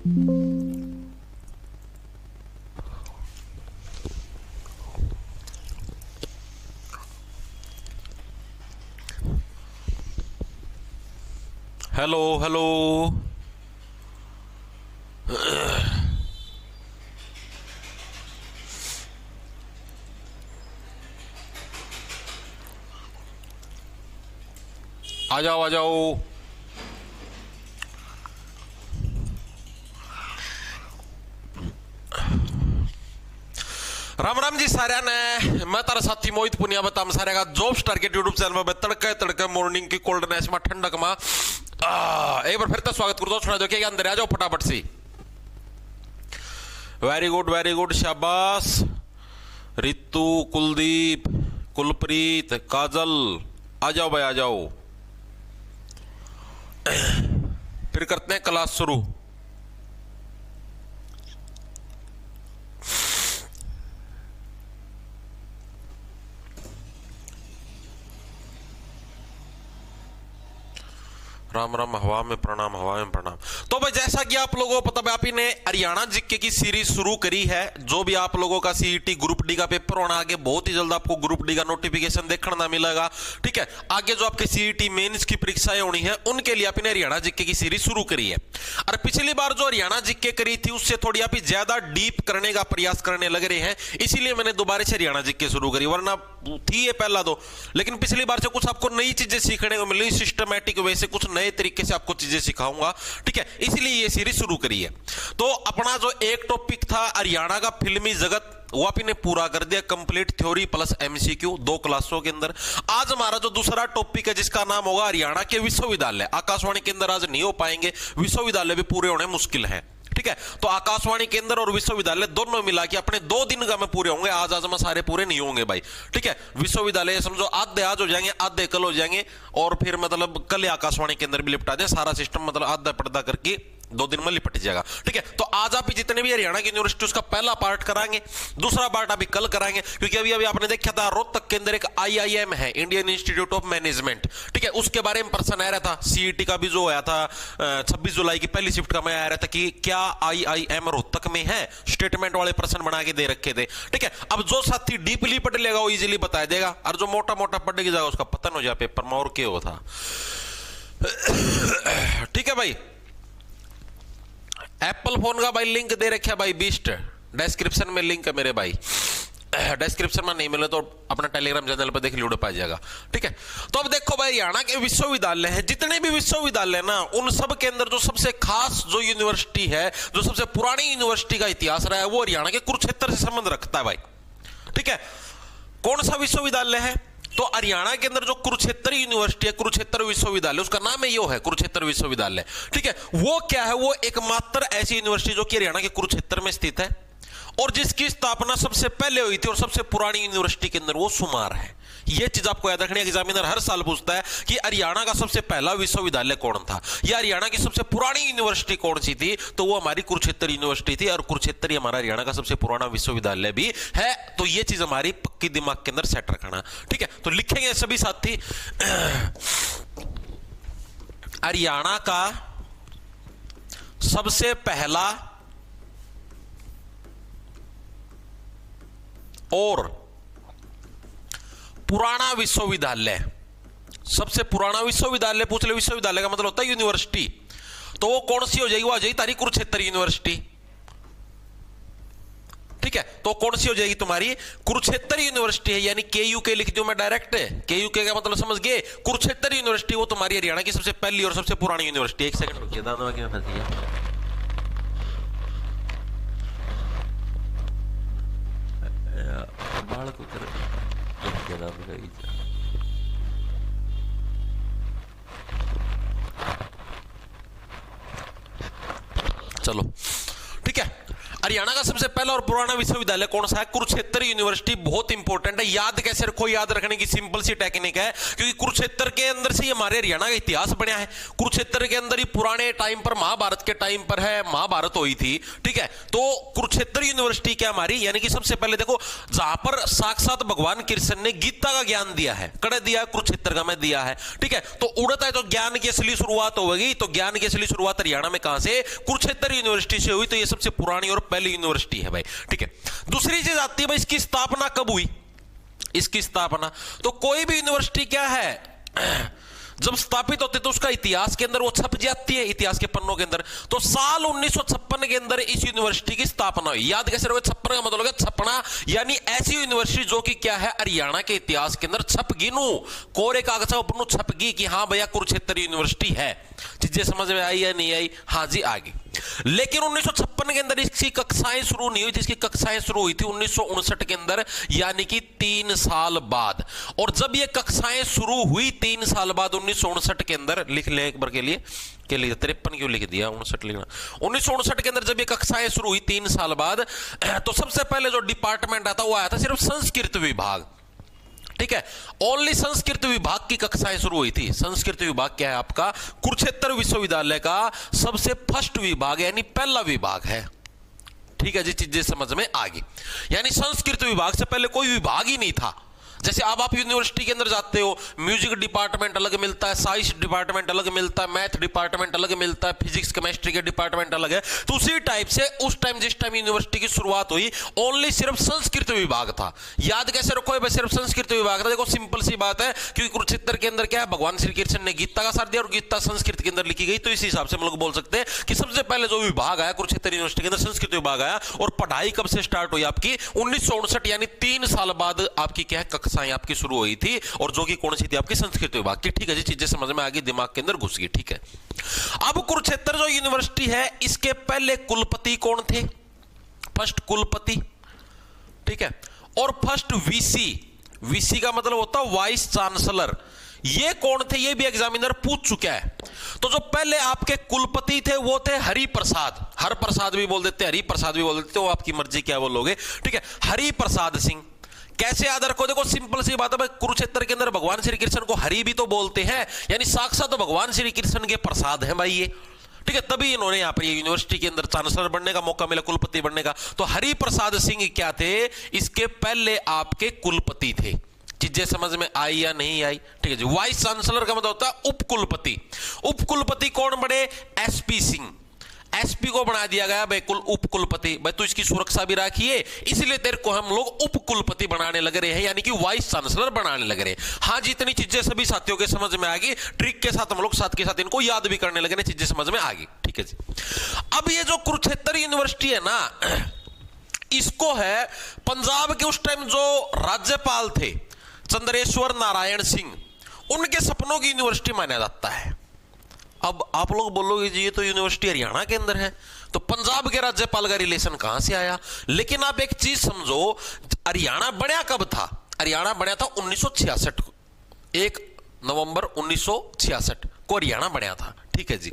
Hello hello. आ जाओ आ जाओ। राम राम जी सारे ने। मैं तारा साथी मोहित पुनिया बता सारे का जॉब स्टार के यूट्यूब चैनल में तड़के तड़के मॉर्निंग की कोल्डनेस में ठंडक में एक बार फिर तो स्वागत कर दो। सुना दो क्या अंदर आ जाओ फटाफट सी। वेरी गुड शाबाश। रितु, कुलदीप, कुलप्रीत, काजल, आ जाओ भाई आ जाओ। फिर करते हैं क्लास शुरू। राम राम, हवा में प्रणाम, हवा में प्रणाम। तो भाई जैसा कि आप लोगों को पता है, आप ने हरियाणा जीके की सीरीज शुरू करी है। जो भी आप लोगों का सीईटी ग्रुप डी का पेपर होना आगे, बहुत ही जल्द आपको ग्रुप डी का नोटिफिकेशन देखने ना मिलेगा। ठीक है, आगे जो आपके सीईटी मेंस की परीक्षाएं होनी है उनके लिए आपने हरियाणा जीके की सीरीज शुरू करी है। और पिछली बार जो हरियाणा जीके करी थी उससे थोड़ी आप ज्यादा डीप करने का प्रयास करने लग रहे हैं, इसीलिए मैंने दोबारा से हरियाणा जीके शुरू करी। वरना थी ये पहला दो, लेकिन पिछली बार से कुछ आपको नई चीजें सीखने को मिली। सिस्टमैटिक वे से कुछ नए तरीके से आपको चीजें सिखाऊंगा। ठीक है, इसलिए ये सीरीज शुरू करी है। तो अपना जो एक टॉपिक था हरियाणा का फिल्मी जगत, वो आपने पूरा कर दिया कंप्लीट, थ्योरी प्लस एमसीक्यू 2 क्लासों के अंदर। आज हमारा जो दूसरा टॉपिक है जिसका नाम होगा हरियाणा के विश्वविद्यालय। आकाशवाणी के अंदर आज नहीं हो पाएंगे, विश्वविद्यालय भी पूरे होने मुश्किल है। ठीक है, तो आकाशवाणी केंद्र और विश्वविद्यालय दोनों मिला के अपने 2 दिन का में पूरे होंगे। आज में सारे पूरे नहीं होंगे भाई। ठीक है, विश्वविद्यालय समझो आधे आज हो जाएंगे, आधे कल हो जाएंगे, और फिर मतलब कल आकाशवाणी केंद्र भी लिपटा जाए। सारा सिस्टम मतलब आधा पर्दा करके 2 दिन में लिपट जाएगा। ठीक है, तो आज आप जितने भी हरियाणा की यूनिवर्सिटी उसका पहला पार्ट कराएंगे, दूसरा पार्ट अभी कल कराएंगे। क्योंकि अभी आपने देखा था रोहतक के अंदर एक IIM है, इंडियन इंस्टीट्यूट ऑफ मैनेजमेंट। ठीक है, उसके बारे में प्रश्न आ रहा था। सीईटी का भी जो आया था 26 जुलाई की पहली शिफ्ट का मैं आ रहा था कि क्या IIM रोहतक में है, स्टेटमेंट वाले प्रश्न बना के दे रखे थे। ठीक है, अब जो साथी डीपली पढ़ लेगा वो इजीली बता देगा, और जो मोटा मोटा पढ़ के जाएगा उसका पतन हो जाए पेपर में। और क्या हो था। ठीक है भाई, एप्पल फोन का भाई लिंक दे रखा भाई, बीस्ट डिस्क्रिप्शन में लिंक है मेरे भाई। डिस्क्रिप्शन में नहीं मिले तो अपना टेलीग्राम चैनल पर देख लियो, पा जाएगा। ठीक है, तो अब देखो भाई हरियाणा के विश्वविद्यालय है, जितने भी विश्वविद्यालय ना, उन सब के अंदर जो सबसे खास जो यूनिवर्सिटी है, जो सबसे पुरानी यूनिवर्सिटी का इतिहास रहा है, वो हरियाणा के कुरुक्षेत्र से संबंध रखता है भाई। ठीक है, कौन सा विश्वविद्यालय है? तो हरियाणा के अंदर जो कुरुक्षेत्र यूनिवर्सिटी है, कुरुक्षेत्र विश्वविद्यालय, उसका नाम है यो है कुरुक्षेत्र विश्वविद्यालय। ठीक है, वो क्या है? वो एकमात्र ऐसी यूनिवर्सिटी जो कि हरियाणा के कुरुक्षेत्र में स्थित है, और जिसकी स्थापना सबसे पहले हुई थी, और सबसे पुरानी यूनिवर्सिटी के अंदर वो शुमार है। यह चीज आपको याद रखनी है, एग्जामिनर हर साल पूछता है कि हरियाणा का सबसे पहला विश्वविद्यालय कौन था, या हरियाणा की सबसे पुरानी यूनिवर्सिटी कौन सी थी, तो वो हमारी कुरुक्षेत्र यूनिवर्सिटी थी। और कुरुक्षेत्र ही हमारा हरियाणा का सबसे पुराना विश्वविद्यालय भी है। तो ये चीज हमारी पक्की दिमाग के अंदर सेट रखना। ठीक है, तो लिखेंगे सभी साथी, हरियाणा का सबसे पहला और पुराना विश्वविद्यालय। सबसे पुराना विश्वविद्यालय पूछ ले, विश्वविद्यालय का मतलब होता है यूनिवर्सिटी, तो वो कौन सी हो जाएगी? वो आ जाएगी तारी कुरुक्षेत्र यूनिवर्सिटी। ठीक है, तो कौन सी हो जाएगी तुम्हारी? कुरुक्षेत्र यूनिवर्सिटी है, यानी KUK लिख दूं मैं डायरेक्ट। KUK का मतलब समझ गए, कुरुक्षेत्र यूनिवर्सिटी वो तुम्हारी हरियाणा की सबसे पहली और सबसे पुरानी यूनिवर्सिटी। एक सेकंड रुकिए, दादा क्या फंस गया। बाल को कर चलो ठीक है, हरियाणा का सबसे पहला और पुराना विश्वविद्यालय कौन सा है? कुरुक्षेत्र यूनिवर्सिटी। बहुत इंपॉर्टेंट है, याद कैसे रखो, याद रखने की सिंपल सी टेक्निक है, क्योंकि कुरुक्षेत्र के अंदर से हमारे हरियाणा का इतिहास बना है। कुरुक्षेत्र के अंदर ही पुराने टाइम पर, महाभारत के टाइम पर है, महाभारत हुई थी, ठीक है। तो कुरुक्षेत्र यूनिवर्सिटी क्या हमारी, यानी कि सबसे पहले देखो जहां पर साक्षात भगवान कृष्ण ने गीता का ज्ञान दिया है, कड़े दिया, कुरुक्षेत्र का में दिया है, ठीक है। तो उड़ता है तो ज्ञान की असली शुरुआत होगी, तो ज्ञान की असली शुरुआत हरियाणा में कहां से? कुरुक्षेत्र यूनिवर्सिटी से हुई। तो ये सबसे पुरानी और पहली यूनिवर्सिटी है भाई, ठीक है। दूसरी चीज आती है भाई, इसकी स्थापना कब हुई? इसकी स्थापना, तो कोई भी यूनिवर्सिटी क्या है जब स्थापित होते तो उसका इतिहास के अंदर वो छप जाती है, इतिहास के पन्नों के अंदर। तो साल 1956 के अंदर इस यूनिवर्सिटी की स्थापना हुई। याद कैसे रहोगे? 56 का मतलब है छपना, यानी ऐसी यूनिवर्सिटी जो कि क्या है, हरियाणा के इतिहास के अंदर छप गिनू, कोरे कागज पर छप गई कि हाँ भैया कुरुक्षेत्र यूनिवर्सिटी है। चीजें समझ में आई या नहीं आई? हाँ जी, आ गई। लेकिन 1956 के अंदर इसकी कक्षाएं शुरू नहीं हुई थी। इसकी कक्षाएं शुरू हुई थी 1959 के अंदर, यानी कि 3 साल बाद। और जब ये कक्षाएं शुरू हुई 3 साल बाद 1959 के अंदर, लिख ले एक बार के लिए 53 क्यों लिख दिया, 59 लिखना। 1959 के अंदर जब ये कक्षाएं शुरू हुई 3 साल बाद, तो सबसे पहले जो डिपार्टमेंट आता वो आया था सिर्फ संस्कृत विभाग, ठीक है। ओनली संस्कृत विभाग की कक्षाएं शुरू हुई थी। संस्कृत विभाग क्या है आपका? कुरुक्षेत्र विश्वविद्यालय का सबसे फर्स्ट विभाग, यानी पहला विभाग है, ठीक है जी। चीजें समझ में आ गई, यानी संस्कृत विभाग से पहले कोई विभाग ही नहीं था। जैसे अब आप यूनिवर्सिटी के अंदर जाते हो, म्यूजिक डिपार्टमेंट अलग मिलता है, साइंस डिपार्टमेंट अलग मिलता है, मैथ डिपार्टमेंट अलग मिलता है, फिजिक्स केमिस्ट्री के डिपार्टमेंट अलग है। तो उसी टाइप से उस टाइम जिस टाइम यूनिवर्सिटी की शुरुआत हुई, ओनली सिर्फ संस्कृत विभाग था। याद कैसे रखो भाई? सिर्फ संस्कृत विभाग था। देखो सिंपल सी बात है, क्योंकि कुरुक्षेत्र के अंदर क्या है, भगवान श्री कृष्ण ने गीता का साथ दिया और गीता संस्कृत के अंदर लिखी गई। तो इस हिसाब से हम लोग बोल सकते हैं कि सबसे पहले जो विभाग आया कुरुक्षेत्र यूनिवर्सिटी के अंदर, संस्कृत विभाग आया। और पढ़ाई कब से स्टार्ट हुई आपकी? 1959, यानी 3 साल बाद आपकी क्या है, कक्षाएं आपकी शुरू हुई थी, और जो कि कौन सी थी आपकी? संस्कृत विभाग की, ठीक है जी। चीजें समझ में आ गई, दिमाग के अंदर घुस गई, ठीक है। अब कुरुक्षेत्र जो यूनिवर्सिटी है, इसके पहले कुलपति कौन थे? फर्स्ट कुलपति, ठीक है। और फर्स्ट वीसी, वीसी का मतलब होता है वाइस चांसलर। ये कौन थे? ये भी एग्जामिनर पूछ चुका है। तो जो पहले आपके कुलपति थे वो थे हरि प्रसाद, हर प्रसाद भी बोल देते, हरि प्रसाद भी बोल देते, वो आपकी मर्जी क्या बोलोगे, ठीक है। हरि प्रसाद सिंह। कैसे याद रखो? देखो सिंपल सी बात है भाई, कुरुक्षेत्र के अंदर भगवान श्री कृष्ण को हरि भी तो बोलते हैं, यानी साक्षात तो भगवान श्री कृष्ण के प्रसाद हैं भाई ये, ठीक है। तभी इन्होंने यहाँ पर यूनिवर्सिटी के अंदर चांसलर बनने का मौका मिला, कुलपति बनने का। तो हरि प्रसाद सिंह क्या थे? इसके पहले आपके कुलपति थे। चीजें समझ में आई या नहीं आई? ठीक है जी। वाइस चांसलर का मतलब होता है उपकुलपति। उपकुलपति कौन बने? एसपी सिंह। एसपी को बना दिया गया भाई उपकुलपति। भाई तू इसकी सुरक्षा भी रखिए, इसलिए तेरे को हम लोग उपकुलपति बनाने लग रहे हैं, यानी कि वाइस चांसलर बनाने लग रहे हैं। हाँ, जितनी चीजें सभी साथियों के समझ में आ गई, ट्रिक के साथ हम लोग साथ के साथ इनको याद भी करने लगे, चीजें समझ में आ गई, ठीक है जी। अब ये जो कुरुक्षेत्र यूनिवर्सिटी है ना, इसको है पंजाब के उस टाइम जो राज्यपाल थे चंद्रेश्वर नारायण सिंह, उनके सपनों की यूनिवर्सिटी माना जाता है। अब आप लोग बोलोगे जी ये तो यूनिवर्सिटी हरियाणा के अंदर है, तो पंजाब के राज्यपाल का रिलेशन कहां से आया? लेकिन आप एक चीज समझो, हरियाणा बनया कब था? हरियाणा बनया था 1966 को, 1 नवंबर 1966 को हरियाणा बनया था, ठीक है जी।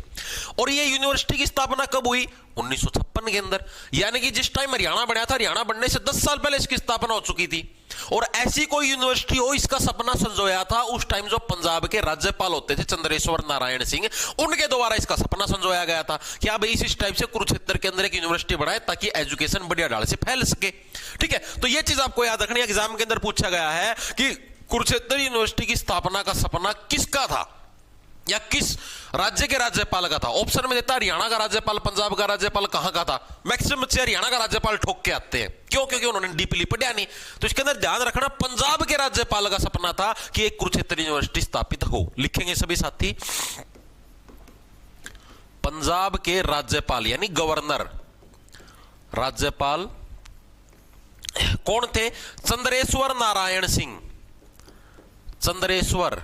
और ये यूनिवर्सिटी की स्थापना कब हुई? 1956 के अंदर, यानी कि जिस टाइम हरियाणा बनया था, हरियाणा बनने से 10 साल पहले इसकी स्थापना हो चुकी थी। और ऐसी कोई यूनिवर्सिटी हो, इसका सपना संजोया था उस टाइम जो पंजाब के राज्यपाल होते थे चंद्रेश्वर नारायण सिंह, उनके द्वारा इसका सपना संजोया गया था कि अब इस टाइप से कुरुक्षेत्र के अंदर एक यूनिवर्सिटी बढ़ाए ताकि एजुकेशन बढ़िया ढाल से फैल सके, ठीक है। तो यह चीज आपको याद रखनी है, एग्जाम के अंदर पूछा गया है कि कुरुक्षेत्र यूनिवर्सिटी की स्थापना का सपना किसका था या किस राज्य के राज्यपाल का था? ऑप्शन में देता हरियाणा का राज्यपाल, पंजाब का राज्यपाल, कहां का था? मैक्सिमम बच्चे हरियाणा का राज्यपाल ठोक के आते हैं, क्यों? क्योंकि उन्होंने डीपली पढ़ा नहीं। तो इसके अंदर ध्यान रखना, पंजाब के राज्यपाल का सपना था कि एक कुरुक्षेत्र यूनिवर्सिटी स्थापित हो। लिखेंगे सभी साथी, पंजाब के राज्यपाल यानी गवर्नर, राज्यपाल कौन थे? चंद्रेश्वर नारायण सिंह, चंद्रेश्वर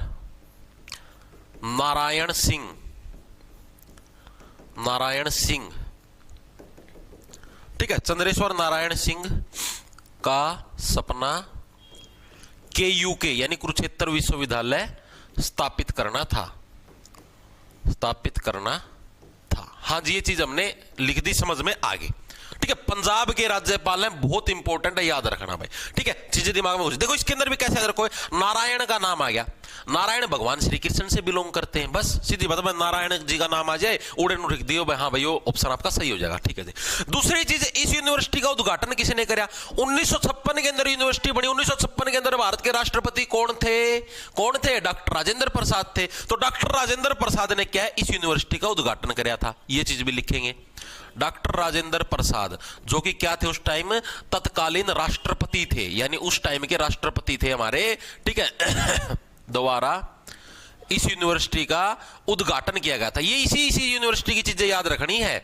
नारायण सिंह, नारायण सिंह, ठीक है। चंद्रेश्वर नारायण सिंह का सपना KUK यानी कुरुक्षेत्र विश्वविद्यालय स्थापित करना था, स्थापित करना था। हाँ जी, ये चीज हमने लिख दी, समझ में आ गई, ठीक ठीक है, पंजाब के राज्यपाल हैं, बहुत इंपॉर्टेंट है, याद रखना भाई। ठीक है, चीजें दिमाग में घुस। देखो इसके अंदर भी कैसे याद रखो, नारायण का नाम आ गया, नारायण भगवान श्री कृष्ण से बिलोंग करते हैं, बस सीधी बात है, नारायण जी का नाम आ जाए उड़े नु लिख दियो भाई, हाँ भाई वो ऑप्शन आपका सही हो जाएगा। ठीक है जी। दूसरी चीज, इस यूनिवर्सिटी का उद्घाटन किसने कराया? 1956 के अंदर यूनिवर्सिटी बनी। 1956 के अंदर भारत के राष्ट्रपति कौन थे? कौन थे? डॉक्टर राजेंद्र प्रसाद थे। तो डॉक्टर राजेंद्र प्रसाद ने क्या है, इस यूनिवर्सिटी का उद्घाटन कराया था, ये चीज भी लिखेंगे। डॉक्टर राजेंद्र प्रसाद जो कि क्या थे उस टाइम? तत्कालीन राष्ट्रपति थे, यानी उस टाइम के राष्ट्रपति थे हमारे। ठीक है, द्वारा इस यूनिवर्सिटी का उद्घाटन किया गया था। ये इसी यूनिवर्सिटी की चीजें याद रखनी है,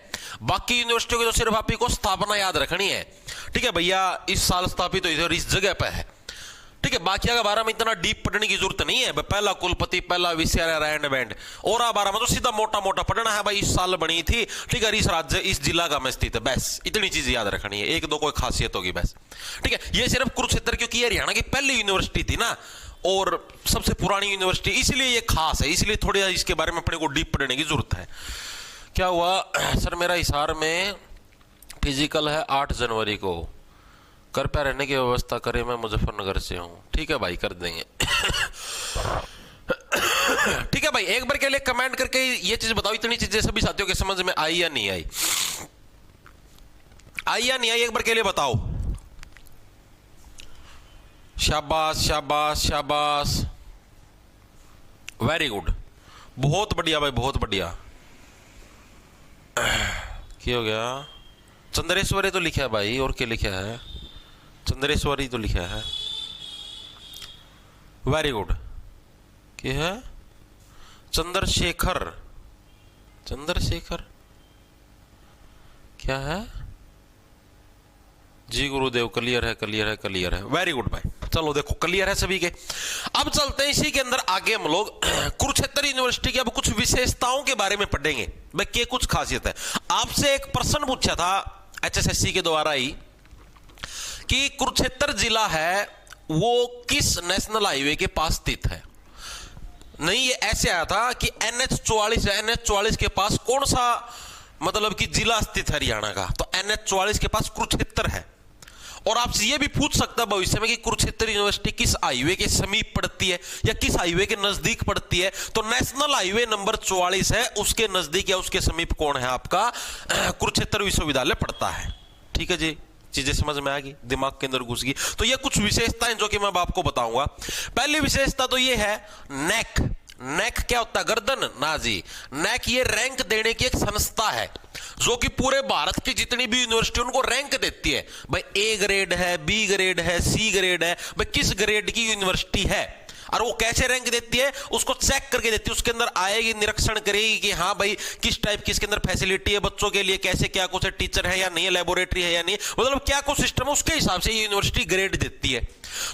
बाकी यूनिवर्सिटियों की तो सिर्फ आप ही को स्थापना याद रखनी है। ठीक है भैया, इस साल स्थापित हुई थी और इस जगह पे है। ठीक है, बाकी के बारे में इतना डीप पढ़ने की जरूरत नहीं है। पहला कुलपति, पहला विषय रैंड बैंड और बारे में तो सीधा मोटा मोटा पढ़ना है भाई, इस साल बनी थी। ठीक है, इस राज्य इस जिला का में स्थित है, बस इतनी चीज याद रखनी है, एक दो कोई खासियत होगी बस। ठीक है, ये सिर्फ कुरुक्षेत्र, क्योंकि ये हरियाणा की पहली यूनिवर्सिटी थी ना और सबसे पुरानी यूनिवर्सिटी, इसलिए ये खास है, इसलिए थोड़ा इसके बारे में अपने को डीप पढ़ने की जरूरत है। क्या हुआ सर, मेरा हिसार में फिजिकल है 8 जनवरी को, कृपया रहने की व्यवस्था करें, मैं मुजफ्फरनगर से हूं। ठीक है भाई, कर देंगे। ठीक है भाई, एक बार के लिए कमेंट करके ये चीज बताओ, इतनी चीजें सभी साथियों के समझ में आई या नहीं आई? आई या नहीं आई, एक बार के लिए बताओ। शाबाश शाबाश शाबाश, वेरी गुड, बहुत बढ़िया भाई, बहुत बढ़िया। क्या हो गया? चंद्रेश्वरी तो लिखा है भाई, और क्या लिखा है? चंद्रेश्वरी तो लिखा है, वेरी गुड। क्या है? चंद्रशेखर, चंद्रशेखर क्या है जी? गुरुदेव, क्लियर है, क्लियर है, क्लियर है, वेरी गुड भाई। चलो देखो, क्लियर है सभी के। अब चलते हैं इसी के अंदर आगे, हम लोग कुरुक्षेत्र यूनिवर्सिटी की अब कुछ विशेषताओं के बारे में पढ़ेंगे। भाई क्या कुछ खासियत है? आपसे एक प्रश्न पूछा था HSSC के द्वारा ही कि कुरुक्षेत्र जिला है वो किस नेशनल हाईवे के पास स्थित है। नहीं, ये ऐसे आया था कि NH44 है, NH44 के पास कौन सा मतलब कि जिला स्थित है हरियाणा का? तो NH44 के पास कुरुक्षेत्र है। और आपसे ये भी पूछ सकता है भविष्य में कि कुरुक्षेत्र यूनिवर्सिटी किस हाईवे के समीप पड़ती है या किस हाईवे के नजदीक पड़ती है? तो नेशनल हाईवे नंबर 44 है, उसके नजदीक या उसके समीप कौन है? आपका कुरुक्षेत्र विश्वविद्यालय पड़ता है। ठीक है जी, चीजें समझ में आ गई, दिमाग के अंदर घुस गई। तो ये कुछ विशेषताएं जो कि मैं आपको बताऊंगा। पहली विशेषता तो ये है नेक। नेक क्या होता है? गर्दन ना जी, नेक ये रैंक देने की एक संस्था है जो कि पूरे भारत की जितनी भी यूनिवर्सिटी उनको रैंक देती है। भाई A ग्रेड है, B ग्रेड है, C ग्रेड है, भाई किस ग्रेड की यूनिवर्सिटी है, और वो कैसे रैंक देती है उसको चेक करके देती है। उसके अंदर आएगी, निरीक्षण करेगी कि हाँ भाई किस टाइप की इसके अंदर फैसिलिटी है बच्चों के लिए, कैसे क्या कुछ है, टीचर है या नहीं है, लेबोरेटरी है या नहीं, मतलब क्या कुछ सिस्टम है, उसके हिसाब से ये यूनिवर्सिटी ग्रेड देती है।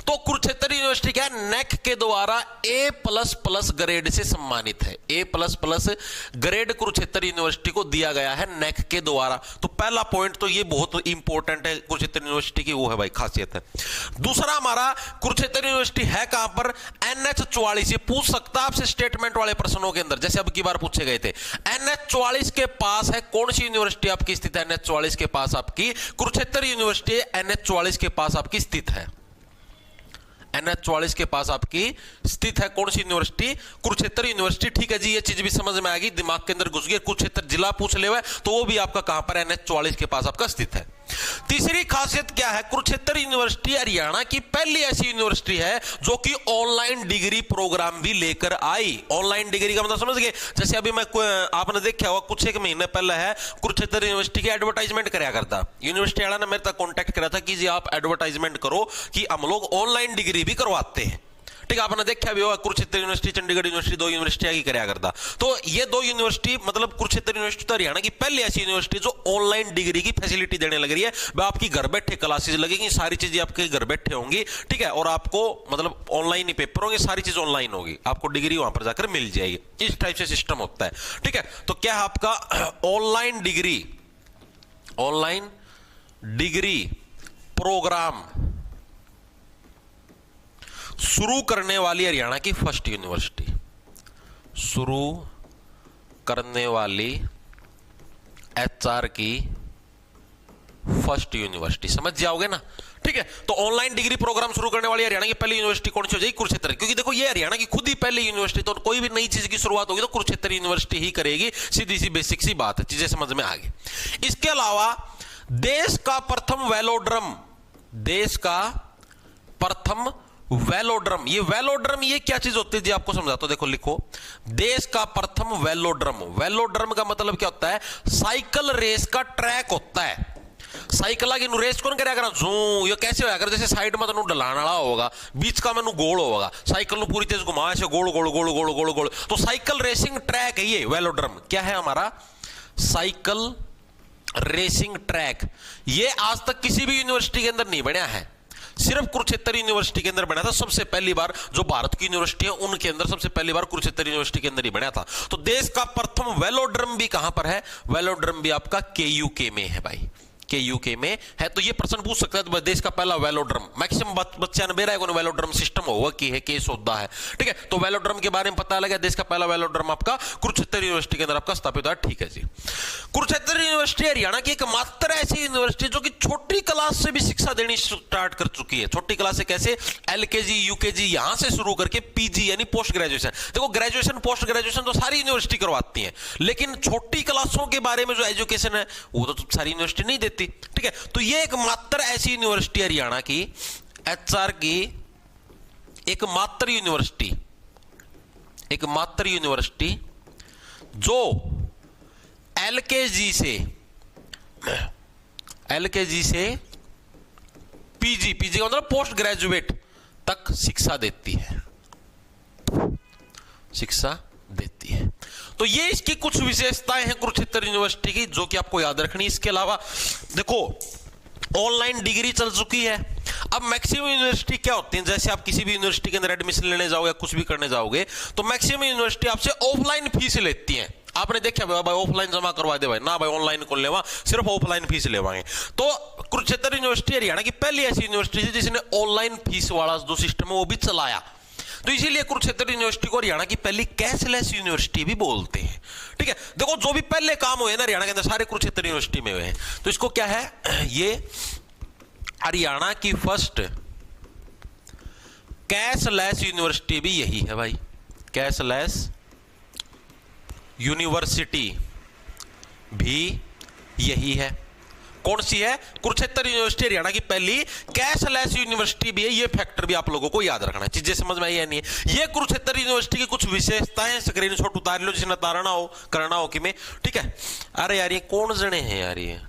तो कुरुक्षेत्र यूनिवर्सिटी क्या है? नेक के द्वारा A++ ग्रेड से सम्मानित है। A++ ग्रेड कुरुक्षेत्र यूनिवर्सिटी को दिया गया है नेक के द्वारा। तो पहला पॉइंट तो ये बहुत इंपॉर्टेंट है कुरुक्षेत्र यूनिवर्सिटी की, वो है भाई खासियत है। दूसरा हमारा कुरुक्षेत्र यूनिवर्सिटी है कहां पर? NH44। ये पूछ सकता है आपसे स्टेटमेंट वाले प्रश्नों के अंदर, जैसे अब की बार पूछे गए थे। NH44 के पास है कौन सी यूनिवर्सिटी आपकी स्थित है? NH44 के पास आपकी कुरुक्षेत्र यूनिवर्सिटी NH44 के पास आपकी स्थित है। NH44 के पास आपकी स्थित है कौन सी यूनिवर्सिटी? कुरुक्षेत्र यूनिवर्सिटी। ठीक है जी, ये चीज भी समझ में आ गई, दिमाग के अंदर घुस गई। कुरुक्षेत्र जिला पूछ ले हुआ तो वो भी आपका कहां पर? NH44 के पास आपका स्थित है। तीसरी खासियत क्या है? कुरुक्षेत्र यूनिवर्सिटी हरियाणा की पहली ऐसी यूनिवर्सिटी है जो कि ऑनलाइन डिग्री प्रोग्राम भी लेकर आई। ऑनलाइन डिग्री का मतलब समझ गए? जैसे अभी मैं आपने देखा होगा कुछ एक महीने पहले है कुरुक्षेत्र यूनिवर्सिटी की एडवर्टाइजमेंट कराया करता, यूनिवर्सिटी वाला ने मेरे तक कॉन्टेक्ट करा था कि जी आप एडवर्टाइजमेंट करो कि हम लोग ऑनलाइन डिग्री भी करवाते हैं। ठीक है, आपने देखा भी होगा कुरुक्षेत्र यूनिवर्सिटी, चंडीगढ़ यूनिवर्सिटी, दो यूनिवर्सिटी की कराया करता। तो ये दो यूनिवर्सिटी मतलब कुरुक्षेत्र यूनिवर्सिटी तो हरियाणा की पहली ऐसी यूनिवर्सिटी जो ऑनलाइन डिग्री की फैसिलिटी देने लग रही है। वह आपकी घर बैठे क्लासेस लगेगी, सारी चीजें आपके घर बैठे होंगी। ठीक है, और आपको मतलब ऑनलाइन ही पेपर होंगे, सारी चीज ऑनलाइन होगी, आपको डिग्री वहां पर जाकर मिल जाएगी। इस टाइप से सिस्टम होता है। ठीक है, तो क्या है आपका ऑनलाइन डिग्री प्रोग्राम शुरू करने वाली हरियाणा की फर्स्ट यूनिवर्सिटी, शुरू करने वाली HR की फर्स्ट यूनिवर्सिटी। समझ जाओगे ना, ठीक है। तो ऑनलाइन डिग्री प्रोग्राम शुरू करने वाली हरियाणा की पहली यूनिवर्सिटी कौन सी हो जाएगी? कुरुक्षेत्र। क्योंकि देखो ये हरियाणा की खुद ही पहली यूनिवर्सिटी, तो कोई भी नई चीज की शुरुआत होगी तो कुरुक्षेत्र यूनिवर्सिटी ही करेगी। सीधी सी बेसिक सी बात है, चीजें समझ में आ गई। इसके अलावा देश का प्रथम वेलोड्रम, देश का प्रथम वेलोड्रम, ये वेलोड्रम ये क्या चीज होती है जी? आपको समझाता हूं, देखो लिखो, देश का प्रथम वेलोड्रम। वेलोड्रम का मतलब क्या होता है? साइकिल रेस का ट्रैक होता है। साइकिल की रेस कौन करेगा? जू ये कैसे होगा? जैसे साइड में तो ढलान वाला होगा, बीच का मैनू गोल होगा, साइकिल पूरी तेज घुमा ऐसे गोल गोल गोल गोल गोल गोल, तो साइकिल रेसिंग ट्रैक है ये वेलोड्रम। क्या है हमारा? Cycle racing track. ये आज तक किसी भी यूनिवर्सिटी के अंदर नहीं बना है, सिर्फ कुरुक्षेत्र यूनिवर्सिटी के अंदर बना था। सबसे पहली बार जो भारत की यूनिवर्सिटी है उनके अंदर सबसे पहली बार कुरुक्षेत्र यूनिवर्सिटी के अंदर ही बना था। तो देश का प्रथम वेलोड्रम भी कहां पर है? वेलोड्रम भी आपका केयूके में है भाई, केयूके में है। तो ये प्रश्न पूछ सकता है तो देश का पहला वेलोड्रम, मैक्सिमम बच्चा ने बेरा है वेलोड्रम सिस्टम होगा कि है केस होता है, ठीक है। तो वेलोड्रम के बारे में पता लगा, देश का पहला वेलोड्रम आपका कुरुक्षेत्र यूनिवर्सिटी के अंदर आपका स्थापित हुआ, ठीक है जी। कुरुक्षेत्र यूनिवर्सिटी हरियाणा की एकमात्र ऐसी यूनिवर्सिटी जो कि छोटी क्लास से भी शिक्षा देनी स्टार्ट कर चुकी है। छोटी क्लास से कैसे? एलकेजी यूकेजी यहां से शुरू करके पीजी यानी पोस्ट ग्रेजुएशन। देखो ग्रेजुएशन पोस्ट ग्रेजुएशन तो सारी यूनिवर्सिटी करवाती है, लेकिन छोटी क्लासों के बारे में जो एजुकेशन है वो तो सारी यूनिवर्सिटी नहीं देती, ठीक है। तो ये एकमात्र ऐसी यूनिवर्सिटी हरियाणा की, एचआर की एकमात्र यूनिवर्सिटी जो एलकेजी से पीजी का मतलब पोस्ट ग्रेजुएट तक शिक्षा देती है। तो ये इसकी कुछ विशेषताएं हैं कुरुक्षेत्र यूनिवर्सिटी की जो कि आपको याद रखनी। इसके अलावा देखो ऑनलाइन डिग्री चल चुकी है। अब मैक्सिमम यूनिवर्सिटी क्या होती है? जैसे आप किसी भी यूनिवर्सिटी के अंदर एडमिशन लेने जाओगे या कुछ भी करने जाओगे तो मैक्सिमम यूनिवर्सिटी आपसे ऑफलाइन फीस लेती है। आपने देखा भाई ऑफलाइन जमा करवा दे भाई, ना भाई ऑनलाइन को लेवा, सिर्फ ऑफलाइन फीस लेवाएंगे। तो कुरुक्षेत्र यूनिवर्सिटी हरियाणा की पहली ऐसी यूनिवर्सिटी थी जिसने ऑनलाइन फीस वाला जो सिस्टम है वो भी चलाया। तो इसीलिए कुरुक्षेत्र यूनिवर्सिटी को हरियाणा की पहली कैशलेस यूनिवर्सिटी भी बोलते हैं, ठीक है। देखो जो भी पहले काम हुए ना हरियाणा के अंदर सारे कुरुक्षेत्र यूनिवर्सिटी में हुए हैं। तो इसको क्या है? ये हरियाणा की फर्स्ट कैशलेस यूनिवर्सिटी भी यही है भाई, कैशलेस यूनिवर्सिटी भी यही है। कौन सी है? कुरुक्षेत्र यूनिवर्सिटी हरियाणा की पहली कैशलेस यूनिवर्सिटी भी है। ये फैक्टर भी आप लोगों को याद रखना है, चीजें समझ में आई या नहीं है? ये कुरुक्षेत्र यूनिवर्सिटी की कुछ विशेषताएं, स्क्रीनशॉट उतार लो जिसने उतारना हो करना हो कि मैं, ठीक है। अरे यार ये कौन जने हैं यार, ये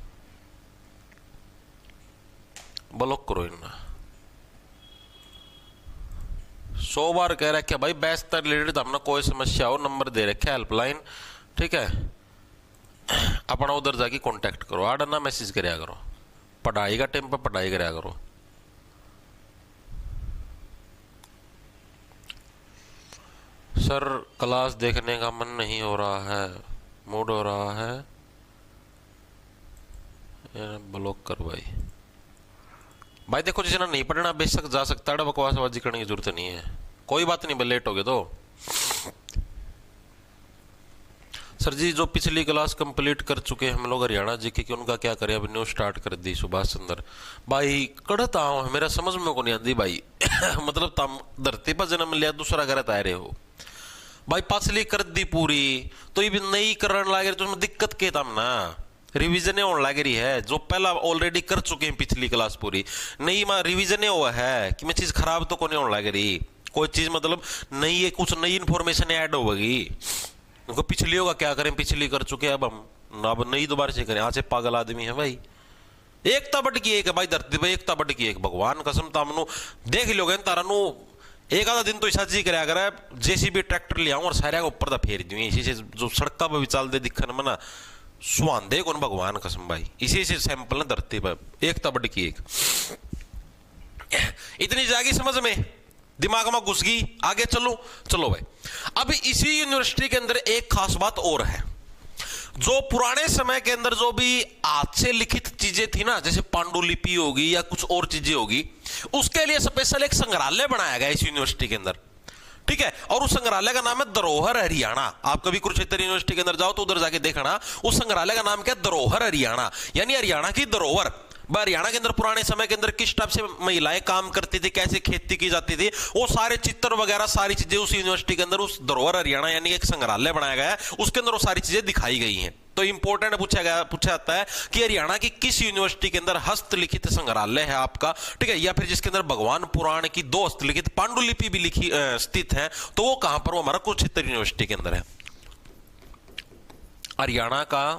ब्लॉक करो इन्ना। 100 बार कह रहा क्या भाई बैच तक रिलेटेड हमने कोई समस्या हो नंबर दे रखे हेल्पलाइन, ठीक है। अपना उधर जाके कांटेक्ट करो, आड़ा ना मैसेज कराया करो, पढ़ाई का टाइम पर पढ़ाई कराया करो। सर क्लास देखने का मन नहीं हो रहा है, मूड हो रहा है, ब्लॉक कर भाई देखो जिसने नहीं पढ़ना बेशक जा सकता है, बकवासबाजी करने की जरूरत नहीं है। कोई बात नहीं, लेट हो गए तो सर जी जो पिछली क्लास कंप्लीट कर चुके हैं हम लोग हरियाणा जीके की उनका क्या करें? अब न्यू स्टार्ट कर दी सुभाष चंद्र भाई कड़ता हूं, मेरा समझ में को नहीं आती भाई मतलब तुम धरती पर जन्म लिया दूसरा गलत आ रहे हो भाई, पिछली कर दी पूरी तो ये भी नई करने लगे तो दिक्कत के तम ना रिविजन होने लग रही है। जो पहला ऑलरेडी कर चुके हैं पिछली क्लास पूरी, नई में रिविजन हुआ है कि मैं चीज खराब तो को नहीं होने लग रही, कोई चीज मतलब नई है, कुछ नई इंफॉर्मेशन ऐड होगी। उनको पिछली होगा क्या करें, पिछली कर चुके हैं अब नई दोबारा से करें। आज से पागल आदमी है भाई, एकता बट की एक है भाई धरती भाई, एकता बट की एक भगवान कसम तामनु देख लोगे तारा नु एक आधा दिन तो ऐसा जी कराया करे जेसीबी ट्रैक्टर ले आऊं और सारे ऊपर दा फेर दूं, इसी से जो सड़का पर भी चल दे दिखन में ना सुहांदे कौन भगवान कसम भाई, इसी से सैंपल ना धरती पर एकता बट की एक। इतनी जागी समझ में दिमाग में घुस गई, आगे चलो भाई। अब इसी यूनिवर्सिटी के अंदर एक खास बात और है, जो पुराने समय के अंदर जो भी हाथ से लिखित चीजें थी ना, जैसे पांडुलिपि होगी या कुछ और चीजें होगी, उसके लिए स्पेशल एक संग्रहालय बनाया गया इस यूनिवर्सिटी के अंदर, ठीक है। और उस संग्रहालय का नाम है धरोहर हरियाणा। आप कभी कुरुक्षेत्र यूनिवर्सिटी के अंदर जाओ तो उधर जाके देखना, उस संग्रहालय का नाम क्या है? धरोहर हरियाणा, यानी हरियाणा की धरोहर। हरियाणा के अंदर पुराने समय के अंदर किस टाइप से महिलाएं काम करती थी, कैसे खेती की जाती थी, वो सारे चित्र वगैरह सारी चीजें उस यूनिवर्सिटी के अंदर, उस धरोहर हरियाणा यानी एक संग्रहालय बनाया गया है, उसके अंदर वो सारी चीजें दिखाई गई हैं। तो इंपॉर्टेंट पूछा जाता है कि हरियाणा की किस यूनिवर्सिटी के अंदर हस्तलिखित संग्रहालय है आपका, ठीक है, या फिर जिसके अंदर भगवान पुराण की 2 हस्तलिखित पांडुलिपि भी लिखी स्थित है, तो वो कहां पर, वो हमारा कुरुक्षेत्र यूनिवर्सिटी के अंदर है। हरियाणा का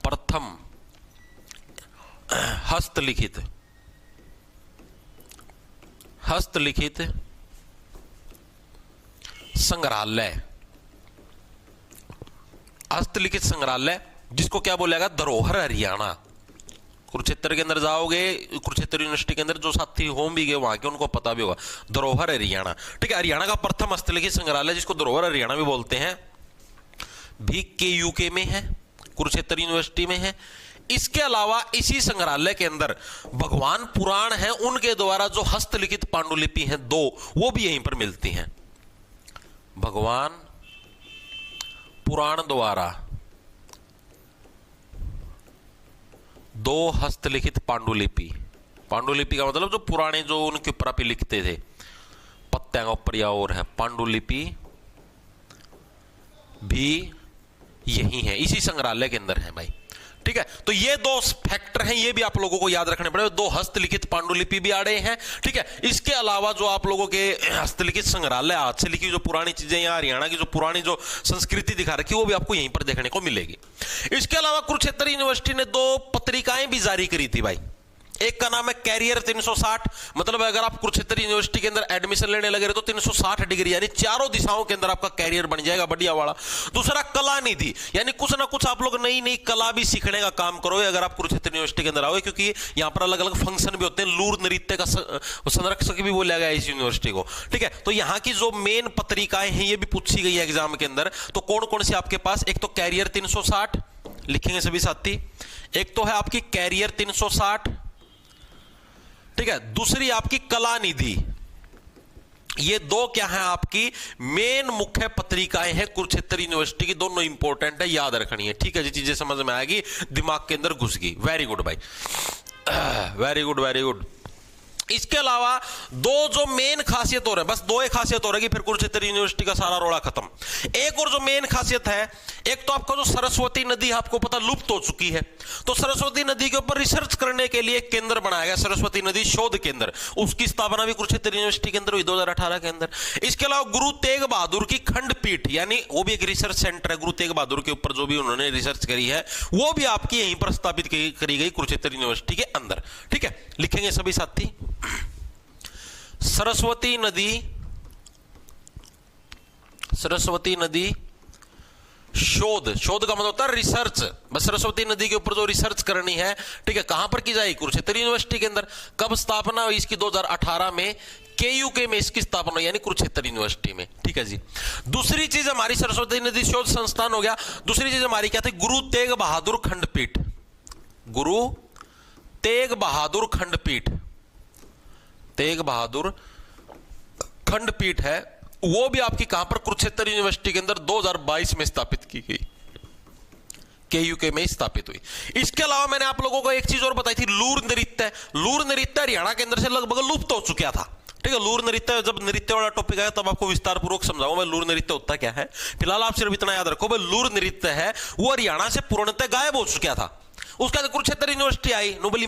प्रथम हस्तलिखित संग्रहालय, हस्तलिखित संग्रहालय जिसको क्या बोलेगा, धरोहर हरियाणा। कुरुक्षेत्र के अंदर जाओगे, कुरुक्षेत्र यूनिवर्सिटी के अंदर जो साथी होम भी गए वहां के, उनको पता भी होगा, धरोहर हरियाणा, ठीक है। हरियाणा का प्रथम हस्तलिखित संग्रहालय जिसको धरोहर हरियाणा भी बोलते हैं, भी KUK में है, कुरुक्षेत्र यूनिवर्सिटी में है। इसके अलावा इसी संग्रहालय के अंदर भगवान पुराण है, उनके द्वारा जो हस्तलिखित पांडुलिपि हैं 2, वो भी यहीं पर मिलती हैं। भगवान पुराण द्वारा 2 हस्तलिखित पांडुलिपि, पांडुलिपि का मतलब जो पुराने जो उनके ऊपर आप लिखते थे पत्तियां ऊपर या और है, पांडुलिपि भी यही है, इसी संग्रहालय के अंदर है भाई, ठीक है। तो ये 2 फैक्टर हैं, ये भी आप लोगों को याद रखने पड़ेंगे। 2 हस्तलिखित पांडुलिपि भी आ रहे हैं, ठीक है। इसके अलावा जो आप लोगों के हस्तलिखित संग्रहालय, हाथ से लिखी जो पुरानी चीजें या हरियाणा की जो पुरानी जो संस्कृति दिखा रखी है, वो भी आपको यहीं पर देखने को मिलेगी। इसके अलावा कुरुक्षेत्र यूनिवर्सिटी ने 2 पत्रिकाएं भी जारी करी थी भाई। एक का नाम है कैरियर 360, मतलब अगर आप कुरुक्षेत्र यूनिवर्सिटी के अंदर एडमिशन लेने लगे तो 360 डिग्री यानी चारों दिशाओं के अंदर आपका कैरियर बन जाएगा बढ़िया वाला। दूसरा कला निधि, यानी कुछ ना कुछ आप लोग नई नई कला भी सीखने का काम करोगे अगर आप कुरुक्षेत्र यूनिवर्सिटी के अंदर आओगे, क्योंकि यहां पर अलग अलग फंक्शन भी होते हैं। लूर नृत्य का संरक्षक भी बोला गया इस यूनिवर्सिटी को, ठीक है। तो यहाँ की जो मेन पत्रिकाएं हैं ये भी पूछी गई है एग्जाम के अंदर। तो कौन कौन सी आपके पास, एक तो कैरियर 360 लिखेंगे सभी साथी, एक तो है आपकी कैरियर 360, ठीक है। दूसरी आपकी कला निधि, ये 2 क्या है आपकी मेन मुख्य पत्रिकाएं हैं कुरुक्षेत्र यूनिवर्सिटी की, दोनों इंपॉर्टेंट है, याद रखनी है, ठीक है जी। चीजें समझ में आएगी, दिमाग के अंदर घुस गई, वेरी गुड भाई, वेरी गुड वेरी गुड। इसके अलावा 2 जो मेन खासियत हो रहा है, बस 2 ही खासियत हो रही है, फिर कुरुक्षेत्र यूनिवर्सिटी का सारा रोड़ा खत्म। एक और जो मेन खासियत है, एक तो आपका जो सरस्वती नदी आपको पता लुप्त हो चुकी है, तो सरस्वती नदी के ऊपर रिसर्च करने के लिए एक केंद्र बनाया गया, सरस्वती नदी शोध केंद्र, उसकी स्थापना भी कुरुक्षेत्र यूनिवर्सिटी के अंदर हुई 2018 के अंदर। इसके अलावा गुरु तेग बहादुर की खंडपीठ, यानी वो भी एक रिसर्च सेंटर है, गुरु तेग बहादुर के ऊपर जो भी उन्होंने रिसर्च करी है वो भी आपकी यहीं पर स्थापित करी गई कुरुक्षेत्र यूनिवर्सिटी के अंदर, ठीक है। लिखेंगे सभी साथी, सरस्वती नदी शोध, शोध का मतलब होता है रिसर्च, बस सरस्वती नदी के ऊपर जो रिसर्च करनी है, ठीक है, कहां पर की जाएगी, कुरुक्षेत्र यूनिवर्सिटी के अंदर। कब स्थापना हुई इसकी, 2018 में, KUK में इसकी स्थापना यानी कुरुक्षेत्र यूनिवर्सिटी में, ठीक है जी। दूसरी चीज हमारी सरस्वती नदी शोध संस्थान हो गया, दूसरी चीज हमारी क्या थी, गुरु तेग बहादुर खंडपीठ, गुरु तेग बहादुर खंडपीठ, तेग बहादुर खंडपीठ है, वो भी आपकी कहां पर, कुरुक्षेत्र यूनिवर्सिटी के अंदर 2022 में स्थापित की गई, KUK में स्थापित हुई। इसके अलावा मैंने आप लोगों को एक चीज और बताई थी, लूर नृत्य। लूर नृत्य हरियाणा के अंदर से लगभग लुप्त हो चुका था, ठीक है। लूर नृत्य, जब नृत्य वाला टॉपिक आया तब आपको विस्तार पूर्वक समझाऊंगा मैं लूर नृत्य होता क्या है। फिलहाल आप सिर्फ इतना याद रखो भाई, लूर नृत्य है वो हरियाणा से पूर्णतः गायब हो चुका था। उसके बाद कुरुक्षेत्र यूनिवर्सिटी आई, नो बोली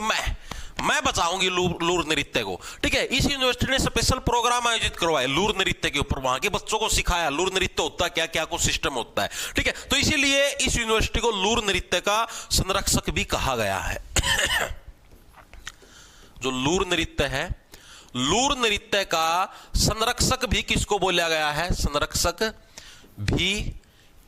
मैं बचाऊंगी लूर नृत्य को, ठीक है। इस यूनिवर्सिटी ने स्पेशल प्रोग्राम आयोजित करवाए लूर नृत्य के ऊपर, वहां के बच्चों को सिखाया लूर नृत्य होता क्या, क्या कुछ सिस्टम होता है, ठीक है। तो इसीलिए इस यूनिवर्सिटी को लूर नृत्य का संरक्षक भी कहा गया है। जो लूर नृत्य है, लूर नृत्य का संरक्षक भी किसको बोला गया है, संरक्षक भी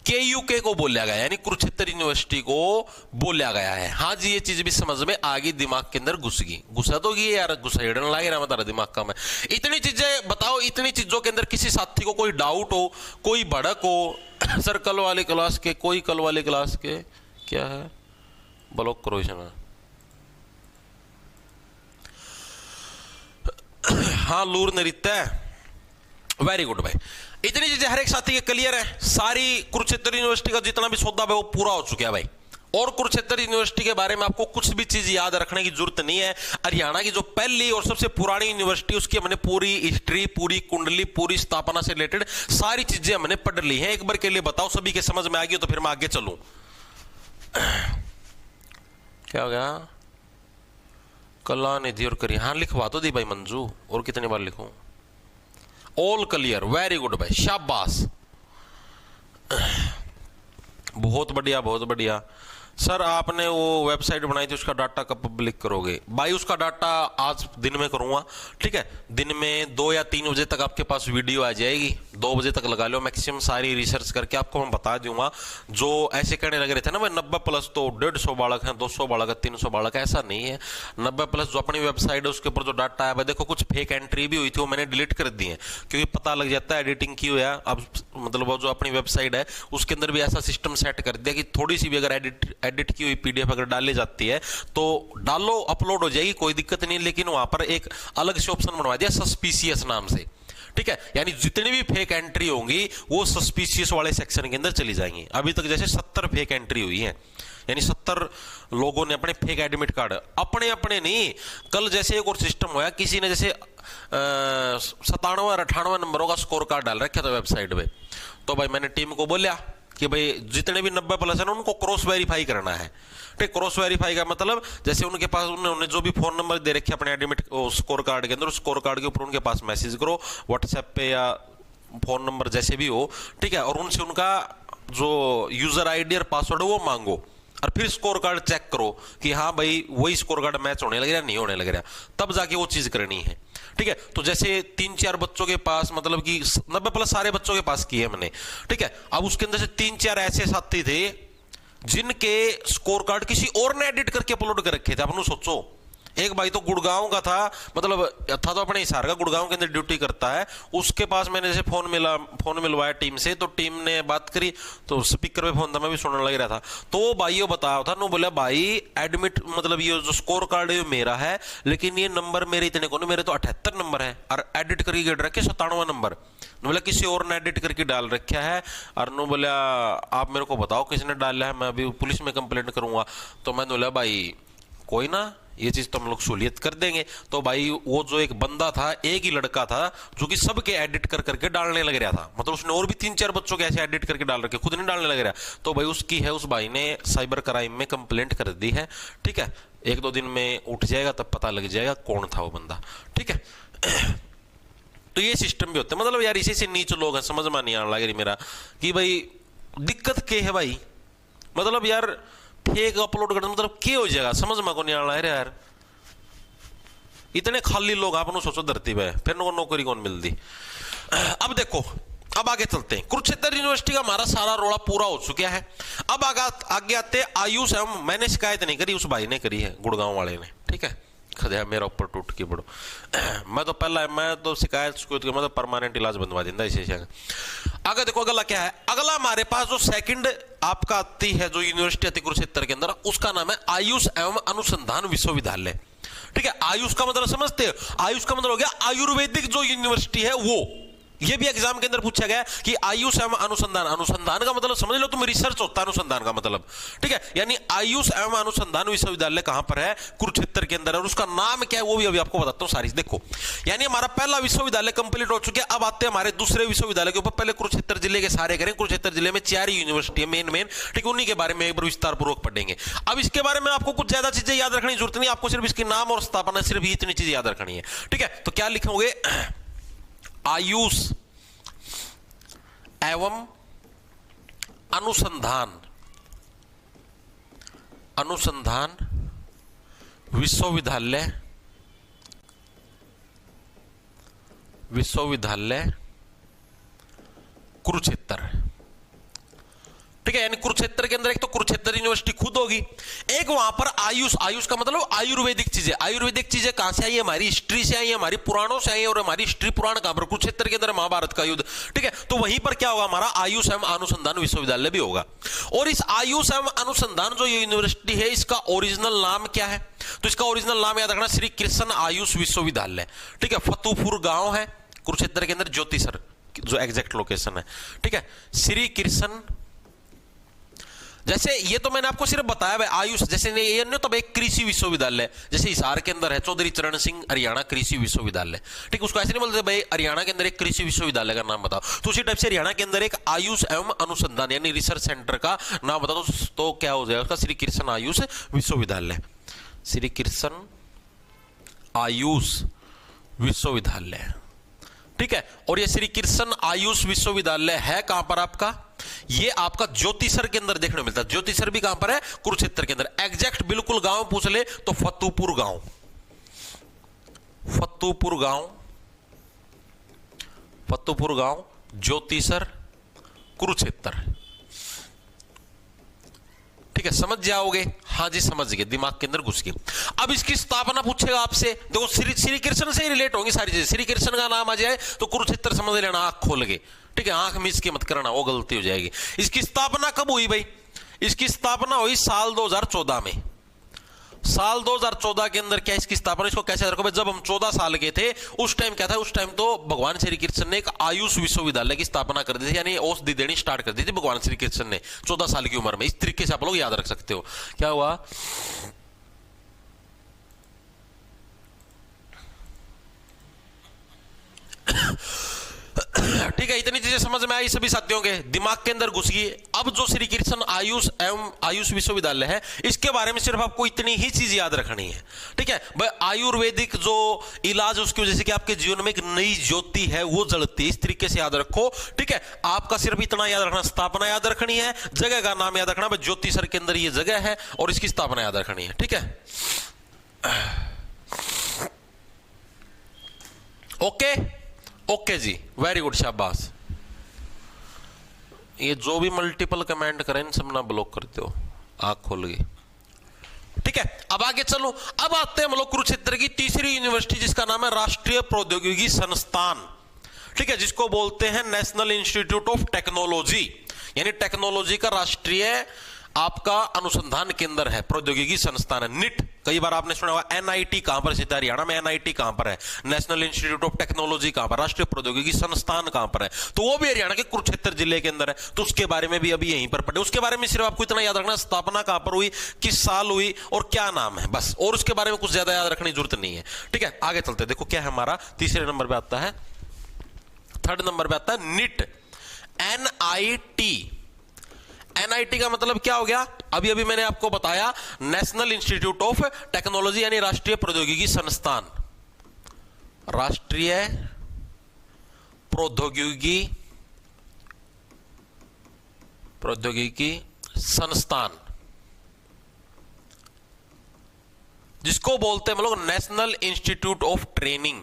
KUK को बोला गया, यानी कुरुक्षेत्र यूनिवर्सिटी को बोला गया है। हाँ जी, ये चीज भी समझ में आ गई, दिमाग के अंदर घुस गई, घुसा तो गई यार, घुसेड़ने लगे ना मेरा दिमाग का मैं। इतनी चीजें बताओ, इतनी चीजों के अंदर किसी साथी को कोई डाउट हो, कोई भड़क हो, सर कल वाले क्लास के, कोई कल वाले क्लास के क्या है, ब्लॉक करो इसे। हाँ, लूर नृत्य, वेरी गुड भाई। इतनी चीजें हर एक साथी के क्लियर है, सारी कुरुक्षेत्र यूनिवर्सिटी का जितना भी सौदा है वो पूरा हो चुका है भाई, और कुरुक्षेत्र यूनिवर्सिटी के बारे में आपको कुछ भी चीज याद रखने की जरूरत नहीं है। हरियाणा की जो पहली और सबसे पुरानी यूनिवर्सिटी, उसकी हमने पूरी हिस्ट्री, पूरी कुंडली, पूरी स्थापना से रिलेटेड सारी चीजें हमने पढ़ ली हैं। एक बार के लिए बताओ, सभी के समझ में आ गई तो फिर मैं आगे चलूं। क्या हो गया? कलानिधि और करिए, हाँ लिखवा तो दी भाई मंजू, और कितनी बार लिखूं? ऑल क्लियर, वेरी गुड भाई, शाबाश, बहुत बढ़िया बहुत बढ़िया। सर आपने वो वेबसाइट बनाई थी, उसका डाटा कब पब्लिक करोगे? भाई उसका डाटा आज दिन में करूंगा, ठीक है। दिन में 2 या 3 बजे तक आपके पास वीडियो आ जाएगी, 2 बजे तक लगा लो मैक्सिमम, सारी रिसर्च करके आपको मैं बता दूंगा। जो ऐसे कहने लग रहे थे ना भाई 90+ तो 150 बालक हैं, 200 बालक है, 300 बालक है, ऐसा नहीं है। 90+ जो अपनी वेबसाइट है उसके ऊपर जो डाटा है, देखो कुछ फेक एंट्री भी हुई थी, वो मैंने डिलीट कर दी है, क्योंकि पता लग जाता है एडिटिंग की हुई है। अब मतलब वो जो अपनी वेबसाइट है उसके अंदर भी ऐसा सिस्टम सेट कर दिया कि थोड़ी सी भी अगर एडिट की हुई पीडीएफ अगर डाली जाती है तो डालो, अपलोड हो जाएगी, कोई दिक्कत नहीं। लेकिन वहां पर एक अलग से ऑप्शन बनवा दिया सस्पिशियस नाम से, ठीक है। यानी जितनी भी फेक एंट्री होंगी वो सस्पिशियस वाले सेक्शन के अंदर चली जाएंगी। अभी तक जैसे 70 फेक एंट्री हुई है, यानी 70 लोगों ने अपने फेक एडमिट कार्ड, अपने अपने नहीं, कल जैसे एक और सिस्टम हुआ, किसी ने जैसे 97 और 98 नंबरों का स्कोर कार्ड डाल रखा था वेबसाइट पे, तो भाई मैंने टीम को बोला कि भाई जितने भी 90+ है ना उनको क्रॉस वेरीफाई करना है, ठीक। क्रॉस वेरीफाई का मतलब जैसे उनके पास उन्होंने जो भी फोन नंबर दे रखे अपने एडमिट स्कोर कार्ड के अंदर, उस स्कोर कार्ड के ऊपर उनके पास मैसेज करो व्हाट्सएप पे या फोन नंबर जैसे भी हो, ठीक है, और उनसे उनका जो यूजर आईडी और पासवर्ड है वो मांगो, और फिर स्कोर कार्ड चेक करो कि हाँ भाई वही स्कोर कार्ड मैच होने लग रहा नहीं होने लग रहा, तब जाके वो चीज करनी है, ठीक है। तो जैसे 3-4 बच्चों के पास, मतलब कि 90+ सारे बच्चों के पास किए हमने, ठीक है। अब उसके अंदर से 3-4 ऐसे साथी थे जिनके स्कोर कार्ड किसी और ने एडिट करके अपलोड कर रखे थे। आप सोचो, एक भाई तो गुड़गांव का था, मतलब था तो अपने हिसार का, गुड़गांव के अंदर ड्यूटी करता है, उसके पास मैंने जैसे फोन मिलवाया टीम से, तो टीम ने बात करी तो स्पीकर पे फोन था, मैं भी सुनने लग रहा था, तो वो भाई बताया था, नो बोला भाई एडमिट मतलब ये जो स्कोर कार्ड है मेरा है, लेकिन ये नंबर मेरे इतने को नहीं, मेरे तो 78 नंबर है, और एडिट करके गिर रखे 97 नंबर, बोला किसी और ने एडिट करके डाल रखा है। और नो बोला आप मेरे को बताओ किसने डाला है, मैं अभी पुलिस में कंप्लेंट करूंगा। तो मैंने बोला भाई कोई ना, ये चीज तो हम लोग सहूलियत कर देंगे। तो भाई वो जो एक बंदा था, एक ही लड़का था जो कि सबके एडिट कर करके डालने लग रहा था, मतलब उसने और भी 3-4 बच्चों के ऐसे एडिट करके डाल रखे, खुद नहीं डालने लग रहा। तो भाई उसकी है, उस भाई ने साइबर क्राइम में कंप्लेंट कर दी है, ठीक है। 1-2 दिन में उठ जाएगा, तब पता लग जाएगा कौन था वो बंदा, ठीक है। तो ये सिस्टम भी होता है, मतलब यार इसी से नीचे लोग हैं, समझ में नहीं आने लग रही मेरा कि भाई दिक्कत क्या है भाई, मतलब यार फेक अपलोड करना मतलब क्या हो जाएगा, समझ में को नहीं आना है यार। इतने खाली लोग आप सोचो धरती पे, फिर नौकरी कौन मिलती। अब देखो, अब आगे चलते हैं। कुरुक्षेत्र यूनिवर्सिटी का हमारा सारा रोड़ा पूरा हो चुका है। अब आगे आते आयुष एवं, मैंने शिकायत नहीं करी, उस भाई ने करी है, गुड़गांव वाले ने, ठीक है। खदया मेरा ऊपर टूट के बड़ो, मैं तो शिकायत मतलब परमानेंट इलाज बनवा देता इसे। आगे देखो अगला क्या है, अगला हमारे पास जो सेकंड आपका आती है जो यूनिवर्सिटी आती कुरुक्षेत्र के अंदर, उसका नाम है आयुष एवं अनुसंधान विश्वविद्यालय, ठीक है। आयुष का मतलब समझते हो, आयुष का मतलब हो गया आयुर्वेदिक जो यूनिवर्सिटी है वो। ये भी एग्जाम के अंदर पूछा गया कि आयुष एवं अनुसंधान, अनुसंधान का मतलब समझ लो तुम, रिसर्च होता है अनुसंधान का मतलब, ठीक है। यानी आयुष एवं अनुसंधान विश्वविद्यालय कहां पर है? कुरुक्षेत्र के अंदर, और उसका नाम क्या है वो भी अभी आपको बताता हूं सारी। देखो यानी हमारा पहला विश्वविद्यालय कंप्लीट हो चुके हैं। अब आते हैं हमारे दूसरे विश्वविद्यालय के ऊपर। पहले कुरुक्षेत्र जिले के सारे करें। कुरुक्षेत्र जिले में 4 यूनिवर्सिटी है मेन, ठीक है, उन्हीं के बारे में एक बार विस्तार पूर्वक पढ़ेंगे। अब इसके बारे में आपको कुछ ज्यादा चीजें याद रखने की जरूरत नहीं, आपको सिर्फ इसके नाम और स्थापना, सिर्फ इतनी चीजें याद रखनी है, ठीक है। तो क्या लिखोगे? आयुष एवं अनुसंधान विश्वविद्यालय कुरुक्षेत्र, ठीक है। यानी कुरुक्षेत्र के अंदर एक तो कुरुक्षेत्र यूनिवर्सिटी खुद होगी, एक वहां पर आयुष, आयुष का मतलब आयुर्वेदिक चीजें। आयुर्वेदिक चीजें कहां से आई है? हमारी हिस्ट्री से आई है, हमारी पुराणों से आई है, और हमारी हिस्ट्री पुराण कहां पर? कुरुक्षेत्र के अंदर महाभारत का युद्ध, ठीक है। तो वहीं पर क्या होगा? हमारा आयुष एवं अनुसंधान विश्वविद्यालय भी होगा। और इस आयुष एवं अनुसंधान जो यूनिवर्सिटी है, इसका ओरिजिनल नाम क्या है? तो इसका ओरिजिनल नाम याद रखना, श्री कृष्ण आयुष विश्वविद्यालय, ठीक है। फतुपुर गांव है कुरुक्षेत्र के अंदर, ज्योतिसर जो एग्जैक्ट लोकेशन है, ठीक है। श्री कृष्ण, जैसे ये तो मैंने आपको सिर्फ बताया भाई आयुष, जैसे ये नहीं तब एक कृषि विश्वविद्यालय जैसे हिसार के अंदर है चौधरी चरण सिंह हरियाणा कृषि विश्वविद्यालय, ठीक, उसको ऐसे नहीं बोलते भाई हरियाणा के अंदर एक कृषि विश्वविद्यालय का नाम बताओ, तो उसी टाइप से हरियाणा के अंदर एक आयुष एवं अनुसंधान यानी रिसर्च सेंटर का नाम बताओ तो क्या हो जाएगा उसका, श्री कृष्ण आयुष विश्वविद्यालय, श्री कृष्ण आयुष विश्वविद्यालय, ठीक है। और ये श्री कृष्ण आयुष विश्वविद्यालय है कहां पर आपका, ये आपका ज्योतिसर के अंदर देखने को मिलता है। ज्योतिसर भी कहां पर है, कुरुक्षेत्र के अंदर। एग्जैक्ट बिल्कुल गांव पूछ ले तो फतेहपुर गांव, फतेहपुर गांव, फतेहपुर गांव, ज्योतिसर, कुरुक्षेत्र, ठीक है, समझ जाओगे। हाँ जी समझ गए, दिमाग के अंदर घुस गई। अब इसकी स्थापना पूछेगा आपसे, देखो श्री कृष्ण से ही रिलेट होंगी सारी चीजें। श्री कृष्ण का नाम आ जाए तो कुरुक्षेत्र समझ लेना, आंख खोल के, ठीक है, आंख मिस के मत करना, वो गलती हो जाएगी। इसकी स्थापना कब हुई भाई, इसकी स्थापना हुई साल 2014 में। साल 2014 के अंदर क्या इसकी स्थापना, इसको कैसे रखो भाई, जब हम 14 साल के थे उस टाइम क्या था, उस टाइम तो भगवान श्री कृष्ण ने एक आयुष विश्वविद्यालय की स्थापना कर दी थी, यानी औषधि देनी स्टार्ट कर दी थी भगवान श्री कृष्ण ने 14 साल की उम्र में। इस तरीके से आप लोग याद रख सकते हो। क्या हुआ, ठीक है, इतनी चीजें समझ में आई सभी साथियों के, दिमाग के अंदर घुस गई। अब जो श्री कृष्ण आयुष एवं आयुष विश्वविद्यालय है, इसके बारे में सिर्फ आपको इतनी ही चीज याद रखनी है, ठीक है भाई। आयुर्वेदिक जो इलाज उसकी वजह से कि आपके जीवन में एक नई ज्योति है वो जलती है, इस तरीके से याद रखो, ठीक है। आपका सिर्फ इतना याद रखना, स्थापना याद रखनी है, जगह का नाम याद रखना भाई, ज्योतिसर के अंदर ये जगह है और इसकी स्थापना याद रखनी है, ठीक है। ओके ओके जी, वेरी गुड, शाबाश। ये जो भी मल्टीपल कमेंट करें इन सब ना ब्लॉक करते हो, आंख खोल गई, ठीक है। अब आगे चलो, अब आते हैं हम लोग कुरुक्षेत्र की तीसरी यूनिवर्सिटी जिसका नाम है राष्ट्रीय प्रौद्योगिकी संस्थान, ठीक है, जिसको बोलते हैं नेशनल इंस्टीट्यूट ऑफ टेक्नोलॉजी, यानी टेक्नोलॉजी का राष्ट्रीय आपका अनुसंधान केंद्र है, प्रौद्योगिकी संस्थान है, निट। कई बार आपने सुना होगा एनआईटी कहां पर स्थित है, हरियाणा में एनआईटी कहां पर है, नेशनल इंस्टीट्यूट ऑफ टेक्नोलॉजी कहां पर, राष्ट्रीय प्रौद्योगिकी संस्थान कहां पर है, तो वो भी हरियाणा के कुरुक्षेत्र जिले के अंदर है। तो उसके बारे में भी अभी यहीं पर पढ़े, उसके बारे में सिर्फ आपको इतना याद रखना, स्थापना कहां पर हुई, किस साल हुई और क्या नाम है, बस। और उसके बारे में कुछ ज्यादा याद रखने की जरूरत नहीं है, ठीक है। आगे चलते, देखो क्या है हमारा तीसरे नंबर पे आता है, थर्ड नंबर पे आता है निट, एनआईटी। एनआईटी का मतलब क्या हो गया, अभी अभी मैंने आपको बताया, नेशनल इंस्टीट्यूट ऑफ टेक्नोलॉजी यानी राष्ट्रीय प्रौद्योगिकी संस्थान, राष्ट्रीय प्रौद्योगिकी संस्थान, जिसको बोलते हैं हम लोग national institute of training,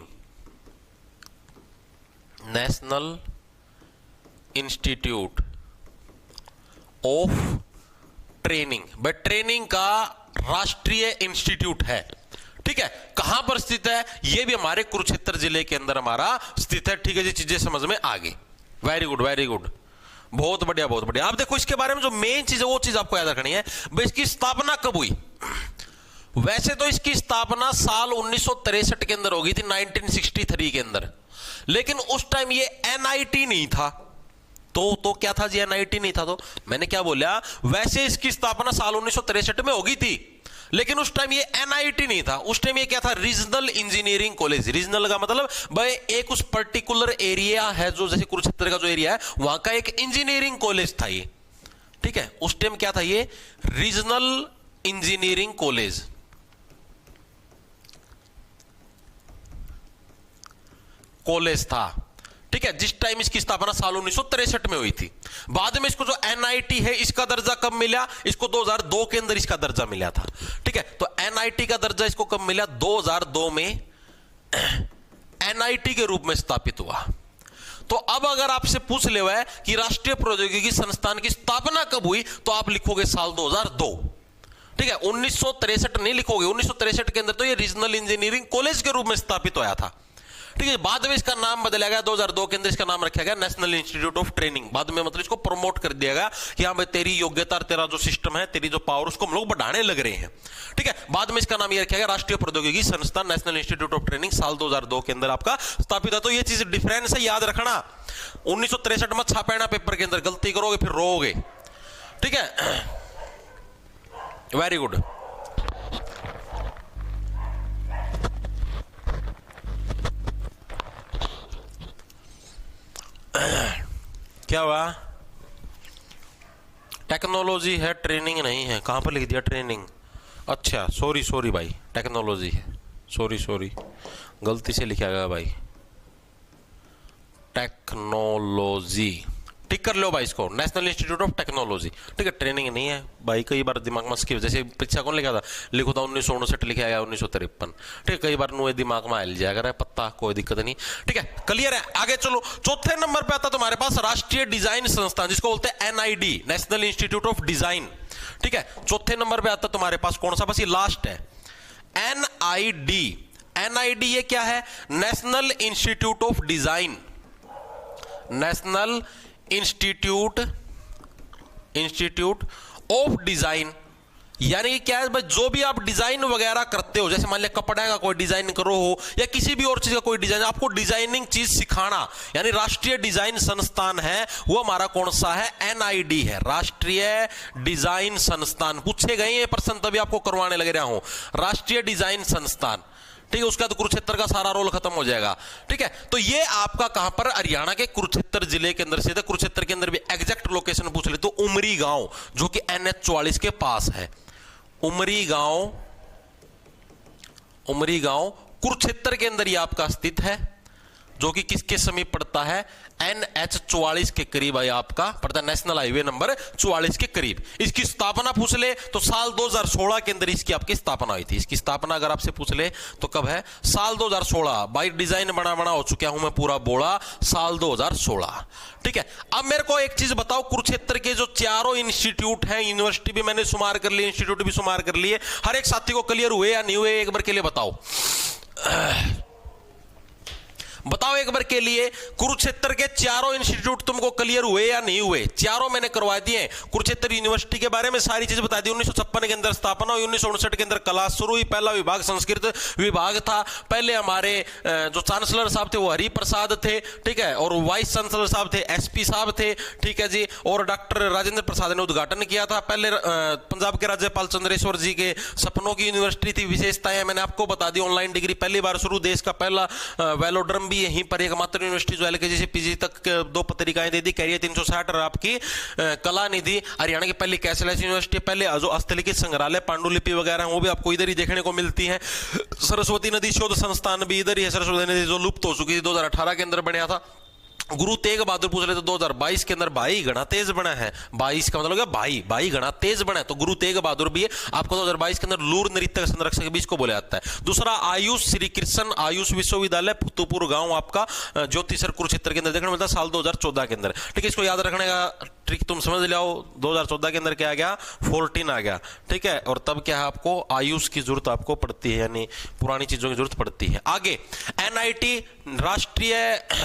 national institute of training, भाई ट्रेनिंग का राष्ट्रीय इंस्टीट्यूट है, ठीक है। कहां पर स्थित है, यह भी हमारे कुरुक्षेत्र जिले के अंदर हमारा स्थित है, ठीक है जी, चीजें समझ में आ गई, वेरी गुड वेरी गुड, बहुत बढ़िया बहुत बढ़िया। आप देखो इसके बारे में जो मेन चीज है वो चीज आपको याद रखनी है, भाई इसकी स्थापना कब हुई। वैसे तो इसकी स्थापना साल 1963 के अंदर होगी थी, 1963 के अंदर, लेकिन उस टाइम ये एनआईटी नहीं था, तो क्या था जी, एनआईटी नहीं था, तो मैंने क्या बोला, वैसे इसकी स्थापना साल 1963 में होगी थी, लेकिन उस टाइम ये एनआईटी नहीं था, उस टाइम ये क्या था, रीजनल इंजीनियरिंग कॉलेज। रीजनल का मतलब भाई एक उस पर्टिकुलर एरिया है, जो जैसे कुरुक्षेत्र का जो एरिया है वहां का एक इंजीनियरिंग कॉलेज था ये, ठीक है। उस टाइम क्या था, ये रीजनल इंजीनियरिंग कॉलेज, था, ठीक है, जिस टाइम इसकी स्थापना साल 1963 में हुई थी। बाद में इसको जो एनआईटी है इसका दर्जा कब मिला, इसको 2002 के अंदर इसका दर्जा मिला था, ठीक है। तो एनआईटी का दर्जा इसको कब मिला, 2002 में एनआईटी के रूप में स्थापित हुआ। तो अब अगर आपसे पूछ ले हुआ है कि राष्ट्रीय प्रौद्योगिकी संस्थान की स्थापना कब हुई, तो आप लिखोगे साल 2002, ठीक है। 1963 नहीं लिखोगे, 1963 के अंदर तो ये रीजनल इंजीनियरिंग कॉलेज के रूप में स्थापित हुआ था, ठीक है। बाद में इसका नाम बदला गया, 2002 के अंदर इसका नाम रखा गया नेशनल इंस्टीट्यूट ऑफ ट्रेनिंग। बाद में मतलब इसको प्रमोट कर दिया गया कि हाँ भाई तेरी योग्यता, तेरा जो सिस्टम है, तेरी जो पावर, उसको हम लोग बढ़ाने लग रहे हैं, ठीक है। बाद में इसका नाम ये रखा गया राष्ट्रीय प्रौद्योगिकी संस्थान, नेशनल इंस्टीट्यूट ऑफ ट्रेनिंग, साल 2002 के अंदर आपका स्थापित है। तो ये चीज डिफरेंस है, याद रखना। 1963 में छापेना पेपर के अंदर, गलती करोगे फिर रोओगे, ठीक है। Very good. क्या हुआ? टेक्नोलॉजी है, ट्रेनिंग नहीं है। कहां पर लिख दिया ट्रेनिंग? अच्छा सॉरी भाई, टेक्नोलॉजी है, सॉरी गलती से लिखा गया भाई, टेक्नोलॉजी। ठीक कर लो भाई इसको, नेशनल इंस्टीट्यूट ऑफ टेक्नोलॉजी। ठीक है, ट्रेनिंग नहीं है भाई। कई बार दिमाग में स्किप, जैसे परीक्षा कौन लिखा था, लिखो था 1959 लिखा गया 1953। ठीक है, कई बार नुए दिमाग में हिल जाएगा पत्ता, कोई दिक्कत नहीं। ठीक है, क्लियर है। आगे चलो, चौथे नंबर पे आता तुम्हारे पास राष्ट्रीय डिजाइन संस्थान, जिसको बोलते हैं NID, national institute of design. ठीक है, चौथे नंबर पे आता तुम्हारे पास कौन सा, बस ये लास्ट है, एनआईडी। एनआईडी ये क्या है? National institute of design, national institute of design. यानी कि क्या है भाई, जो भी आप डिजाइन वगैरह करते हो, जैसे मान लिया कपड़े का कोई डिजाइन करो हो या किसी भी और चीज का कोई डिजाइन, आपको डिजाइनिंग चीज सिखाना, यानी राष्ट्रीय डिजाइन संस्थान है वो हमारा कौन सा है? एनआईडी है, राष्ट्रीय डिजाइन संस्थान। पूछे गए ये प्रश्न, तभी आपको करवाने लग रहा हूं, राष्ट्रीय डिजाइन संस्थान। ठीक है, उसका तो कुरुक्षेत्र का सारा रोल खत्म हो जाएगा। ठीक है, तो ये आपका कहां पर? हरियाणा के कुरुक्षेत्र जिले के अंदर से। कुरुक्षेत्र के अंदर भी एग्जैक्ट लोकेशन पूछ ले तो उमरी गांव, जो कि NH 44 के पास है। उमरी गांव कुरुक्षेत्र के अंदर ही आपका स्थित है, जो कि किसके समीप पड़ता है? NH 44 के करीब है, आपका पड़ता है नेशनल हाईवे नंबर 44 के करीब। इसकी स्थापना पूछ ले तो साल 2016 के अंदर इसकी आपकी स्थापना हुई थी। इसकी स्थापना अगर आपसे पूछ ले तो कब है? साल 2016। बाई डिजाइन बना हो चुका हूं मैं पूरा बोला, साल 2016। ठीक है, अब मेरे को एक चीज बताओ, कुरुक्षेत्र के जो चारों इंस्टीट्यूट हैं, यूनिवर्सिटी भी मैंने शुमार कर ली, इंस्टीट्यूट भी शुमार कर लिए, हर एक साथी को क्लियर हुए या नहीं हुए? एक बार के लिए बताओ, बताओ एक बार के लिए, कुरुक्षेत्र के चारों इंस्टीट्यूट तुमको क्लियर हुए या नहीं हुए? चारों मैंने करवा दिए। कुरुक्षेत्र यूनिवर्सिटी के बारे में सारी चीज बता दी। 1956 के अंदर स्थापना हुई, 1959 के अंदर क्लास शुरू हुई। पहला विभाग संस्कृत विभाग था। पहले हमारे जो चांसलर साहब थे वो हरि प्रसाद थे। ठीक है, और वाइस चांसलर साहब थे SP साहब थे। ठीक है जी, और डॉक्टर राजेंद्र प्रसाद ने उद्घाटन किया था। पहले पंजाब के राज्यपाल चंद्रेश्वर जी के सपनों की यूनिवर्सिटी थी। विशेषताएं मैंने आपको बता दी। ऑनलाइन डिग्री पहली बार शुरू, देश का पहला वेलोड्रम यहीं पर एकमात्र यूनिवर्सिटी जो LKG से PG तक 2 पत्रिकाएं दे दी। कैरियर 360 और आपकी कला निधि। हरियाणा की पहली कैशलेस यूनिवर्सिटी, पहले जो हस्तलिखित संग्रहालय, पांडुलिपि वगैरह वो भी आपको इधर ही देखने को मिलती है। सरस्वती नदी शोध संस्थान भी इधर ही है। सरस्वती नदी जो लुप्त हो चुकी थी 2018 के अंदर बनया था। गुरु तेग बहादुर पूछ रहे तो 2022 के अंदर भाई घना तेज बना है। 22 का मतलब भाई घना तेज बना है, तो गुरु तेग बहादुर भी है आपको 2022 के अंदर लूर नृत्य संरक्षक भी इसको बोला जाता है। दूसरा आयुष श्री कृष्ण आयुष विश्वविद्यालय फतेहपुर गांव आपका ज्योतिसर कुरुक्षेत्र के अंदर देखने मिलता है साल 2014 के अंदर। ठीक है, इसको याद रखने का ट्रिक तुम समझ लिया हो। 2014 के अंदर क्या आ गया? 14 आ गया। ठीक है, और तब क्या है आपको आयुष की जरूरत आपको पड़ती है, यानी पुरानी चीजों की जरूरत पड़ती है। आगे NIT राष्ट्रीय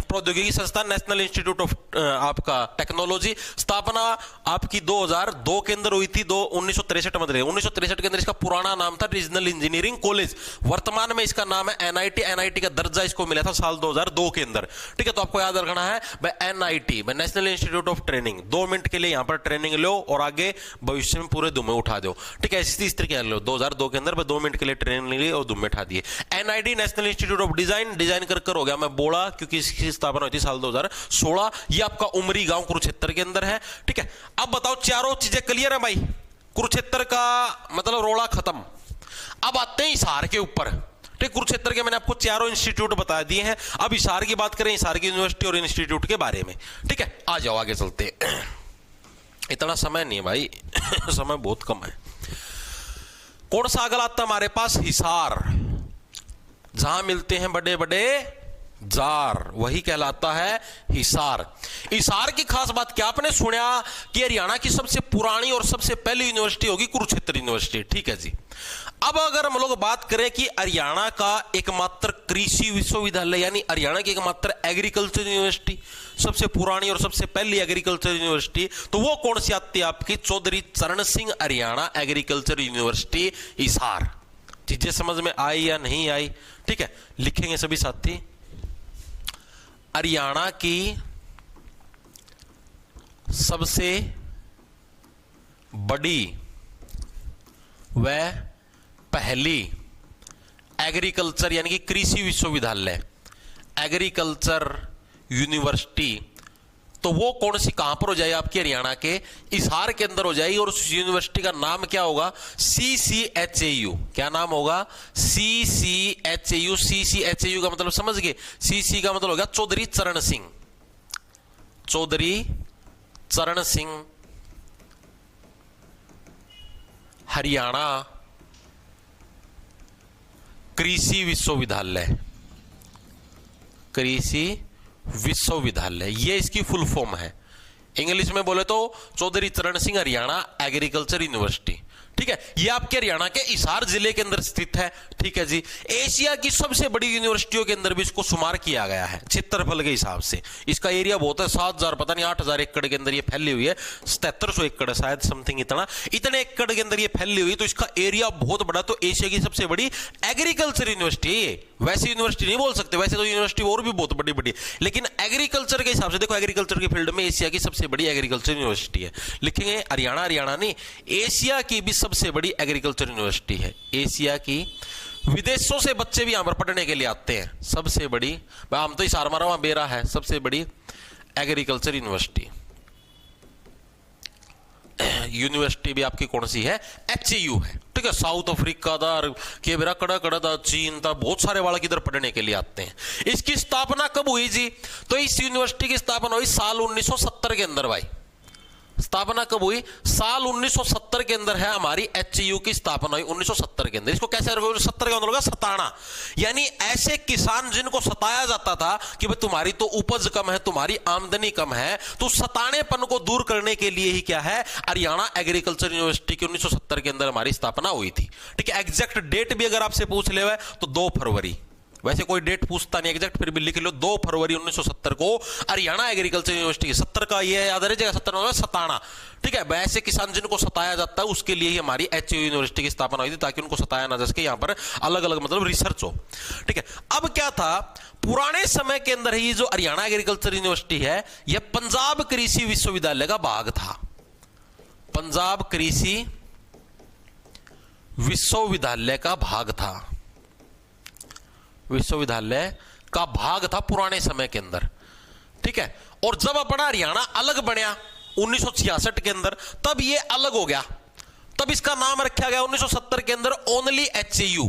प्रौद्योगिकी संस्थान, नेशनल इंस्टीट्यूट ऑफ आपका टेक्नोलॉजी। स्थापना आपकी 2002 के अंदर हुई थी। 1963 मतलब 1963 के अंदर इसका पुराना नाम था रीजनल इंजीनियरिंग कॉलेज। वर्तमान में इसका नाम है NIT। NIT का दर्जा इसको मिला था साल 2002 के अंदर। ठीक है, तो आपको याद रखना है भाई NIT भाई national institute of training. 2 minute के लिए यहां पर ट्रेनिंग लो और आगे भविष्य में पूरे दुम्मे उठा दो। ठीक है, इस तरीके लो। 2002 के अंदर 2 मिनट के लिए ट्रेनिंग ली और दुम्मे उठा दिए। NID national institute of design, design कर हो गया मैं बोला क्योंकि इसकी स्थापना हुई थी साल 2016। ये आपका उमरी गांव कुरुक्षेत्र के अंदर है। ठीक है, अब बताओ चारों चीजें क्लियर है भाई? कुरुक्षेत्र का मतलब रोड़ा खत्म। अब आते हैं हिसार के ऊपर। ठीक, कुरुक्षेत्र के मैंने आपको चारों इंस्टीट्यूट बता दिए हैं। अब हिसार की बात करें, हिसार की यूनिवर्सिटी और इंस्टीट्यूट के बारे में। ठीक है, आ जाओ आगे चलते। इतना समय नहीं है भाई समय बहुत कम है। कौन सा अगला आता हमारे पास? हिसार, जहां मिलते हैं बड़े बड़े जार, वही कहलाता है हिसार। हिसार की खास बात क्या आपने सुना कि हरियाणा की सबसे पुरानी और सबसे पहली यूनिवर्सिटी होगी कुरुक्षेत्र यूनिवर्सिटी। ठीक है जी, अब अगर हम लोग बात करें कि हरियाणा का एकमात्र कृषि विश्वविद्यालय यानी हरियाणा की एकमात्र एग्रीकल्चर यूनिवर्सिटी, सबसे पुरानी और सबसे पहली एग्रीकल्चर यूनिवर्सिटी, तो वो कौन सी आती है आपकी? चौधरी चरण सिंह हरियाणा एग्रीकल्चर यूनिवर्सिटी हिसार। चीजें समझ में आई या नहीं आई? ठीक है, लिखेंगे सभी साथी। हरियाणा की सबसे बड़ी वह पहली एग्रीकल्चर यानी कि कृषि विश्वविद्यालय, एग्रीकल्चर यूनिवर्सिटी, तो वो कौन सी कहां पर हो जाएगी? आपकी हरियाणा के हिसार के अंदर हो जाएगी। और उस यूनिवर्सिटी का नाम क्या होगा? CCHAU। क्या नाम होगा? CCHAU। CCHAU का मतलब समझ गए? CC का मतलब होगा चौधरी चरण सिंह, चौधरी चरण सिंह हरियाणा कृषि विश्वविद्यालय, कृषि विश्वविद्यालय, ये इसकी फुल फॉर्म है। इंग्लिश में बोले तो चौधरी चरण सिंह हरियाणा एग्रीकल्चर यूनिवर्सिटी। ठीक है, ये आपके हरियाणा के हिसार जिले के अंदर स्थित है। ठीक है जी। एशिया की सबसे बड़ी यूनिवर्सिटियों के अंदर भी इसको शुमार किया गया है क्षेत्रफल के हिसाब से। इसका एरिया बहुत है, 7,000 पता नहीं 8,000 एकड़ के अंदर ये फैली हुई है। 7700 एकड़ शायद समथिंग, इतने एकड़ के अंदर ये फैली हुई, तो इसका एरिया बहुत बड़ा। तो एशिया की सबसे बड़ी एग्रीकल्चर यूनिवर्सिटी है। वैसे यूनिवर्सिटी नहीं बोल सकते, वैसे तो यूनिवर्सिटी और भी बहुत बड़ी बड़ी, लेकिन एग्रीकल्चर के हिसाब से देखो, एग्रीकल्चर के फील्ड में एशिया की सबसे बड़ी एग्रीकल्चर यूनिवर्सिटी है। लिखेंगे हरियाणा, हरियाणा नहीं, एशिया की भी सबसे बड़ी एग्रीकल्चर यूनिवर्सिटी है। एशिया की, विदेशों से बच्चे भी यहां पर पढ़ने के लिए आते हैं। सबसे बड़ी, हम तो हिसार मारा वहां बेरा है, सबसे बड़ी एग्रीकल्चर यूनिवर्सिटी। यूनिवर्सिटी भी आपकी कौन सी है? HAU है। ठीक है, साउथ अफ्रीका दार के बेरा कड़ा कड़ा दा चीन था, बहुत सारे बालक इधर पढ़ने के लिए आते हैं। इसकी स्थापना कब हुई जी? तो इस यूनिवर्सिटी की स्थापना हुई साल 1970 के अंदर। भाई स्थापना कब हुई? साल 1970 के अंदर है हमारी HAU की स्थापना हुई 1970 के अंदर। इसको कैसे 70 का मतलब होगा सताना, यानी ऐसे किसान जिनको सताया जाता था कि भाई तुम्हारी तो उपज कम है, तुम्हारी आमदनी कम है, तो सतानेपन को दूर करने के लिए ही क्या है, हरियाणा एग्रीकल्चर यूनिवर्सिटी की 1970 के अंदर हमारी स्थापना हुई थी। ठीक है, एग्जैक्ट डेट भी अगर आपसे पूछ ले तो 2 फरवरी, वैसे कोई डेट पूछता नहीं एग्जैक्ट, फिर भी लिख लो 2 फरवरी 1970 को हरियाणा एग्रीकल्चर यूनिवर्सिटी, 70 का ये याद रहे, 70 सताना। ठीक है, वैसे किसान जिनको सताया जाता है उसके लिए ही हमारी HAU यूनिवर्सिटी की स्थापना हुई थी, ताकि उनको सताया ना जा सके, यहाँ पर अलग अलग मतलब रिसर्च हो। ठीक है, अब क्या था, पुराने समय के अंदर ही जो हरियाणा एग्रीकल्चर यूनिवर्सिटी है, यह पंजाब कृषि विश्वविद्यालय का भाग था। पंजाब कृषि विश्वविद्यालय का भाग था, विश्वविद्यालय का भाग था पुराने समय के अंदर। ठीक है, और जब अपना हरियाणा अलग बना 1966 के अंदर, तब ये अलग हो गया, तब इसका नाम रखा गया 1970 के अंदर ओनली HAU,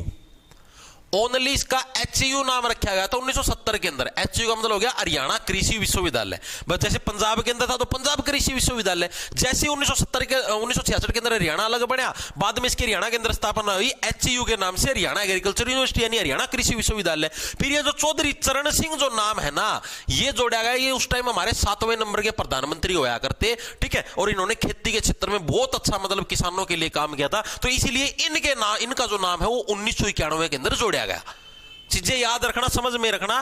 ओनली इसका HAU नाम रखा गया था 1970 के अंदर। HAU का मतलब हो गया हरियाणा कृषि विश्वविद्यालय। बस जैसे पंजाब के अंदर था तो पंजाब कृषि विश्वविद्यालय, जैसे 1966 के अंदर हरियाणा अलग बना, बाद में इसके हरियाणा के अंदर स्थापना हुई HAU के नाम से, हरियाणा एग्रीकल्चर यूनिवर्सिटी यानी हरियाणा कृषि विश्वविद्यालय। फिर ये जो चौधरी चरण सिंह जो नाम है ना, ये जोड़ा गया, ये उस टाइम हमारे 7वें नंबर के प्रधानमंत्री होया करते। ठीक है, और इन्होंने खेती के क्षेत्र में बहुत अच्छा मतलब किसानों के लिए काम किया था, तो इसीलिए इनका जो नाम है वो 1991 के अंदर जोड़ा गया। चीजें याद रखना, समझ में रखना।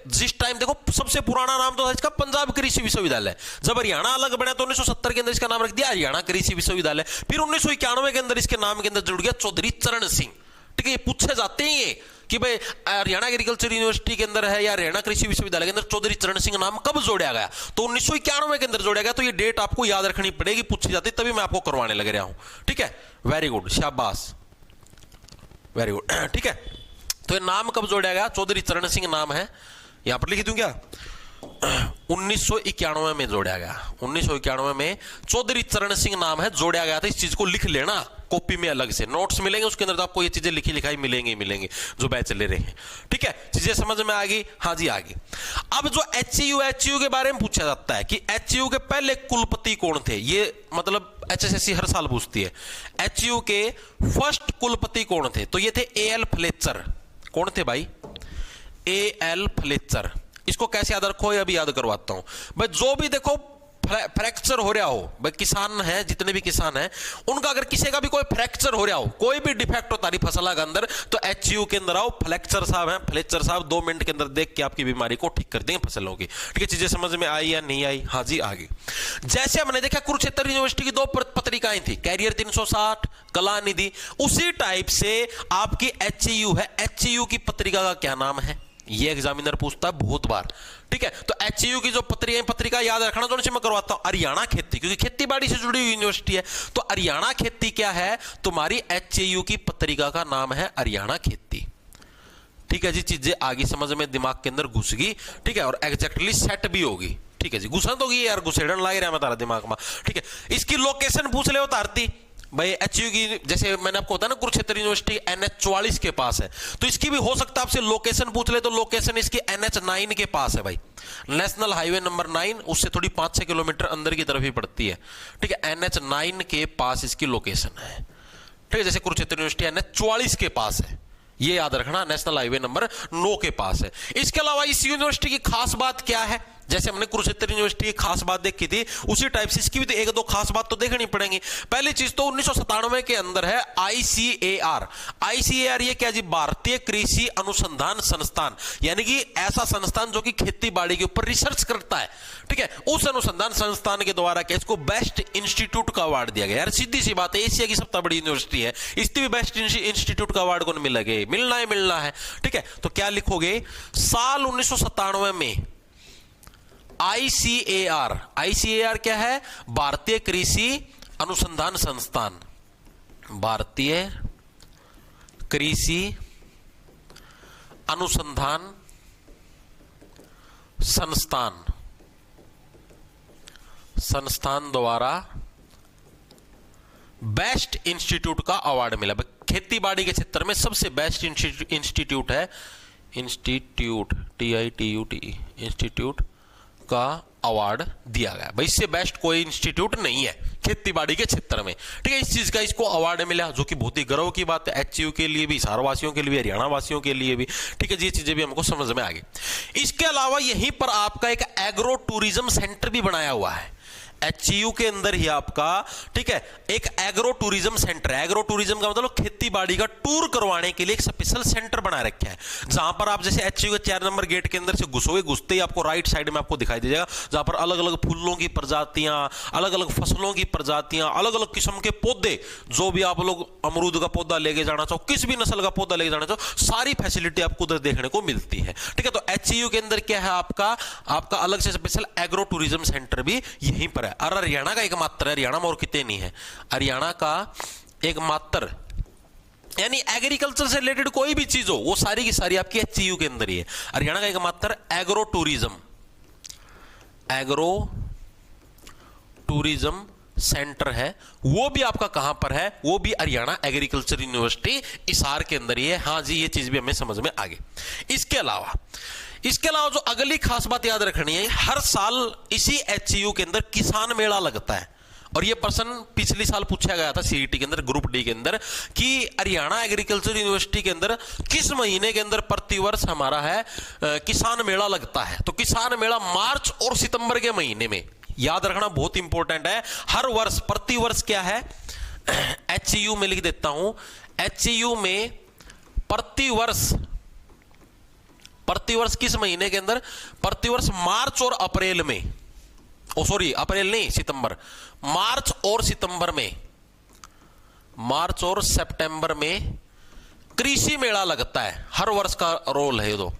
जिस टाइम देखो सबसे पुराना नाम तो था इसका पंजाब कृषि विश्वविद्यालय, जब हरियाणा अलग बना तो 1970 के अंदर इसका नाम रख दिया हरियाणा कृषि विश्वविद्यालय। फिर 1991 के अंदर इसके नाम के अंदर जुड़ गया चौधरी चरण सिंह। ठीक है, ये पूछे जाते हैं ये कि भाई हरियाणा एग्रीकल्चर यूनिवर्सिटी के अंदर है या हरियाणा कृषि विश्वविद्यालय के अंदर चौधरी चरण सिंह नाम कब जोड़ा गया, तो 1991 के अंदर जोड़ा गया। तो ये डेट आपको याद रखनी पड़ेगी, पूछी जाती, तभी मैं आपको करवाने लग रहा हूं। ठीक है, वेरी गुड, शाबाश, वेरी गुड। ठीक है, तो ये नाम कब जोड़ा गया? चौधरी चरण सिंह नाम है, यहां पर लिख दूं क्या? 1991 में जोड़ा गया, 1991 में चौधरी चरण सिंह नाम है, जोड़ा गया था। इस चीज को लिख लेना कॉपी में, अलग से नोट्स मिलेंगे उसके अंदर, तो आपको ये चीजें लिखी लिखाई मिलेंगे जो बैच ले रहे हैं। ठीक है, चीजें समझ में आ गई? हाँ जी, आ गई। अब जो HAU के बारे में पूछा जाता है कि HAU के पहले कुलपति कौन थे, ये मतलब HSSC हर साल पूछती है। HAU के फर्स्ट कुलपति कौन थे, तो ये थे AL फ्लेचर। कौन थे भाई? AL Fletcher. इसको कैसे याद रखो, ये अभी याद करवाता हूं। भाई जो भी देखो फ्रैक्चर हो रहा हो, भाई किसान है, जितने भी किसान हैं उनका अगर किसी का भी कोई फ्रैक्चर हो रहा हो, कोई भी डिफेक्ट हो तारी फसल के अंदर, तो HAU के अंदर आओ, फ्लेक्चर साहब हैं, फ्लेचर साहब 2 मिनट के अंदर देख के आपकी बीमारी को ठीक कर देंगे फसलों की। ठीक है, चीजें समझ में आई या नहीं आई? हाँ जी, आ गई। जैसे हमने देखा कुरुक्षेत्र यूनिवर्सिटी की 2 पत्रिकाएं थी, कैरियर 360, कलानिधि, उसी टाइप से आपकी HAU है। HAU की पत्रिका का क्या नाम है, ये एग्जामिनर पूछता है बहुत बार, ठीक है। तो एचयू की जो पत्रिका याद रखना, थोड़ी सी मैं करवाता हूं। हरियाणा खेती, क्योंकि खेती बाड़ी से जुड़ी हुई यूनिवर्सिटी है, तो हरियाणा खेती क्या है, तुम्हारी एचयू की पत्रिका का नाम है हरियाणा खेती, ठीक है जी। चीजें आगे समझ में दिमाग के अंदर घुस गई, ठीक है, और एग्जैक्टली सेट भी होगी, ठीक है जी। घुसा तो गई यार, घुसेड़न लग रहा है तारा दिमाग में, ठीक है। इसकी लोकेशन पूछ ले उतारती भाई, एचयू की जैसे मैंने आपको बताया ना, कुरुक्षेत्र यूनिवर्सिटी NH 44 के पास है, तो इसकी भी हो सकता है आपसे लोकेशन पूछ ले, तो लोकेशन इसकी NH 9 के पास है भाई, नेशनल हाईवे नंबर 9, उससे थोड़ी 5-6 किलोमीटर अंदर की तरफ ही पड़ती है, ठीक है। NH 9 के पास इसकी लोकेशन है, ठीक है। जैसे कुरुक्षेत्र यूनिवर्सिटी NH 44 के पास है, ये याद रखना, नेशनल हाईवे नंबर 9 के पास है। इसके अलावा इस यूनिवर्सिटी की खास बात क्या है, जैसे हमने कुरुक्षेत्र यूनिवर्सिटी की खास बात देखी थी, उसी टाइप से इसकी भी तो एक दो खास बात तो देखनी पड़ेगी। पहली चीज तो 1997 के अंदर है ICAR। ICAR ये क्या जी, भारतीय कृषि अनुसंधान संस्थान, यानी कि ऐसा संस्थान जो कि खेती बाड़ी के ऊपर रिसर्च करता है, ठीक है। उस अनुसंधान संस्थान के द्वारा क्या इसको बेस्ट इंस्टीट्यूट का अवार्ड दिया गया। यार सीधी सी बात है, एशिया की सबसे बड़ी यूनिवर्सिटी है, इसकी भी बेस्ट इंस्टीट्यूट का अवार्ड कौन मिलेगा, मिलना है, ठीक है। तो क्या लिखोगे, साल 1997 में ICAR क्या है, भारतीय कृषि अनुसंधान संस्थान, भारतीय कृषि अनुसंधान संस्थान द्वारा बेस्ट इंस्टीट्यूट का अवार्ड मिला। खेती बाड़ी के क्षेत्र में सबसे बेस्ट इंस्टीट्यूट है, इंस्टीट्यूट का अवार्ड दिया गया भाई, इससे बेस्ट कोई इंस्टीट्यूट नहीं है खेती बाड़ी के क्षेत्र में, ठीक है। इस चीज का इसको अवार्ड मिला, जो कि बहुत ही गर्व की बात है, एचयू के लिए भी, हिसार वासियों के लिए, हरियाणा वासियों के लिए भी, ठीक है जी। ये चीजें भी हमको समझ में आ गई। इसके अलावा यहीं पर आपका एक एग्रो टूरिज्म सेंटर भी बनाया हुआ है, एचयू के अंदर ही आपका, ठीक है, एक एग्रो टूरिज्म सेंटर है। एग्रो टूरिज्म का मतलब खेती बाड़ी का टूर करवाने के लिए एक स्पेशल सेंटर बना रखा है, जहां पर आप जैसे एचयू के 4 नंबर गेट के अंदर से घुसोगे, घुसते ही आपको राइट साइड में आपको दिखाई दे जाएगा, जहां पर अलग अलग फूलों की प्रजातियां, अलग अलग फसलों की प्रजातियां, अलग अलग किस्म के पौधे, जो भी आप लोग अमरूद का पौधा लेके जाना चाहो, किस भी नस्ल का पौधा लेके जाना चाहो, सारी फैसिलिटी आपको उधर देखने को मिलती है, ठीक है। तो एचयू के अंदर क्या है, आपका अलग से स्पेशल एग्रो टूरिज्म सेंटर भी यहीं पर है। और हरियाणा का एकमात्र है, हरियाणा में और कितने नहीं है, हरियाणा का एकमात्र, यानी एग्रीकल्चर से रिलेटेड कोई भी चीज हो वो सारी की सारी आपकी एचयू के अंदर ही है। हरियाणा का एकमात्र एग्रो टूरिज्म सेंटर है, वो भी आपका कहां पर है, वो भी हरियाणा एग्रीकल्चर यूनिवर्सिटी हिसार के अंदर ही है। हां जी, ये चीज भी हमें समझ में आ गई। इसके अलावा जो अगली खास बात याद रखनी है, हर साल इसी एचयू के अंदर किसान मेला लगता है, और ये प्रश्न पिछले साल पूछा गया था सीईटी के अंदर, ग्रुप डी के अंदर, कि हरियाणा एग्रीकल्चर यूनिवर्सिटी के अंदर किस महीने के अंदर प्रतिवर्ष हमारा है किसान मेला लगता है। तो किसान मेला मार्च और सितंबर के महीने में, याद रखना बहुत इंपॉर्टेंट है। हर वर्ष, प्रतिवर्ष क्या है, एचयू में लिख देता हूं, एचयू में प्रतिवर्ष किस महीने के अंदर, प्रतिवर्ष मार्च और अप्रैल में, अप्रैल नहीं, सितंबर, मार्च और सितंबर में कृषि मेला लगता है। हर वर्ष का रोल है ये, तो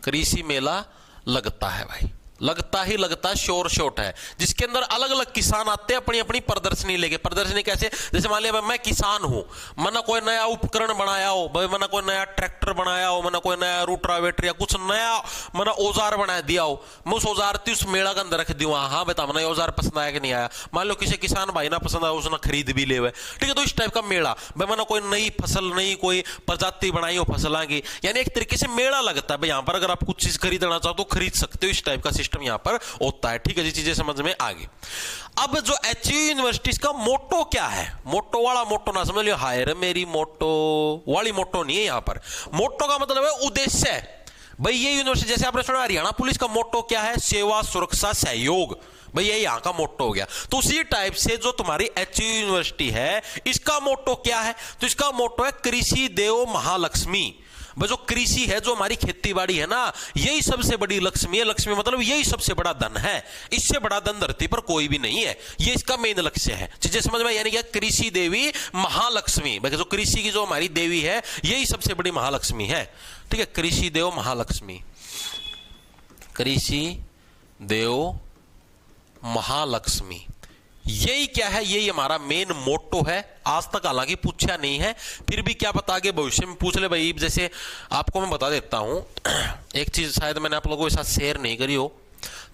कृषि मेला लगता है भाई, लगता ही लगता है, श्योर शॉट है, जिसके अंदर अलग अलग किसान आते हैं अपनी अपनी प्रदर्शनी लेके। प्रदर्शनी कैसे, जैसे मान लिया मैं किसान हूं, मैंने कोई नया उपकरण बनाया हो भाई, मैंने कोई नया ट्रैक्टर बनाया हो, मैंने कोई नया रोटावेटर या कुछ नया मैंने औजार बना दिया हो, मैं उस औजार उस मेला के अंदर रख दूंगा। हाँ बता, मैंने औजार पसंद आया कि नहीं आया, मान लो किसी किसान भाई ना पसंद आया, उसने खरीद भी ले हुए, ठीक है। तो इस टाइप का मेला भाई, मैंने कोई नई फसल, नई कोई प्रजाति बनाई हो फसलों की, यानी एक तरीके से मेला लगता है भाई। यहां पर अगर आप कुछ चीज खरीदना चाहो तो खरीद सकते हो, इस टाइप का सिस्टम यहां पर होता है, ठीक है जी। चीजें समझ में आ गई। अब जो एचयू यूनिवर्सिटी का मोटो क्या है, मोटो वाला मोटो ना समझ लियो, हाय रे मेरी मोटो वाली मोटो नहीं है। यहां पर मोटो का मतलब है उद्देश्य है भाई। ये यूनिवर्सिटी, जैसे आपने सुना हरियाणा पुलिस का मोटो क्या है, सेवा सुरक्षा सहयोग, भाई ये यहां का मोटो हो गया। तो उसी टाइप से जो तुम्हारी एचयू यूनिवर्सिटी है, इसका मोटो क्या है, तो इसका मोटो है कृषि देव महालक्ष्मी। भाई जो कृषि है, जो हमारी खेती बाड़ी है ना, यही सबसे बड़ी लक्ष्मी है। लक्ष्मी मतलब यही सबसे बड़ा धन है, इससे बड़ा धन धरती पर कोई भी नहीं है। ये इसका मेन लक्ष्य है। चीजें समझ में, यानी क्या, कृषि देवी महालक्ष्मी, भाई जो कृषि की जो हमारी देवी है, यही सबसे बड़ी महालक्ष्मी है। ठीक है, कृषि देव महालक्ष्मी, कृषि देव महालक्ष्मी, यही क्या है, यही हमारा मेन मोटो है। आज तक हालांकि पूछा नहीं है, फिर भी क्या पता आगे भविष्य में पूछ ले भाई। जैसे आपको मैं बता देता हूं, एक चीज शायद मैंने आप लोगों के साथ शेयर नहीं करी हो,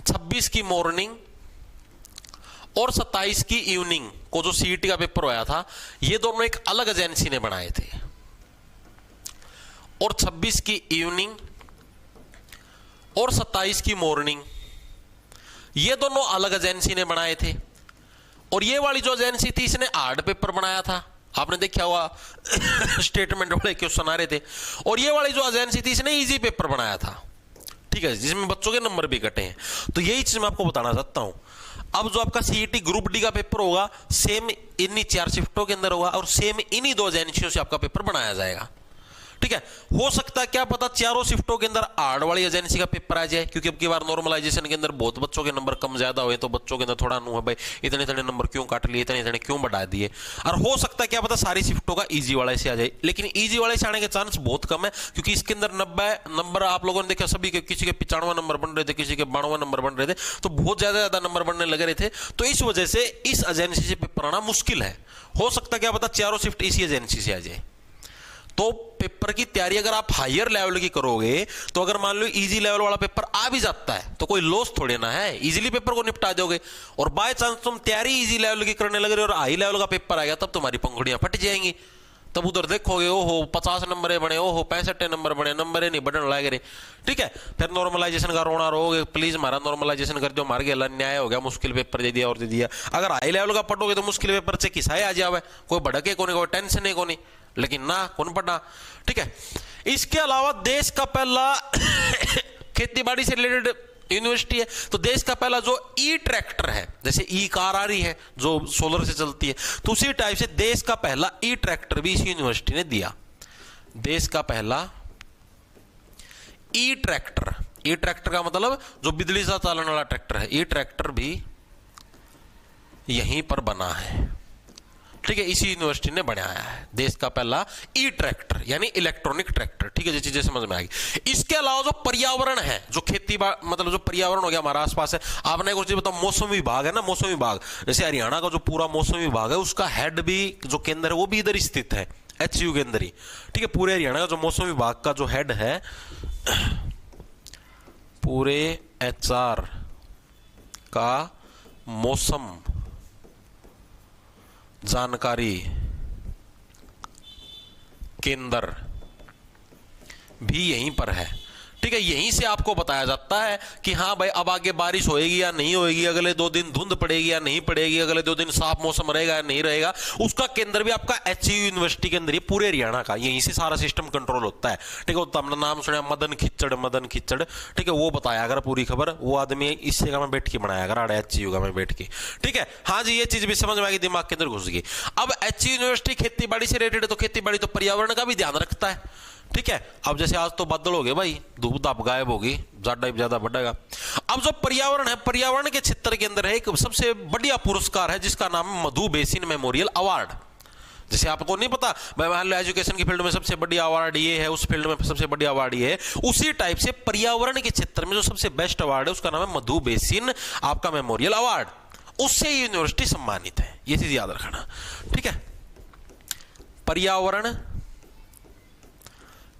26 की मॉर्निंग और 27 की इवनिंग को जो सीईटी का पेपर आया था, ये दोनों एक अलग एजेंसी ने बनाए थे। और 26 की इवनिंग और 27 की मॉर्निंग, ये दोनों अलग एजेंसी ने बनाए थे। और ये वाली जो एजेंसी थी, इसने हार्ड पेपर बनाया था, आपने देखा हुआ स्टेटमेंट वाले क्वेश्चन आ रहे थे। और ये वाली जो एजेंसी थी, इसने इजी पेपर बनाया था, ठीक है, जिसमें बच्चों के नंबर भी कटे हैं। तो यही चीज मैं आपको बताना चाहता हूं। अब जो आपका सीईटी ग्रुप डी का पेपर होगा, सेम इन्हीं 4 शिफ्टों के अंदर होगा और सेम इन्हीं 2 एजेंसियों से आपका पेपर बनाया जाएगा। ठीक है, हो सकता है क्या पता चारों शिफ्टों के अंदर हार्ड वाली एजेंसी का पेपर आ जाए, क्योंकि अब की बार नॉर्मलाइजेशन के अंदर बहुत बच्चों के नंबर कम ज्यादा हुए, तो बच्चों के अंदर थोड़ा नु है भाई, इतने इतने नंबर क्यों काट लिए, इतने इतने क्यों बढ़ा दिए। और हो सकता है क्या पता सारी शिफ्टों का इजी वाले से आ जाए, लेकिन इजी वाले से आने के चांस बहुत कम है, क्योंकि इसके अंदर 90 नंबर आप लोगों ने देखा, सभी के किसी के 95 नंबर बन रहे थे, किसी के 92 नंबर बन रहे थे, तो बहुत ज्यादा नंबर बनने लग रहे थे। तो इस वजह से इस एजेंसी से पेपर आना मुश्किल है। हो सकता है क्या पता चारों शिफ्ट इसी एजेंसी से आ जाए। तो पेपर की तैयारी अगर आप हायर लेवल की करोगे, तो अगर मान लो इजी लेवल वाला पेपर आ भी जाता है, तो कोई लॉस थोड़े ना है, इजीली पेपर को निपटा दोगे। और बाय चांस तुम तैयारी इजी लेवल की करने लग रहे हो और हाई लेवल का पेपर आ गया, तब तुम्हारी पंखुड़ियां फट जाएंगी। तब उधर देखोगे, ओहो 50 नंबर बने, ओहो 65 नंबर बने, नंबर नहीं बढ़ने लग रहे। ठीक है, फिर नॉर्मलाइजेशन का रोना रोगे, प्लीज हमारा नॉर्मलाइजेशन कर दो, मार गया अन्याय हो गया, मुश्किल पेपर दे दिया और दे दिया। अगर हाई लेवल का पढ़ोगे तो मुश्किल पेपर से किसाए आ जावे, कोई भड़के कोने, कोई टेंशन है कोनी, लेकिन ना कौन पढ़ना। ठीक है, इसके अलावा देश का पहला खेतीबाड़ी से रिलेटेड यूनिवर्सिटी है, तो देश का पहला जो ई ट्रैक्टर है, जैसे ई कार आ रही है जो सोलर से चलती है, तो उसी टाइप से देश का पहला ई ट्रैक्टर भी इसी यूनिवर्सिटी ने दिया। देश का पहला ई ट्रैक्टर, ई ट्रैक्टर का मतलब जो बिजली से चलने वाला ट्रैक्टर है, ई ट्रैक्टर भी यहीं पर बना है। ठीक है, इसी यूनिवर्सिटी ने बनाया है देश का पहला ई ट्रैक्टर, यानी इलेक्ट्रॉनिक ट्रैक्टर। ठीक है, ये चीजें समझ में आएगी। इसके अलावा जो पर्यावरण है, जो खेती मतलब जो पर्यावरण हो गया हमारा आसपास है, आपने एक और चीज बताओ, मौसम विभाग है ना, मौसम विभाग, जैसे हरियाणा का जो पूरा मौसम विभाग है, उसका हेड भी जो केंद्र है वो भी इधर स्थित है, HU के अंदर ही। ठीक है, पूरे हरियाणा का जो मौसम विभाग का जो हेड है, पूरे HR का मौसम जानकारी केंद्र भी यहीं पर है। ठीक है, यहीं से आपको बताया जाता है कि हाँ भाई अब आगे बारिश होएगी या नहीं होएगी, अगले 2 दिन धुंध पड़ेगी या नहीं पड़ेगी, अगले 2 दिन साफ मौसम रहेगा या नहीं रहेगा। उसका केंद्र भी आपका HU यूनिवर्सिटी के अंदर ही, पूरे हरियाणा का, यहीं से सारा सिस्टम कंट्रोल होता है। ठीक है, तो हमने नाम सुना मदन खिच्चड़, मदन खिच्चड़। ठीक है, वो बताया अगर पूरी खबर, वो आदमी इस जगह में बैठ के बनाया अगर आड़े HU का में बैठ के। ठीक है, हाँ जी, ये चीज भी समझ में आएगी, दिमाग के अंदर घुस गई। अब HU यूनिवर्सिटी खेती बाड़ी से रिलेटेड है, तो खेती बाड़ी तो पर्यावरण का भी ध्यान रखता है। ठीक है, अब जैसे आज तो बादल हो गए भाई, धूप धाप गायब होगी, ज्यादा बढ़ेगा। अब जो पर्यावरण है, पर्यावरण के क्षेत्र के अंदर है एक सबसे बढ़िया पुरस्कार है जिसका नाम है मधु बेसिन मेमोरियल अवार्ड। जैसे आपको नहीं पता भाई, मान लो एजुकेशन की फील्ड में सबसे बढ़िया अवार्ड ये है, उस फील्ड में सबसे बढ़िया अवार्ड ये है, उसी टाइप से पर्यावरण के क्षेत्र में जो सबसे बेस्ट अवार्ड है उसका नाम है मधु बेसिन आपका मेमोरियल अवार्ड। उससे यूनिवर्सिटी सम्मानित है, ये चीज याद रखना। ठीक है, पर्यावरण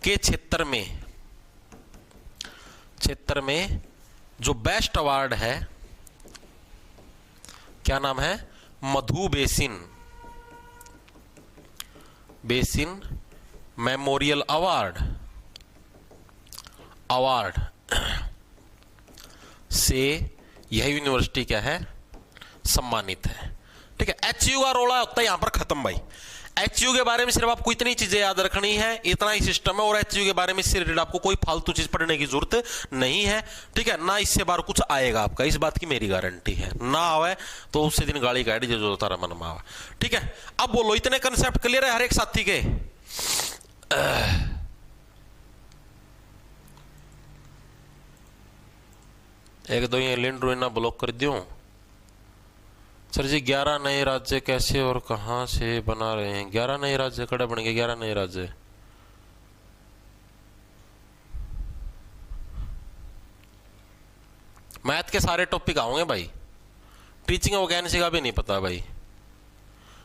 के क्षेत्र में जो बेस्ट अवार्ड है, क्या नाम है, मधु बेसिन मेमोरियल अवार्ड से यह यूनिवर्सिटी क्या है, सम्मानित है। ठीक है, HU का रोला होता है यहां पर खत्म भाई। HU के बारे में सिर्फ आपको इतनी चीजें याद रखनी है, इतना ही सिस्टम है, और HU के बारे में इससे रिलेटेड आपको कोई फालतू चीज पढ़ने की जरूरत नहीं है। ठीक है, ना इससे बार कुछ आएगा आपका, इस बात की मेरी गारंटी है, ना आवे तो उससे दिन गाली काट जो तारा मन में आवे। ठीक है, अब बोलो, इतने कंसेप्ट क्लियर है हर एक साथी के? एक दो ये लिंक ना ब्लॉक कर दूं। सर जी 11 नए राज्य कैसे और कहां से बना रहे हैं? 11 नए राज्य कड़े बन गए? 11 नए राज्य मैथ के सारे टॉपिक आओगे भाई, टीचिंग वैकेंसी का भी नहीं पता भाई।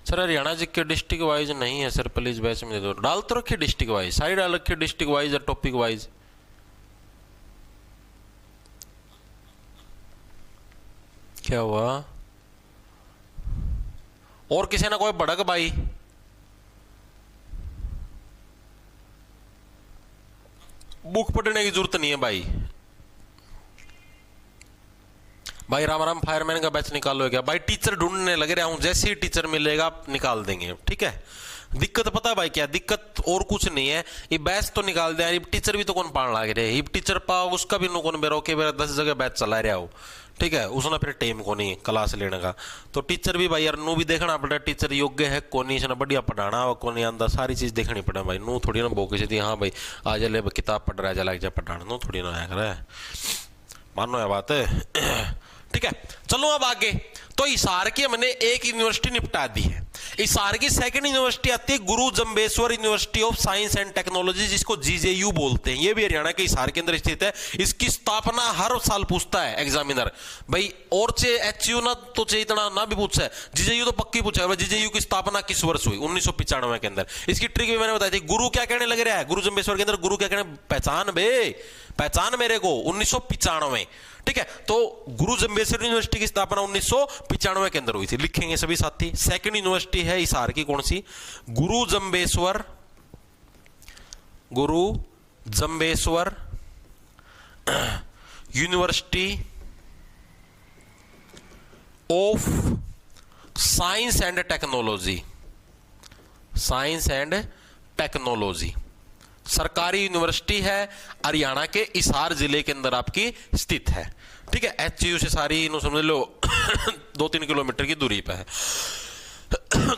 सर हरियाणा जी के डिस्ट्रिक्ट वाइज नहीं है सर, प्लीज बैच में दे दो। डाल तो रखिए डिस्ट्रिक्ट वाइज, साइड डाल रखिए डिस्ट्रिक्ट वाइज या टॉपिक वाइज। क्या हुआ? और किसी ने कोई भड़क भाई? बुक पढ़ने की जरूरत नहीं है भाई। भाई राम राम फायरमैन का बैच निकालो क्या? भाई टीचर ढूंढने लगे रहा हूं, जैसे ही टीचर मिलेगा निकाल देंगे, ठीक है। दिक्कत पता है भाई क्या दिक्कत? और कुछ नहीं है, ये बैच तो निकाल दे यार, टीचर भी तो कौन पान लग रहे, टीचर पाओ उसका भी नो कौन बेरो के मेरा 10 जगह बैच चला रहा हो, ठीक है। उसने फिर टाइम को नहीं क्लास लेने का, तो टीचर भी भाई यार नू भी देखना पड़ेगा, टीचर योग्य है कौन नहीं, इसने बढ़िया पढ़ाना हो कौन नहीं आंदा, सारी चीज देखनी पड़े भाई। नू थोड़ी ना बोके से हाँ भाई आज ले किताब पढ़ रहा है लग जा पढ़ाना, नू थोड़ी ना आया करे, मानो यह बात है, ठीक है। चलो अब आगे, तो हिसार की हमने एक यूनिवर्सिटी निपटा दी है। हिसार की सेकंड यूनिवर्सिटी आती है गुरु Jambheshwar university of science and technology, जिसको जीजेयू बोलते हैं। ये भी हरियाणा के हिसार के अंदर स्थित है। इसकी स्थापना हर साल पूछता है एग्जामिनर भाई, और चे एचयू ना तो चे इतना ना भी पूछा है, जीजेयू तो पक्की पूछा है जीजेयू की स्थापना किस वर्ष हुई? 1995 के अंदर। इसकी ट्रिक भी मैंने बताई थी। गुरु क्या कहने लग रहा है गुरु जम्बेश्वर के अंदर? गुरु क्या कहने, पहचान बे, पहचान मेरे को, 1995, ठीक है। तो गुरु जम्बेश्वर यूनिवर्सिटी की स्थापना 1995 के अंदर हुई थी, लिखेंगे सभी साथी। सेकंड यूनिवर्सिटी है हिसार की, कौन सी? गुरु Jambheshwar university of science and technology, science and technology सरकारी यूनिवर्सिटी है, हरियाणा के हिसार जिले के अंदर आपकी स्थित है, ठीक है। एचयू से सारी समझ लो 2-3 किलोमीटर की दूरी पे है,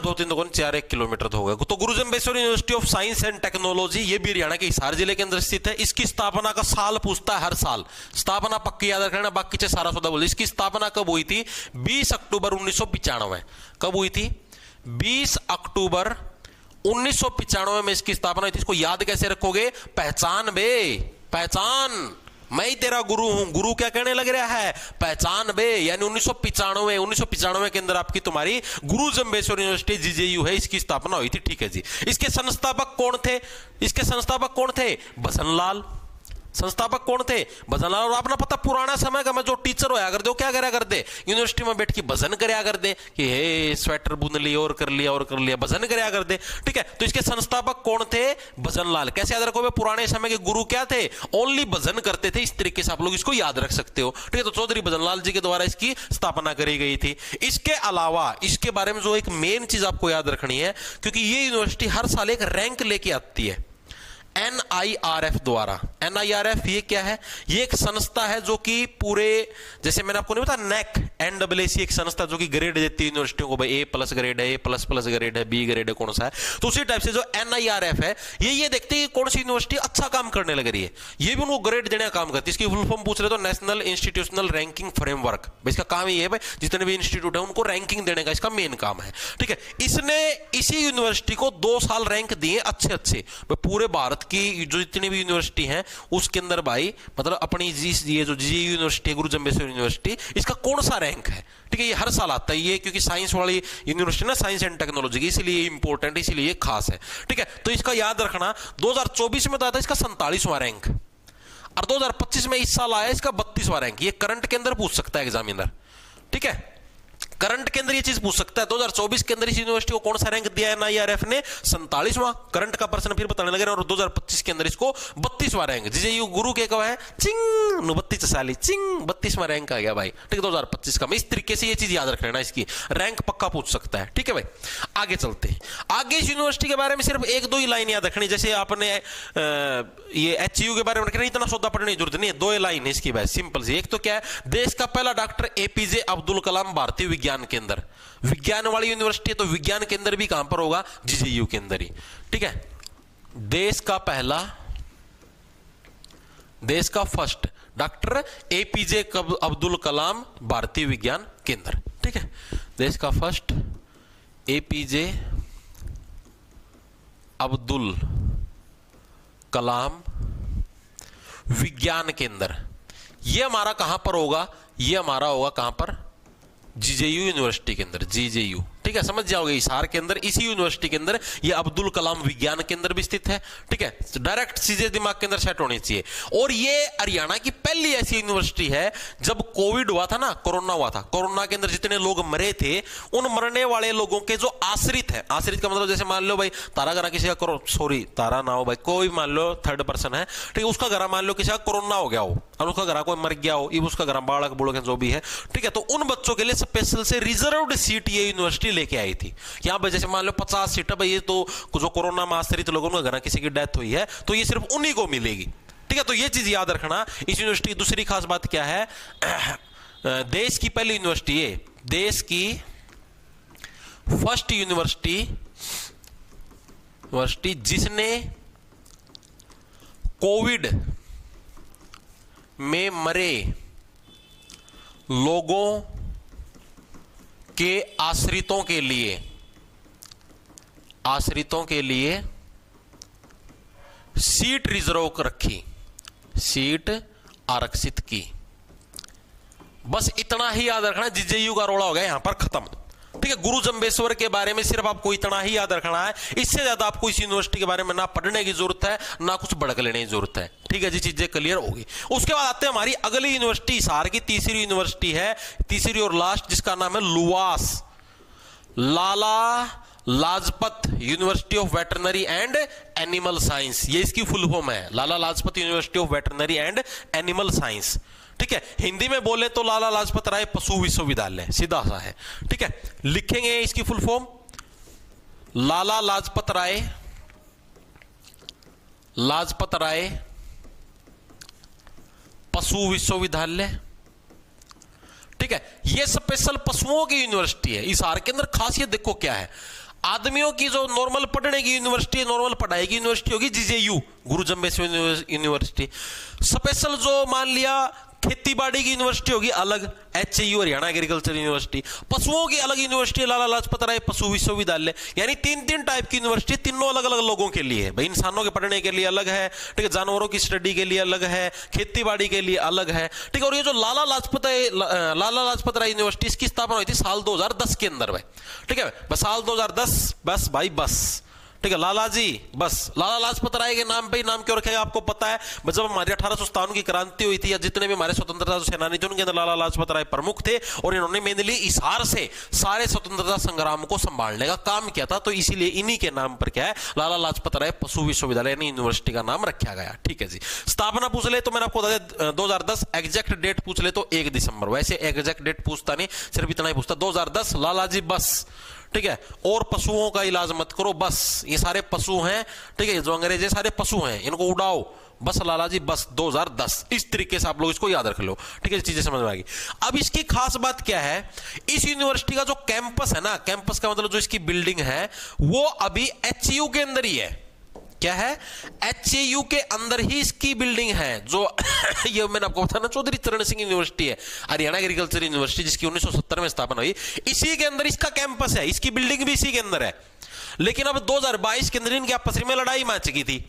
2-3 4 किलोमीटर तो होगा। तो गुरु Jambheshwar university of science and technology ये भी हरियाणा के हिसार जिले के अंदर स्थित है। इसकी स्थापना का साल पूछता है हर साल, स्थापना पक्की याद रखना, बाकी से सारा सौदा बोल। इसकी स्थापना कब हुई थी? 20 अक्टूबर 1995। कब हुई थी? 20 अक्टूबर 1995 में इसकी स्थापना हुई थी। इसको याद कैसे रखोगे? पहचान बे, पहचान, मैं ही तेरा गुरु हूं। गुरु क्या कहने लग रहा है? पहचान बे, यानी 1995 के अंदर आपकी तुम्हारी गुरु जम्बेश्वर यूनिवर्सिटी जीजेयू है, इसकी स्थापना हुई थी, ठीक है जी। इसके संस्थापक कौन थे? इसके संस्थापक कौन थे? भजनलाल। संस्थापक कौन थे? भजनलाल। और आपने पता पुराना समय का मैं जो टीचर होया कर दे, क्या करा कर दे? यूनिवर्सिटी में बैठ के भजन करया कर दे कि हे स्वेटर बुन लिया और कर लिया और कर लिया, भजन करया कर दे, ठीक है। तो इसके संस्थापक कौन थे? भजनलाल। कैसे याद रखोगे? पुराने समय के गुरु क्या थे? ओनली भजन करते थे, इस तरीके से आप लोग इसको याद रख सकते हो, ठीक है। तो चौधरी भजनलाल जी के द्वारा इसकी स्थापना करी गई थी। इसके अलावा इसके बारे में जो एक मेन चीज आपको याद रखनी है, क्योंकि ये यूनिवर्सिटी हर साल एक रैंक लेके आती है NIRF द्वारा। NIRF ये क्या है? ये एक संस्था है जो कि पूरे, जैसे मैंने आपको नहीं बताया NAC NAAC एक संस्था जो कि ग्रेड देती है यूनिवर्सिटियों को, भाई A+ ग्रेड है, A++ ग्रेड है, B ग्रेड है, कौन सा है। तो उसी टाइप से जो NIRF है ये देखते हैं कौन सी यूनिवर्सिटी अच्छा काम करने लग रही है, ये भी उनको ग्रेड देने का काम करती है। इसकी फुल फॉर्म पूछ रहे तो नेशनल इंस्टीट्यूशनल रैंकिंग फ्रेमवर्क, इसका काम ये है भाई, जितने भी इंस्टीट्यूट है उनको रैंकिंग देने का इसका मेन काम है, ठीक है। इसने इसी यूनिवर्सिटी को 2 साल रैंक दिए अच्छे, पूरे भारत की जो जितनी भी यूनिवर्सिटी हैं उसके अंदर भाई, मतलब अपनी ये जो जीजेयू यूनिवर्सिटी, गुरु जम्बेश्वर यूनिवर्सिटी, इसका कौन सा रैंक है, ठीक है। ये हर साल आता है ये, क्योंकि साइंस वाली यूनिवर्सिटी ना, साइंस एंड टेक्नोलॉजी की, इसलिए इंपॉर्टेंट, इसलिए खास है, ठीक है। तो इसका याद रखना 2024 में तो आता है इसका 47वां रैंक, और 2025 में इस साल आया इसका 32वां रैंक। ये करंट के अंदर पूछ सकता है एग्जामिनर, ठीक है। करंट के अंदर ये चीज पूछ सकता है 2024 के अंदर इस यूनिवर्सिटी को कौन सा रैंक दिया है NIRF ने? 47वां। करंट का प्रश्न फिर बताने लगे, और 2025 के अंदर इसको 32वां रैंक। जीजेयू गुरु के कब है? चिंग 32 साली चिंग 32वां रैंक आ गया भाई, ठीक है, 2025 का। मैं इस तरीके से ये चीज याद रख लेना, इसकी रैंक पक्का पूछ सकता है, ठीक है भाई। आगे चलते हैं। आगे इस यूनिवर्सिटी के बारे में सिर्फ 1-2 ही लाइन याद रखनी, जैसे आपने ये HU के बारे में रखना, इतना सौदा पढ़ने की जरूरत नहीं है, 2 लाइन है इसकी भाई, सिंपल सी। एक तो क्या है, देश का पहला डॉक्टर APJ अब्दुल कलाम भारतीय विज्ञान के अंदर, विज्ञान वाली यूनिवर्सिटी है तो विज्ञान के अंदर भी कहां पर होगा? जीजेयू के अंदर ही, ठीक है। देश का पहला, देश का first doctor APJ Abdul Kalam भारतीय विज्ञान केंद्र। ठीक है, देश का फर्स्ट एपीजे अब्दुल कलाम विज्ञान केंद्र। ये हमारा कहां पर होगा? ये हमारा होगा कहां पर? जीजेयू यूनिवर्सिटी के अंदर, जीजेयू। ठीक है, समझ जाओगे, हिसार के अंदर, इसी यूनिवर्सिटी के अंदर ये अब्दुल कलाम विज्ञान केंद्र भी स्थित है। ठीक है, डायरेक्ट चीजें दिमाग के अंदर सेट होनी चाहिए। और ये हरियाणा की पहली ऐसी यूनिवर्सिटी है, जब कोविड हुआ था ना, कोरोना हुआ था, कोरोना के अंदर जितने लोग मरे थे, उन मरने वाले लोगों के जो आश्रित है, आश्रित का मतलब जैसे मान लो भाई तारा घर किसी का सॉरी तारा ना हो भाई, कोई मान लो थर्ड पर्सन है, ठीक है, उसका घर मान लो किसी का कोरोना हो गया हो और उसका घर कोई मर गया हो, उसका घर बालक बुड़क जो भी है, ठीक है, तो उन बच्चों के लिए स्पेशल से रिजर्व्ड सीट ये यूनिवर्सिटी लेके आई थी। यहां पर जैसे मान लो 50 सीट है भाई, ये तो जो कोरोना में आश्रित लोगों का घर किसी की डेथ हुई है तो ये सिर्फ उन्हीं को मिलेगी। ठीक है, तो ये चीज याद रखना। इस यूनिवर्सिटी की दूसरी खास बात क्या है? देश की पहली यूनिवर्सिटी है, देश की फर्स्ट यूनिवर्सिटी जिसने कोविड में मरे लोगों के आश्रितों के लिए सीट रिजर्व रखी, सीट आरक्षित की। बस इतना ही याद रखना। जीजेयू का रोड़ा हो गया यहां पर खत्म। ठीक है, गुरु जंबेश्वर के बारे में सिर्फ आपको इतना ही याद रखना है। इससे ज्यादा आपको इस यूनिवर्सिटी के बारे में ना पढ़ने की जरूरत है, ना कुछ भड़क लेने की जरूरत है। ठीक है जी, चीजें क्लियर होगी। उसके बाद आते हैं हमारी अगली यूनिवर्सिटी, हिसार की तीसरी यूनिवर्सिटी है, तीसरी और लास्ट, जिसका नाम है LUVAS, Lala Lajpat university of veterinary and animal science. ये इसकी फुल फॉर्म है, Lala Lajpat university of veterinary and animal science. ठीक है, हिंदी में बोले तो लाला लाजपत राय पशु विश्वविद्यालय, सीधा सा है। ठीक है, लिखेंगे इसकी फुल फॉर्म लाला लाजपत राय पशु विश्वविद्यालय। ठीक है, ये स्पेशल पशुओं की यूनिवर्सिटी है। इस हार के अंदर खासियत देखो क्या है। आदमियों की जो नॉर्मल पढ़ने की यूनिवर्सिटी, नॉर्मल पढ़ाई की यूनिवर्सिटी होगी जीजेयू, गुरु जंबेश्वर यूनिवर्सिटी। स्पेशल जो मान लिया खेती बाड़ी की यूनिवर्सिटी होगी अलग, एचयू हरियाणा एग्रीकल्चर यूनिवर्सिटी। पशुओं की अलग यूनिवर्सिटी लाला लाजपत राय पशु विश्वविद्यालय। यानी तीन टाइप की यूनिवर्सिटी, तीनों अलग अलग लोगों के लिए है भाई। इंसानों के पढ़ने के लिए अलग है, ठीक है, जानवरों की स्टडी के लिए अलग है, खेती बाड़ी के लिए अलग है। ठीक है, और ये जो लाला लाजपत राय यूनिवर्सिटी, इसकी स्थापना हुई थी साल 2010 के अंदर भाई। ठीक है, बस साल 2010, बस भाई बस। ठीक है, लाला जी बस, लाला लाजपत राय के नाम पे ही नाम क्यों रखेगा आपको पता है? जब हमारी 1857 की क्रांति हुई थी, या जितने भी हमारे स्वतंत्रता सेनानी थे उनके अंदर लाला लाजपत राय प्रमुख थे, और इन्होंने मेनली हिसार से सारे स्वतंत्रता संग्राम को संभालने का काम किया था। तो इसीलिए इन्हीं के नाम पर क्या है, लाला लाजपत राय पशु विश्वविद्यालय यानी यूनिवर्सिटी का नाम रखा गया। ठीक है जी, स्थापना पूछ ले तो मैंने आपको बता दिया 2010, एग्जैक्ट डेट पूछ ले तो 1 दिसंबर। वैसे एग्जैक्ट डेट पूछता नहीं, सिर्फ इतना ही पूछता 2010, लाला जी बस। ठीक है, और पशुओं का इलाज मत करो बस, ये सारे पशु हैं। ठीक है, जो अंग्रेज है सारे पशु हैं, इनको उड़ाओ बस, लाला जी बस 2010। इस तरीके से आप लोग इसको याद रख लो। ठीक है, चीजें समझ में आएगी। अब इसकी खास बात क्या है, इस यूनिवर्सिटी का जो कैंपस है ना, कैंपस का मतलब जो इसकी बिल्डिंग है, वो अभी एचयू के अंदर ही है। क्या है? एचयू के अंदर ही इसकी बिल्डिंग है। जो ये मैंने आपको बताया ना, चौधरी चरण सिंह यूनिवर्सिटी है, हरियाणा एग्रीकल्चर यूनिवर्सिटी, जिसकी 1970 में स्थापना हुई, इसी के अंदर इसका कैंपस है, इसकी बिल्डिंग भी इसी के अंदर है। लेकिन अब 2022 के अंदर इनकी आपस में लड़ाई मच गई थी,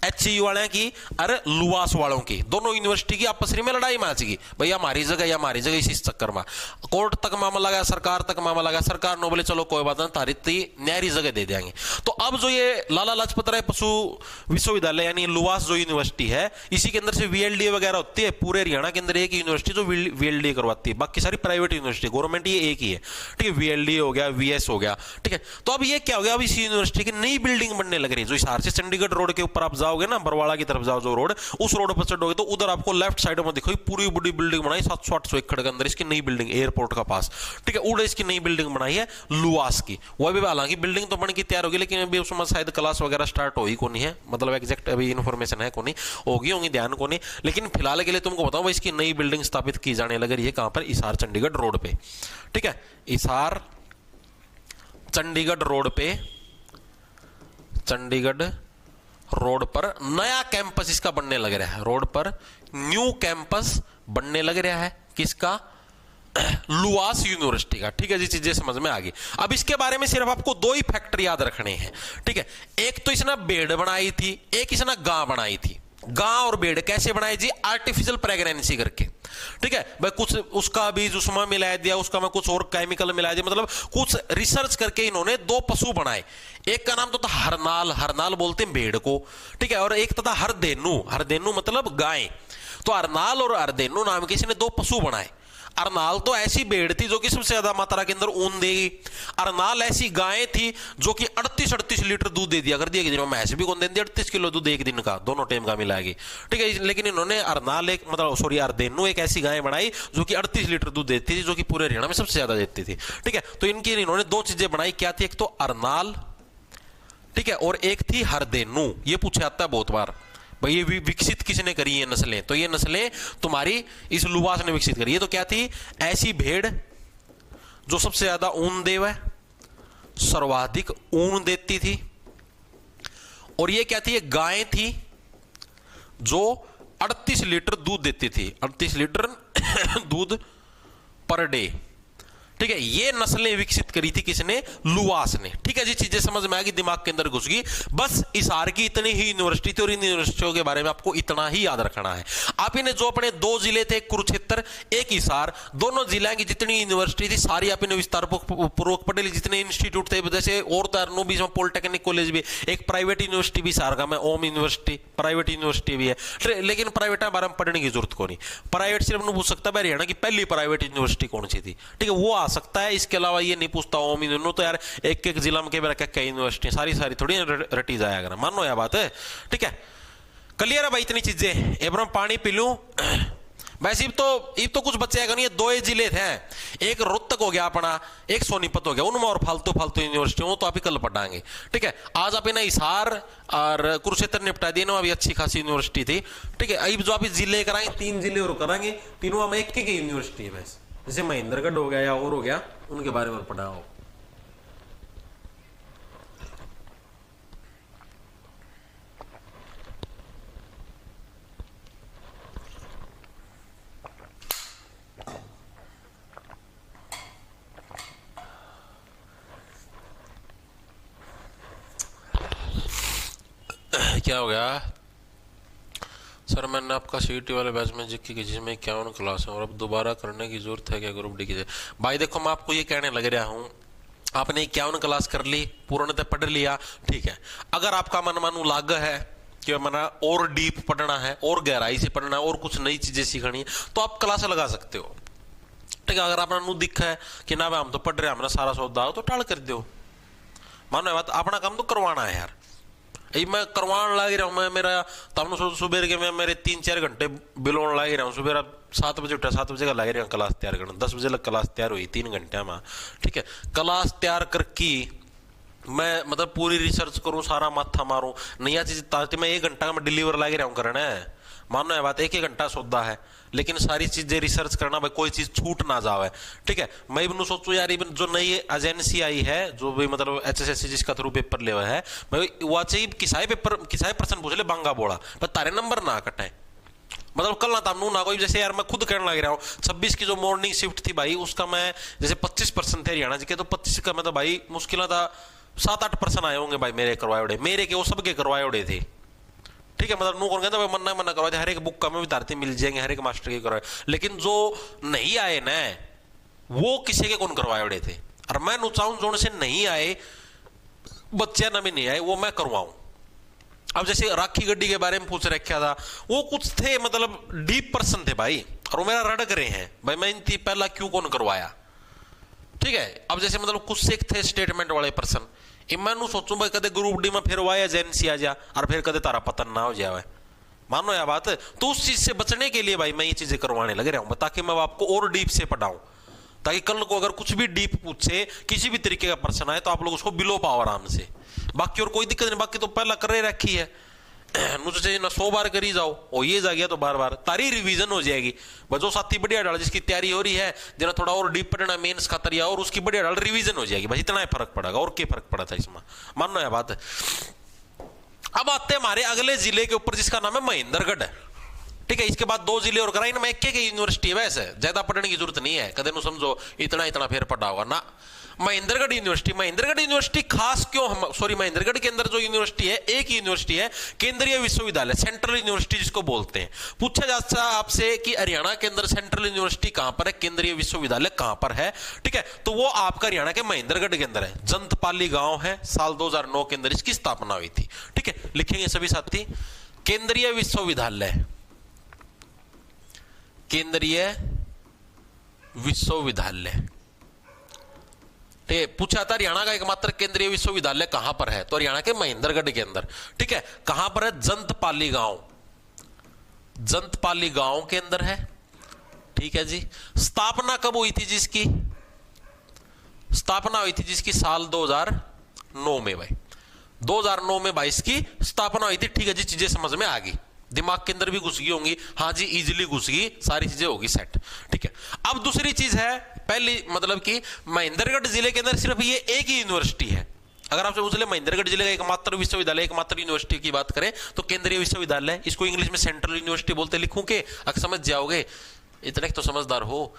एचयू वाले की और लुवास वालों की, दोनों यूनिवर्सिटी की आपस में लड़ाई मच गई, भैया हमारी जगह या हमारी जगह। इसी चक्कर में कोर्ट तक मामला गया, सरकार तक मामला गया, सरकार ने बोले चलो कोई बात नहीं, तारी न्यारी जगह दे देंगे। तो अब जो ये लाला लाजपत राय पशु विश्वविद्यालय यानी लुवास जो यूनिवर्सिटी है, इसी के अंदर से वीएलडी वगैरह होती है। पूरे हरियाणा के अंदर एक यूनिवर्सिटी जो वीएलडी करवाती है, बाकी सारी प्राइवेट यूनिवर्सिटी, गवर्नमेंट ये एक ही है। ठीक है, वीएलडी हो गया, वीएस हो गया। ठीक है, तो अब ये क्या हो गया, अब इस यूनिवर्सिटी की नई बिल्डिंग बनने लग रही है। जो हिसार से चंडीगढ़ रोड के ऊपर आप जाओगे ना, बरवाड़ा की तरफ जाओ जो रोड, उस रोड पर चढ़ोगे तो उधर आपको लेफ्ट साइड में दिखोगी पूरी बड़ी बिल्डिंग बनाई, 700-800 एकड़ के अंदर इसकी नई बिल्डिंग, एयरपोर्ट का पास। ठीक है, उड़े इसकी नई बिल्डिंग बनाई है लुवास की। वह भी हालांकि बिल्डिंग तो बन के तैयार होगी, लेकिन अभी उसमें शायद क्लास वगैरह स्टार्ट हो ही को नहीं है, मतलब एग्जैक्ट अभी इन्फॉर्मेशन है को नहीं, होगी ध्यान को नहीं। लेकिन फिलहाल के लिए तुमको बताऊं, इसकी नई बिल्डिंग स्थापित की जाने लग रही है। कहां पर? हिसार चंडीगढ़ रोड पे। ठीक है, हिसार चंडीगढ़ रोड पे, चंडीगढ़ रोड पर नया कैंपस इसका बनने लग रहा है, रोड पर न्यू कैंपस बनने लग रहा है, किसका? लुआस यूनिवर्सिटी का। ठीक है जी, चीजें समझ में आ गई। अब इसके बारे में सिर्फ आपको दो ही फैक्टर याद रखने हैं। ठीक है, एक तो इसने बेड़ बनाई थी, एक इसने गां बनाई थी। गां और बेड़ कैसे बनाई जी? आर्टिफिशियल प्रेगनेंसी करके। ठीक है भाई, कुछ उसका बीज उसमें मिला दिया, उसका में कुछ और केमिकल मिला दिया, मतलब कुछ रिसर्च करके इन्होंने दो पशु बनाए। एक का नाम तो था हरनाल, हरनाल बोलते हैं भेड़ को। ठीक है, और एक था हरदेनु, हरदेनु मतलब गाय। तो हरनाल और हरदेनु नाम के इसने दो पशु बनाए। अरनाल तो ऐसी भेड़ थी जो कि सबसे ज्यादा मात्रा के अंदर ऊन देगी। अरनाल ऐसी गाय थी जो कि 38 लीटर दूध दे दिया कर दिया कि दिन में। भैंस भी कौन देती 38 किलो दूध एक दिन का, दोनों टाइम का मिलाएगी। ठीक है, लेकिन इन्होंने अरनाल एक मतलब सॉरी अरदेनु एक ऐसी गाय बनाई जो कि 38 लीटर दूध देती थी, जो कि पूरे हरियाणा में सबसे ज्यादा देती थी। ठीक है, तो इनकी इन्होंने दो चीजें बनाई, क्या थी? एक तो अरनाल, ठीक है, और एक थी हरदेनु। ये पूछा जाता है बहुत बार भाई ये विकसित किसने करी ये नस्लें? तो ये नस्लें तुम्हारी इस लुवास ने विकसित करी है। तो क्या थी? ऐसी भेड़ जो सबसे ज्यादा ऊन देव है, सर्वाधिक ऊन देती थी। और ये क्या थी? ये गाय थी जो 38 लीटर दूध देती थी, 38 लीटर दूध पर डे। ठीक है, ये नस्लें विकसित करी थी किसने? लुवास ने। ठीक है जी, चीजें समझ में आ गई, दिमाग के अंदर घुस गई। बस हिसार की इतनी ही यूनिवर्सिटी थी और इन यूनिवर्सिटियों के बारे में आपको इतना ही याद रखना है। आप इन्हें जो अपने दो जिले थे, कुरुक्षेत्र एक हिसार, दोनों जिला की जितनी यूनिवर्सिटी थी सारी आप इन्हें विस्तार पूर्वक पढ़े ली। जितने इंस्टीट्यूट थे जैसे और तो बीच में पॉलिटेक्निक कॉलेज भी, एक प्राइवेट यूनिवर्सिटी भी हिसार का में ओम यूनिवर्सिटी प्राइवेट यूनिवर्सिटी भी है। लेकिन प्राइवेट बारे में पढ़ने की जरूरत को नहीं। प्राइवेट सिर्फ पूछ सकता है हरियाणा की पहली प्राइवेट यूनिवर्सिटी कौन सी थी। ठीक है, वो आ सकता है, इसके अलावा ये नहीं पूछता। ओम यूनिवर्सिटी तो यार एक एक जिला में क्या यूनिवर्सिटी सारी सारी थोड़ी रटी जाया अगर मानो यह बात है। ठीक है, क्लियर है भाई इतनी चीजें। एवं पानी पी लूं वैसे इब तो कुछ बच्चे नहीं, दो ही जिले थे, एक रोहतक हो गया अपना, एक सोनीपत हो गया, उनमें और फालतू फालतू यूनिवर्सिटी हो तो आप ही कल पढ़ाएंगे। ठीक है, आज आप इन्हें हिसार और कुरुक्षेत्र निपटा दिए ना, अभी अच्छी खासी यूनिवर्सिटी थी। ठीक है, अब जो आप जिले कराएंगे, 3 जिले और कराएंगे, तीनों में एक यूनिवर्सिटी है वैसे, जैसे महेंद्रगढ़ हो गया या और हो गया, उनके बारे में पढ़ाओ। क्या हो गया सर? मैंने आपका सीईटी वाले बैच में जिक्की की जिसमें 51 क्लास है और अब दोबारा करने की जरूरत है क्या ग्रुप डी की? भाई देखो, मैं आपको ये कहने लग रहा हूँ, आपने 51 क्लास कर ली, पूर्णतः पढ़ लिया, ठीक है। अगर आपका मन मानू लाग है कि मना और डीप पढ़ना है और गहराई से पढ़ना है और कुछ नई चीजें सीखनी है, तो आप क्लास लगा सकते हो। ठीक है, अगर आपने नू दिखा है कि ना हम तो पढ़ रहे, हमने सारा सौदा हो तो टाल कर दो। मानो बात, अपना काम तो करवाना है यार। मैं करवाने लग रहा हूँ, मैं मेरा तब सुबह के मैं मेरे 3-4 घंटे बिलोन लग रहा हूँ। सुबह 7 बजे उठा, 7 बजे का लग रहा हूँ क्लास तैयार करना, 10 बजे लग क्लास तैयार हुई 3 घंटे में। ठीक है, क्लास तैयार करके मैं मतलब पूरी रिसर्च करूँ, सारा माथा मारूँ, नया चीज ताकि मैं 1 घंटा में डिलीवर लग रहा हूँ करना है। मानो है बात, 1 घंटा सौदा है, लेकिन सारी चीजें रिसर्च करना भाई, कोई चीज छूट ना जावे। ठीक है, मैं इवन सोचू यार, इवन जो नई एजेंसी आई है जो भी मतलब HSSC जिसका थ्रू पेपर ले हुआ है, मैं वो चाहिए किसाई पेपर किसाई पर्सन पूछ ले बांगा बोला, पर तारे नंबर ना कटे। मतलब कल ना तामनू ना कोई, जैसे यार मैं खुद कहने लग रहा हूँ 26 की जो मॉर्निंग शिफ्ट थी भाई, उसका मैं जैसे 25% थे हरियाणा जी के, तो 25 का मैं तो भाई मुश्किल था 7-8% आए होंगे भाई मेरे करवाए उड़े, मेरे के वो सबके करवाए उड़े थे। ठीक है, मतलब नू कौन कहता है मन्ना करवाए, हर एक बुक का में विद्यार्थी मिल जाएंगे, हर एक मास्टर के करवाए, लेकिन जो नहीं आए ना वो किसी के कौन करवाए उड़े थे। और मैं नू चाहूं जोन से नहीं आए बच्चे ना भी नहीं आए वो मैं करवाऊं। अब जैसे राखी गड्डी के बारे में पूछ रखा था, वो कुछ थे मतलब डीप पर्सन थे भाई, और वो मेरा रड़क रहे हैं भाई, मैं इनकी पहला क्यों कौन करवाया। ठीक है, अब जैसे मतलब कुछ सिख थे स्टेटमेंट वाले पर्सन, मैं सोचूं भाई कदे ग्रुप डी में फिर वाई एजेंसी आ जा और फिर कदे तारा पतन ना हो जाए, मानो यह बात। तो उस चीज से बचने के लिए भाई मैं ये चीजें करवाने लग रहा हूं, ताकि मैं आपको और डीप से पढ़ाऊं, ताकि कल को अगर कुछ भी डीप पूछे, किसी भी तरीके का प्रश्न आए, तो आप लोग उसको बिलो पाओ आराम से। बाकी और कोई दिक्कत नहीं, बाकी तो पहला कर रखी है, चाहिए ना 100 बार करी जाओ, और ये जा गया तो बार बार तारी रिवीजन हो जाएगी। जो साथी बढ़िया डाल जिसकी तैयारी हो रही है, जना थोड़ा और डीप पढ़ना मेंस खातर या और उसकी बढ़िया डाल रिवीजन हो जाएगी, बस इतना ही फर्क पड़ेगा, और क्या फर्क पड़ा था इसमें, मानना है बात। अब आते हैं हमारे अगले जिले के ऊपर जिसका नाम है महेंद्रगढ़। ठीक है, इसके बाद 2 जिले और कराई ना, मैं एक यूनिवर्सिटी है, वैसे ज्यादा पढ़ने की जरूरत नहीं है, कदे नु समझो इतना इतना फिर पढ़ा होगा ना। महेंद्रगढ़ यूनिवर्सिटी खास क्यों, सॉरी महेंद्रगढ़ के अंदर जो यूनिवर्सिटी है, एक यूनिवर्सिटी है केंद्रीय विश्वविद्यालय, सेंट्रल यूनिवर्सिटी जिसको बोलते हैं। पूछा जाता है आपसे कि हरियाणा के अंदर सेंट्रल यूनिवर्सिटी कहां पर है, केंद्रीय विश्वविद्यालय कहां पर है, ठीक है, तो वो आपका हरियाणा के महेंद्रगढ़ के अंदर है। जंतपाली गांव है, साल 2009 के अंदर इसकी स्थापना हुई थी। ठीक है, लिखेंगे सभी साथी, केंद्रीय विश्वविद्यालय, केंद्रीय विश्वविद्यालय। पूछा था हरियाणा का एकमात्र केंद्रीय विश्वविद्यालय कहां पर है, तो हरियाणा के महेंद्रगढ़ के अंदर। ठीक है, कहां पर है, जंतपाली गांव, जंतपाली गांव के अंदर है। ठीक है जी, स्थापना कब हुई थी जिसकी, स्थापना हुई थी जिसकी साल 2009 में भाई, 2009 में भाई इसकी स्थापना हुई थी। ठीक है जी, चीजें समझ में आ गई, दिमाग के अंदर भी घुस गई होंगी, हाँ जी इजीली घुस गई, सारी चीजें होगी सेट। ठीक है, अब दूसरी चीज है, पहली मतलब कि महेंद्रगढ़ जिले के अंदर सिर्फ ये एक ही यूनिवर्सिटी है। अगर आपसे पूछ ले महेंद्रगढ़ जिले का एकमात्र विश्वविद्यालय, एकमात्र यूनिवर्सिटी की बात करें तो केंद्रीय विश्वविद्यालय, इसको इंग्लिश में सेंट्रल यूनिवर्सिटी बोलते, लिखूं के अगर समझ जाओगे, इतने तो समझदार हो,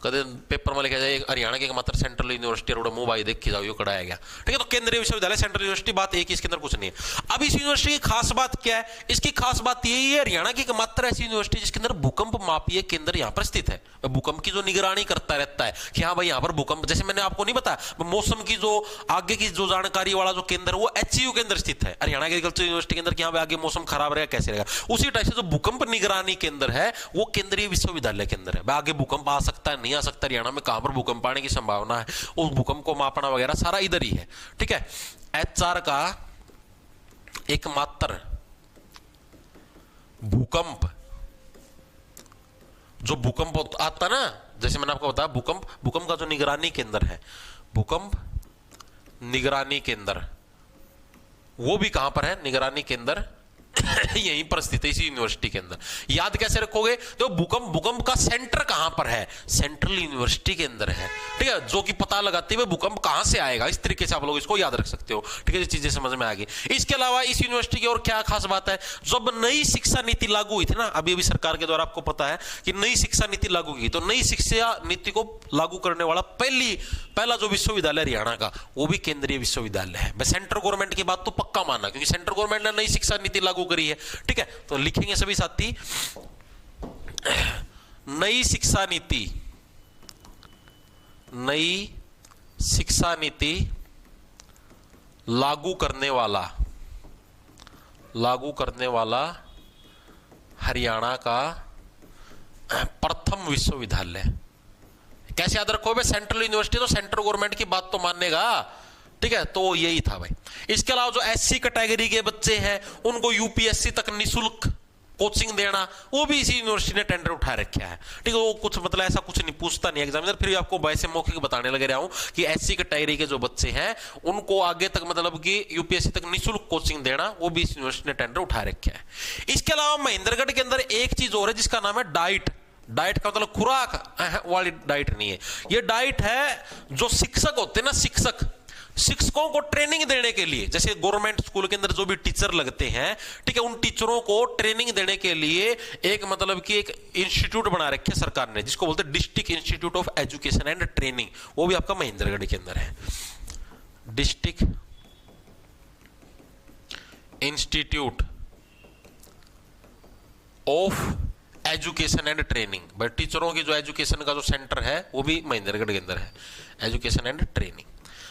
कदे पेपर में लिखा जाए हरियाणा के एकमात्र सेंट्रल यूनिवर्सिटी और मुंह भाई देख के जाओ, ये कड़ाया गया। ठीक है, तो केंद्रीय विश्वविद्यालय, सेंट्रल यूनिवर्सिटी, बात एक ही, इसके अंदर कुछ नहीं है। अब इस यूनिवर्सिटी की खास बात क्या है, इसकी खास बात यही है, हरियाणा की एकमात्र ऐसी यूनिवर्सिटी जिसके अंदर भूकंप मापीय केंद्र यहां पर स्थित है। भूकंप की जो निगरानी करता रहता है कि हाँ भाई यहां पर भूकंप, जैसे मैंने आपको नहीं बताया, मौसम की जो आगे की जो जानकारी वाला जो केंद्र वो HCU के अंदर स्थित है, हरियाणा एग्रीकल्चर यूनिवर्सिटी के अंदर, कि आगे मौसम खराब रहेगा कैसे रहेगा। उसी टाइप से जो भूकंप निगरानी केंद्र है वो केंद्रीय विश्वविद्यालय के अंदर है। आगे भूकंप आ सकता है, नहीं आ सकता, हरियाणा में कहां पर भूकंप आने की संभावना है, उस भूकंप को मापना वगैरह सारा इधर ही है। ठीक है, HR का एकमात्र भूकंप, जो भूकंप आता ना, जैसे मैंने आपको बताया भूकंप का जो निगरानी केंद्र है, भूकंप निगरानी केंद्र, वो भी कहां पर है, निगरानी केंद्र यहीं पर स्थित है, इसी यूनिवर्सिटी के अंदर। याद कैसे रखोगे, तो भूकंप का सेंटर कहां पर है, सेंट्रल यूनिवर्सिटी के अंदर है। ठीक है, जो कि पता लगाते हुए भूकंप कहां से आएगा, इस तरीके से आप लोग इसको याद रख सकते हो। ठीक है, ये चीजें समझ में आ गई। इसके अलावा इस यूनिवर्सिटी की और क्या खास बात है, जब नई शिक्षा नीति लागू हुई थी ना, अभी अभी सरकार के द्वारा, आपको पता है कि नई शिक्षा नीति लागू की, तो नई शिक्षा नीति को लागू करने वाला पहला जो विश्वविद्यालय हरियाणा का, वो भी केंद्रीय विश्वविद्यालय है। सेंट्रल गवर्नमेंट की बात तो पक्का मानना, क्योंकि सेंट्रल गवर्नमेंट ने नई शिक्षा नीति लागू करी है। ठीक है, तो लिखेंगे सभी साथी, नई शिक्षा नीति, नई शिक्षा नीति लागू करने वाला हरियाणा का प्रथम विश्वविद्यालय। कैसे याद रखो भाई, सेंट्रल यूनिवर्सिटी, तो सेंट्रल गवर्नमेंट की बात तो मानेगा। ठीक है, तो यही था भाई। इसके अलावा जो SC कैटेगरी के बच्चे हैं उनको UPSC तक निःशुल्क कोचिंग देना, वो भी इसी यूनिवर्सिटी ने टेंडर उठा रखा है। ठीक है, वो कुछ मतलब ऐसा कुछ नहीं पूछता नहीं एग्जामिनर, फिर भी आपको वैसे मौखिक बताने लगे रहा हूं कि SC कैटेगरी के जो बच्चे हैं उनको आगे तक मतलब कि UPSC तक निःशुल्क कोचिंग देना, वो भी इस यूनिवर्सिटी ने टेंडर उठा रखा है। इसके अलावा महेंद्रगढ़ के अंदर एक चीज और है जिसका नाम है डाइट। डाइट का मतलब खुराक वाली डाइट नहीं है, ये डाइट है जो शिक्षक होते हैं ना, शिक्षकों को ट्रेनिंग देने के लिए, जैसे गवर्नमेंट स्कूल के अंदर जो भी टीचर लगते हैं, ठीक है, उन टीचरों को ट्रेनिंग देने के लिए एक मतलब कि एक इंस्टीट्यूट बना रखे सरकार ने, जिसको बोलते हैं district institute of education and training, वो भी आपका महेंद्रगढ़ के अंदर है। District institute of education and training, भाई टीचरों की जो एजुकेशन का जो सेंटर है वो भी महेंद्रगढ़ के अंदर है, एजुकेशन एंड ट्रेनिंग।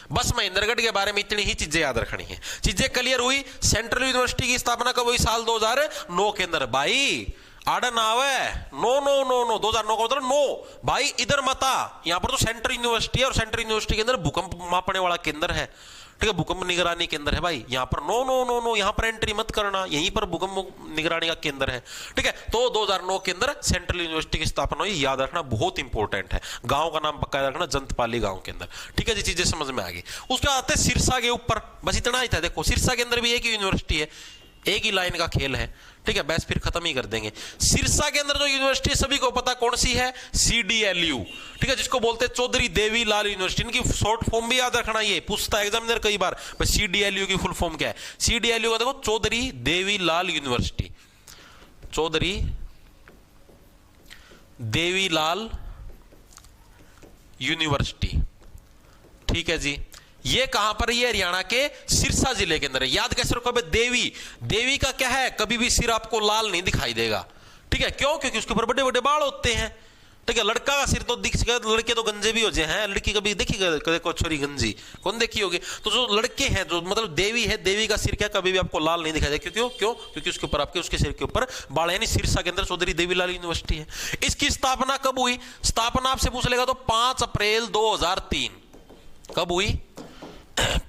बस महेंद्रगढ़ के बारे में इतनी ही चीजें याद रखनी है। चीजें क्लियर हुई। सेंट्रल यूनिवर्सिटी की स्थापना कब हुई, साल 2009 के अंदर। भाई आडन आवे, नो 2009 का मतलब नो भाई, इधर मता, यहां पर तो सेंट्रल यूनिवर्सिटी है और सेंट्रल यूनिवर्सिटी के अंदर भूकंप मापने वाला केंद्र है। ठीक है, भूकंप निगरानी केंद्र है भाई, यहां पर नो, यहां पर एंट्री मत करना, यहीं पर भूकंप निगरानी का केंद्र है। ठीक है, तो 2009 के अंदर सेंट्रल यूनिवर्सिटी की स्थापना हुई, याद रखना बहुत इंपॉर्टेंट है। गांव का नाम पक्का याद रखना, जंतपाली गांव के अंदर। ठीक है जी, चीजें समझ में आ गई। उसके बाद आते हैं सिरसा के ऊपर, बस इतना ही था। देखो सिरसा के अंदर भी एक ही यूनिवर्सिटी है, एक ही लाइन का खेल है, ठीक है, बस फिर खत्म ही कर देंगे। सिरसा के अंदर जो यूनिवर्सिटी सभी को पता कौन सी है, CDLU, ठीक है, जिसको बोलते हैं चौधरी देवीलाल यूनिवर्सिटी। इनकी शॉर्ट फॉर्म भी याद रखना, ये पूछता है एग्जामिनर कई बार, CDLU की फुल फॉर्म क्या है। CDLU का देखो, चौधरी देवीलाल यूनिवर्सिटी, चौधरी देवीलाल यूनिवर्सिटी, ठीक है जी। ये कहां पर, ये हरियाणा के सिरसा जिले के अंदर है। याद कैसे रखो, देवी, देवी का क्या है, कभी भी सिर आपको लाल नहीं दिखाई देगा, ठीक है, क्यों, क्योंकि उसके ऊपर बड़े बड़े बाल होते हैं, ठीक है। लड़का का सिर तो दिख सके, लड़के तो गंजे भी हो जाए हैं, लड़की कभी देखी को छोरी गंजी कौन देखी होगी। तो जो लड़के हैं, जो मतलब देवी है, देवी का सिर क्या कभी भी आपको लाल नहीं दिखाई देगा, क्यों क्यों, क्योंकि उसके ऊपर आपके उसके सिर के ऊपर बाल, यानी सिरसा के अंदर चौधरी देवीलाल यूनिवर्सिटी है। इसकी स्थापना कब हुई, स्थापना आपसे पूछ लेगा तो 5 अप्रैल 2003। कब हुई,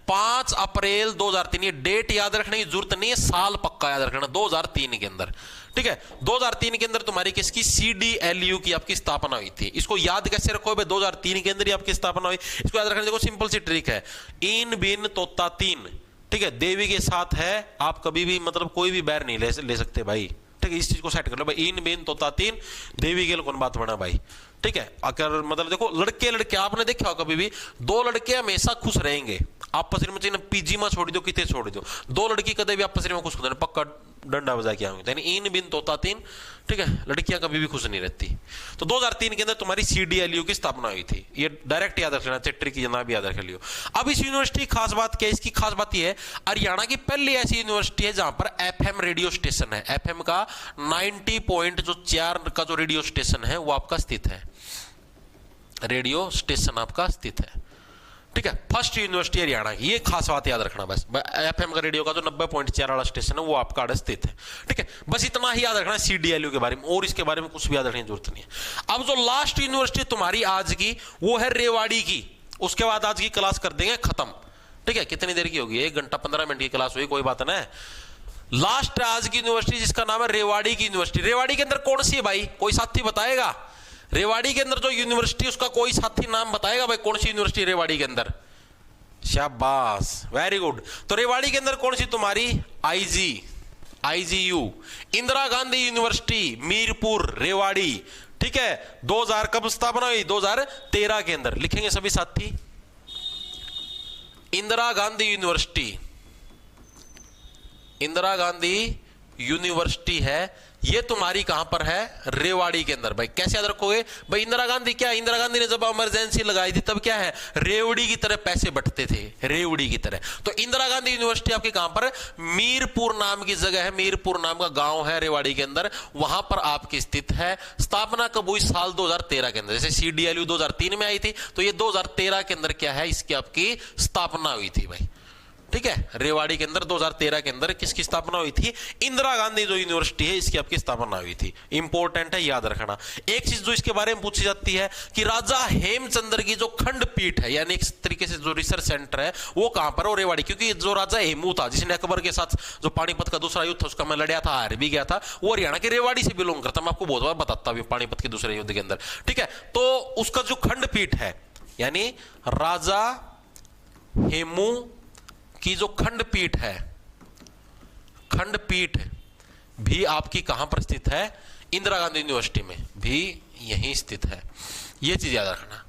5 अप्रैल 2003। ये डेट याद रखने की जरूरत नहीं है, साल पक्का याद रखना, 2003 के अंदर, ठीक है। 2003 के अंदर तुम्हारी किसकी, CDLU की आपकी स्थापना हुई थी। इसको याद कैसे रखो भाई, 2003 के अंदर ही आपकी स्थापना हुई। इसको याद रखने देखो, सिंपल सी ट्रिक है, इन बिन तोता तीन, ठीक है, देवी के साथ है, आप कभी भी मतलब कोई भी बैर नहीं ले सकते भाई, ठीक है। इस चीज को सेट कर लो भाई, इन बिन तोता तीन, देवी के लिए कौन बात बना भाई, ठीक है। अगर मतलब देखो, लड़के लड़के आपने देखा हो कभी भी, 2 लड़के हमेशा खुश रहेंगे आपस में, चाहे पीजी में छोड़ दो, कितने छोड़ दो, 2 लड़की कदे भी आपस में खुश होते हैं, पक्का डंडा बजा के आएंगे, यानी इन बिन तोता तीन, ठीक है, लड़कियां कभी भी खुश नहीं रहती। तो 2003 के अंदर तुम्हारी CDLU की स्थापना हुई थी, ये डायरेक्ट याद रखना, ट्रिक की जना भी याद रख लियो। अब इस यूनिवर्सिटी की खास बात क्या है, इसकी खास बात यह है, हरियाणा की पहली ऐसी यूनिवर्सिटी है जहां पर FM रेडियो स्टेशन है। FM का 90.4 का जो रेडियो स्टेशन है वो आपका स्थित है, रेडियो स्टेशन आपका स्थित है, ठीक है। फर्स्ट यूनिवर्सिटी हरियाणा की, ये खास बात याद रखना बस। FM का रेडियो का जो 90.4 वाला स्टेशन है वो आपका स्थित है, ठीक है। बस इतना ही याद रखना है CDLU के बारे में, और इसके बारे में कुछ भी याद रखने की जरूरत नहीं है। अब जो लास्ट यूनिवर्सिटी तुम्हारी आज की, वो है रेवाड़ी की। उसके बाद आज की क्लास कर देंगे खत्म, ठीक है। कितनी देर की होगी, 1 घंटा 15 मिनट की क्लास हुई, कोई बात ना है। लास्ट आज की यूनिवर्सिटी जिसका नाम है रेवाड़ी की यूनिवर्सिटी। रेवाड़ी के अंदर कौन सी है भाई, कोई साथी बताएगा? रेवाड़ी के अंदर जो यूनिवर्सिटी, उसका कोई साथी नाम बताएगा भाई, कौन सी यूनिवर्सिटी रेवाड़ी के अंदर? शाबाश, वेरी गुड। तो रेवाड़ी के अंदर कौन सी तुम्हारी, IGU, इंदिरा गांधी यूनिवर्सिटी मीरपुर रेवाड़ी, ठीक है। 2000 कब स्थापना हुई, 2013 के अंदर। लिखेंगे सभी साथी, इंदिरा गांधी यूनिवर्सिटी, इंदिरा गांधी यूनिवर्सिटी है, ये तुम्हारी कहां पर है, रेवाड़ी के अंदर। भाई कैसे याद रखोगे भाई, इंदिरा गांधी क्या, इंदिरा गांधी ने जब इमरजेंसी लगाई थी तब क्या है, रेवड़ी की तरह पैसे बंटते थे, रेवड़ी की तरह। तो इंदिरा गांधी यूनिवर्सिटी आपकी कहां पर, मीरपुर नाम की जगह है, मीरपुर नाम का गांव है रेवाड़ी के अंदर, वहां पर आपकी स्थित है। स्थापना कब हुई, साल 2013 के अंदर। जैसे CDLU 2003 में आई थी, तो ये 2013 के अंदर क्या है, इसकी आपकी स्थापना हुई थी भाई, ठीक है। रेवाड़ी के अंदर 2013 के अंदर किसकी स्थापना हुई थी, इंदिरा गांधी जो यूनिवर्सिटी है इसकी आपकी स्थापना हुई थी। इंपॉर्टेंट है, याद रखना। एक चीज जो इसके बारे में पूछी जाती है कि राजा हेमचंद्र की जो खंडपीठ है, यानी एक तरीके से जो रिसर्च सेंटर है, वो कहां पर है, रेवाड़ी। क्योंकि जो राजा हेमू था, जिसने अकबर के साथ जो पानीपत का दूसरा युद्ध था उसका मैं लड़या था, हार भी गया था, वो हरियाणा के रेवाड़ी से बिलोंग करता। मैं आपको बहुत बार बताता हूं पानीपत के दूसरे युद्ध के अंदर, ठीक है। तो उसका जो खंडपीठ है, यानी राजा हेमू की जो खंडपीठ है, खंडपीठ भी आपकी कहां पर स्थित है, इंदिरा गांधी यूनिवर्सिटी में भी यहीं स्थित है। यह चीज याद रखना।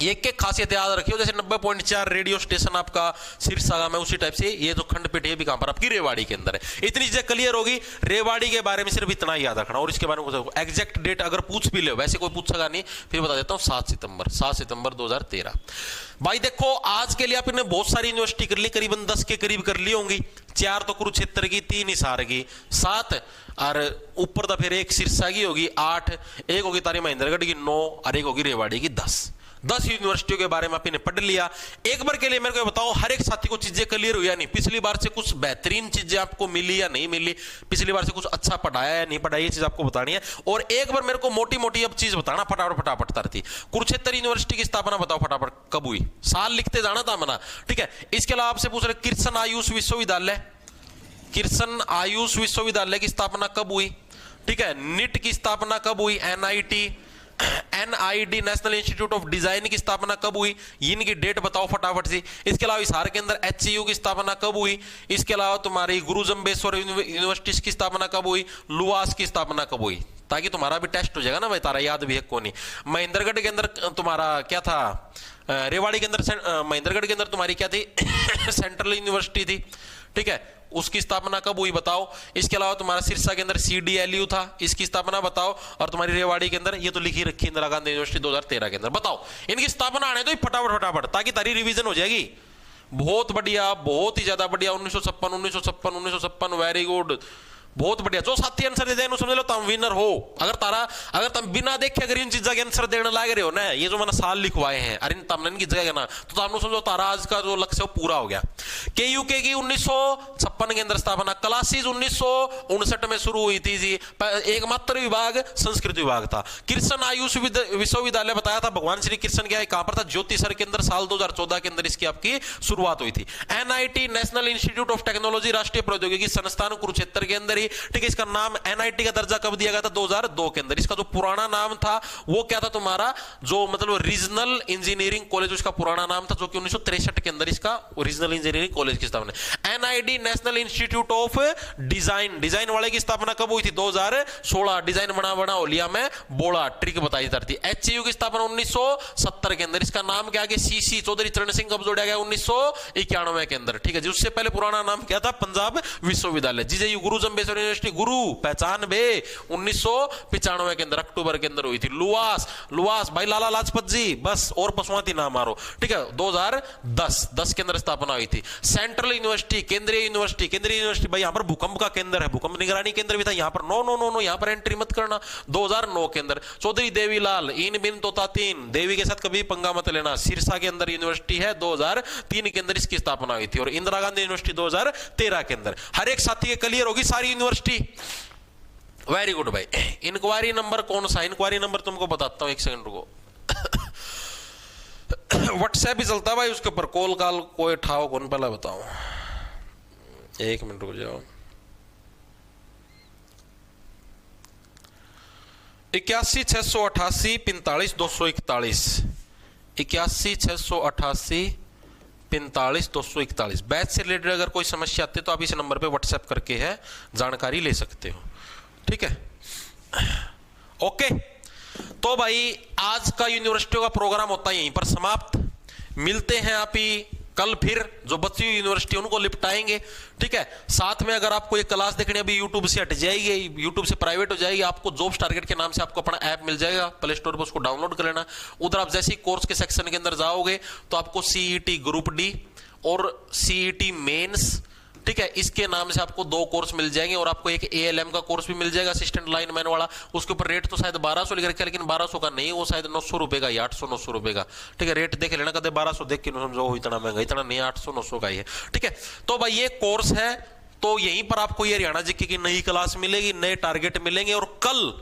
एक एक खासियत याद रखियो, जैसे 90.4 रेडियो स्टेशन आपका सिरसा में, उसी टाइप से ये जो खंडपीठ है भी कहां पर, आपकी रेवाड़ी के अंदर है। इतनी चीजें क्लियर होगी। रेवाड़ी के बारे में सिर्फ इतना ही याद रखना, और इसके बारे में एग्जैक्ट डेट अगर पूछ भी ले, वैसे कोई पूछेगा नहीं, फिर बता देता हूं, 7 सितंबर 2013। भाई देखो, आज के लिए आपने बहुत सारी यूनिवर्सिटी कर ली, करीबन 10 के करीब कर ली होंगी। 4 तो कुरुक्षेत्र की, 3 हिसार की, 7 और ऊपर तो फिर 1 सिरसा की होगी, 8, 1 होगी तारी महेंद्रगढ़ की, 9 और 1 होगी रेवाड़ी की, 10 यूनिवर्सिटियों के बारे में आपने पढ़ लिया। एक बार के लिए मेरे को बताओ, हर एक साथी को चीजें क्लियर हुई या नहीं? पिछली बार से कुछ बेहतरीन चीजें आपको मिली या नहीं मिली? पिछली बार से कुछ अच्छा पढ़ाया या नहीं पढ़ाया, ये चीज आपको बतानी है। और एक बार मेरे को मोटी मोटी अब चीज बताना, फटाफट तरती। कुरुक्षेत्र यूनिवर्सिटी की स्थापना बताओ फटाफट, कब हुई? साल लिखते जाना था मना, ठीक है। इसके अलावा आपसे पूछ रहे कृष्ण आयुष विश्वविद्यालय, कृष्ण आयुष विश्वविद्यालय की स्थापना कब हुई? ठीक है। निट की स्थापना कब हुई? NIT, NID national institute of design की स्थापना कब हुई, इनकी डेट बताओ फटाफट से। इसके अलावा हिसार के अंदर HCU की स्थापना कब हुई, इसके अलावा तुम्हारी गुरु जम्बेश्वर यूनिवर्सिटी की स्थापना कब हुई, लुआस की स्थापना कब हुई, ताकि तुम्हारा भी टेस्ट हो जाएगा ना भाई, तारा याद भी है कौन नहीं। महेंद्रगढ़ के अंदर तुम्हारा क्या था, रेवाड़ी के अंदर, महेंद्रगढ़ के अंदर तुम्हारी क्या थी सेंट्रल यूनिवर्सिटी थी, ठीक है, उसकी स्थापना कब हुई बताओ। इसके अलावा तुम्हारा सिरसा के अंदर CDLU था, इसकी स्थापना बताओ। और तुम्हारी रेवाड़ी के अंदर ये तो लिखी रखी इंदिरा गांधी यूनिवर्सिटी 2013 के अंदर, बताओ इनकी स्थापना आने दो फटाफट फटाफट, ताकि तारी रिवीजन हो जाएगी। बहुत बढ़िया, बहुत ही ज्यादा बढ़िया। 1956 वेरी गुड, बहुत बढ़िया। जो साथी आंसर दे दें समझ लो तुम विनर हो। अगर तुम बिना देखे अगर इन चीजों के आंसर देने लग रहे हो ना, ये जो मैंने साल लिखवाए हैं अरे तुमने इनकी जगह ना, तो तुमने समझो तारा आज का जो लक्ष्य है वो पूरा हो गया। KUK की 1956 के अंदर स्थापना, क्लासेस 1959 में शुरू हुई थी जी। एकमात्र विभाग संस्कृत विभाग था। कृष्ण आयुष विश्वविद्यालय बताया था, भगवान श्री कृष्ण क्या है कहां पर था, ज्योतिसर के अंदर साल 2014 के अंदर इसकी आपकी शुरुआत हुई थी। NIT national institute of technology राष्ट्रीय प्रौद्योगिकी संस्थान कुरुक्षेत्र के अंदर ही, ठीक है। इसका नाम NIT का दर्जा कब दिया गया था, 2002 के अंदर। इसका जो पुराना नाम था वो क्या था तुम्हारा, जो मतलब रीजनल इंजीनियरिंग कॉलेज, उसका पुराना नाम था, जो कि 1963 के अंदर इसका रीजनल इंजीनियरिंग कॉलेज की स्थापना। NID national institute of design वाले की स्थापना कब हुई थी, 2016। डिजाइन बना हो लिया मैं बोला, ट्रिक बताई जाती। HCU की स्थापना 1970 के अंदर, इसका नाम क्या है, CC चौधरी चरण सिंह कब जोड़ा गया 1991 के अंदर, ठीक है जी। उससे पहले पुराना नाम क्या था, पंजाब विश्वविद्यालय। JU गुरु जम्बेश्वर यूनिवर्सिटी, गुरु पहचान बे 1995 के अंदर अक्टूबर के अंदर हुई थी। लुआस भाई लाला लाजपत जी, बस और पशुआती ना मारो, ठीक है, 2010 के अंदर स्थापना हुई थी। सेंट्रल यूनिवर्सिटी, केंद्रीय यूनिवर्सिटी भाई, यहां पर भूकंप का केंद्र है, भूकंप निगरानी केंद्र भी था यहाँ पर। नो यहाँ पर एंट्री मत करना। 2009 के अंदर चौधरी देवीलाल इन बिन तोता तीन, देवी के साथ कभी पंगा मत लेना, सिरसा के अंदर यूनिवर्सिटी है, 2003 के अंदर इसकी स्थापना हुई थी। और इंदिरा गांधी यूनिवर्सिटी 2013 के अंदर। हर एक साथी के क्लियर होगी सारी यूनिवर्सिटी, वेरी गुड भाई। इंक्वायरी नंबर कौन सा, इंक्वायरी नंबर तुमको बताता हूं, एक सेकंड रुको। व्हाट्सएप भी चलता है भाई, उसके ऊपर कॉल कोई ठाओ कौन, पहला बताओ, एक मिनट रुक जाओ। 81 688 45 241, 81 688 45 241। बैच से रिलेटेड अगर कोई समस्या आती है तो आप इस नंबर पे व्हाट्सएप करके है जानकारी ले सकते हो, ठीक है, ओके। तो भाई आज का यूनिवर्सिटी का प्रोग्राम होता है यहीं पर समाप्त। मिलते हैं आप ही कल, फिर जो बची हुई यूनिवर्सिटी उनको लिपटाएंगे, ठीक है। साथ में अगर आपको ये क्लास देखनी अभी यूट्यूब से हट जाएगी, यूट्यूब से प्राइवेट हो जाएगी, आपको जॉब्स टारगेट के नाम से आपको अपना ऐप मिल जाएगा, प्ले स्टोर पर उसको डाउनलोड कर लेना। उधर आप जैसे ही कोर्स के सेक्शन के अंदर जाओगे तो आपको CET ग्रुप D और CET मेंस, ठीक है, इसके नाम से आपको 2 कोर्स मिल जाएंगे। और आपको एक ALM का कोर्स भी मिल जाएगा, असिस्टेंट लाइनमैन वाला। उसके ऊपर रेट तो शायद 1200 लिख रखा है, लेकिन 1200 का नहीं, वो शायद 900 रुपए का, 800-900 रुपए का, ठीक है। रेट देख लेना, कदे 1200 देख के समझो इतना महंगा, इतना नहीं, 800-900 का ही है, ठीक है। तो भाई ये कोर्स है, तो यहीं पर आपको ये हरियाणा जीके की नई क्लास मिलेगी, नए टारगेट मिलेंगे। और कल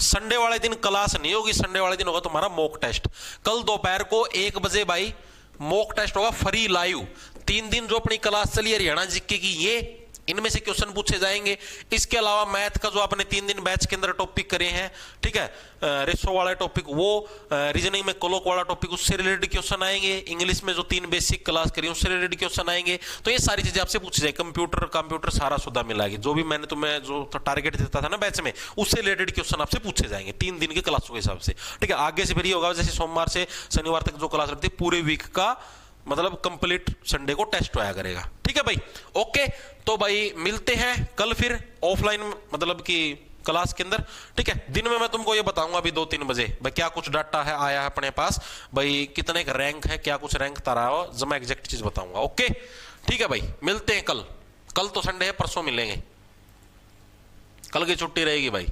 संडे वाले दिन क्लास नहीं होगी, संडे वाले दिन होगा तुम्हारा मॉक टेस्ट। कल दोपहर को 1 बजे भाई मॉक टेस्ट होगा फ्री लाइव। 3 दिन जो अपनी क्लास चली हरियाणा जीके की, ये इनमें से क्वेश्चन पूछे जाएंगे। इसके अलावा मैथ का जो आपने 3 दिन बैच के अंदर टॉपिक करे हैं, ठीक है, रेशो वाला टॉपिक, वो रीजनिंग में कोलोक वाला टॉपिक, उससे रिलेटेड क्वेश्चन आएंगे। इंग्लिश में जो 3 बेसिक क्लास करी उससे रिलेटेड क्वेश्चन आएंगे। तो ये सारी चीजें आपसे पूछी जाए। कंप्यूटर सारा सुधा मिलाएगी, जो भी मैंने तुम्हें जो टारगेट देता था ना बैच में, उससे रिलेटेड क्वेश्चन आपसे पूछे जाएंगे 3 दिन के क्लासों के हिसाब से, ठीक है। आगे से फिर ये होगा, जैसे सोमवार से शनिवार तक जो क्लास रखती है, पूरे वीक का मतलब कंप्लीट संडे को टेस्ट आया करेगा, ठीक है भाई, ओके। तो भाई मिलते हैं कल फिर ऑफलाइन मतलब कि क्लास के अंदर, ठीक है। दिन में मैं तुमको ये बताऊंगा अभी 2-3 बजे भाई क्या कुछ डाटा है आया है अपने पास, भाई कितने का रैंक है, क्या कुछ रैंक तारा हो, जब मैं एग्जैक्ट चीज बताऊंगा, ओके, ठीक है भाई। मिलते हैं कल तो संडे है, परसों मिलेंगे, कल की छुट्टी रहेगी भाई।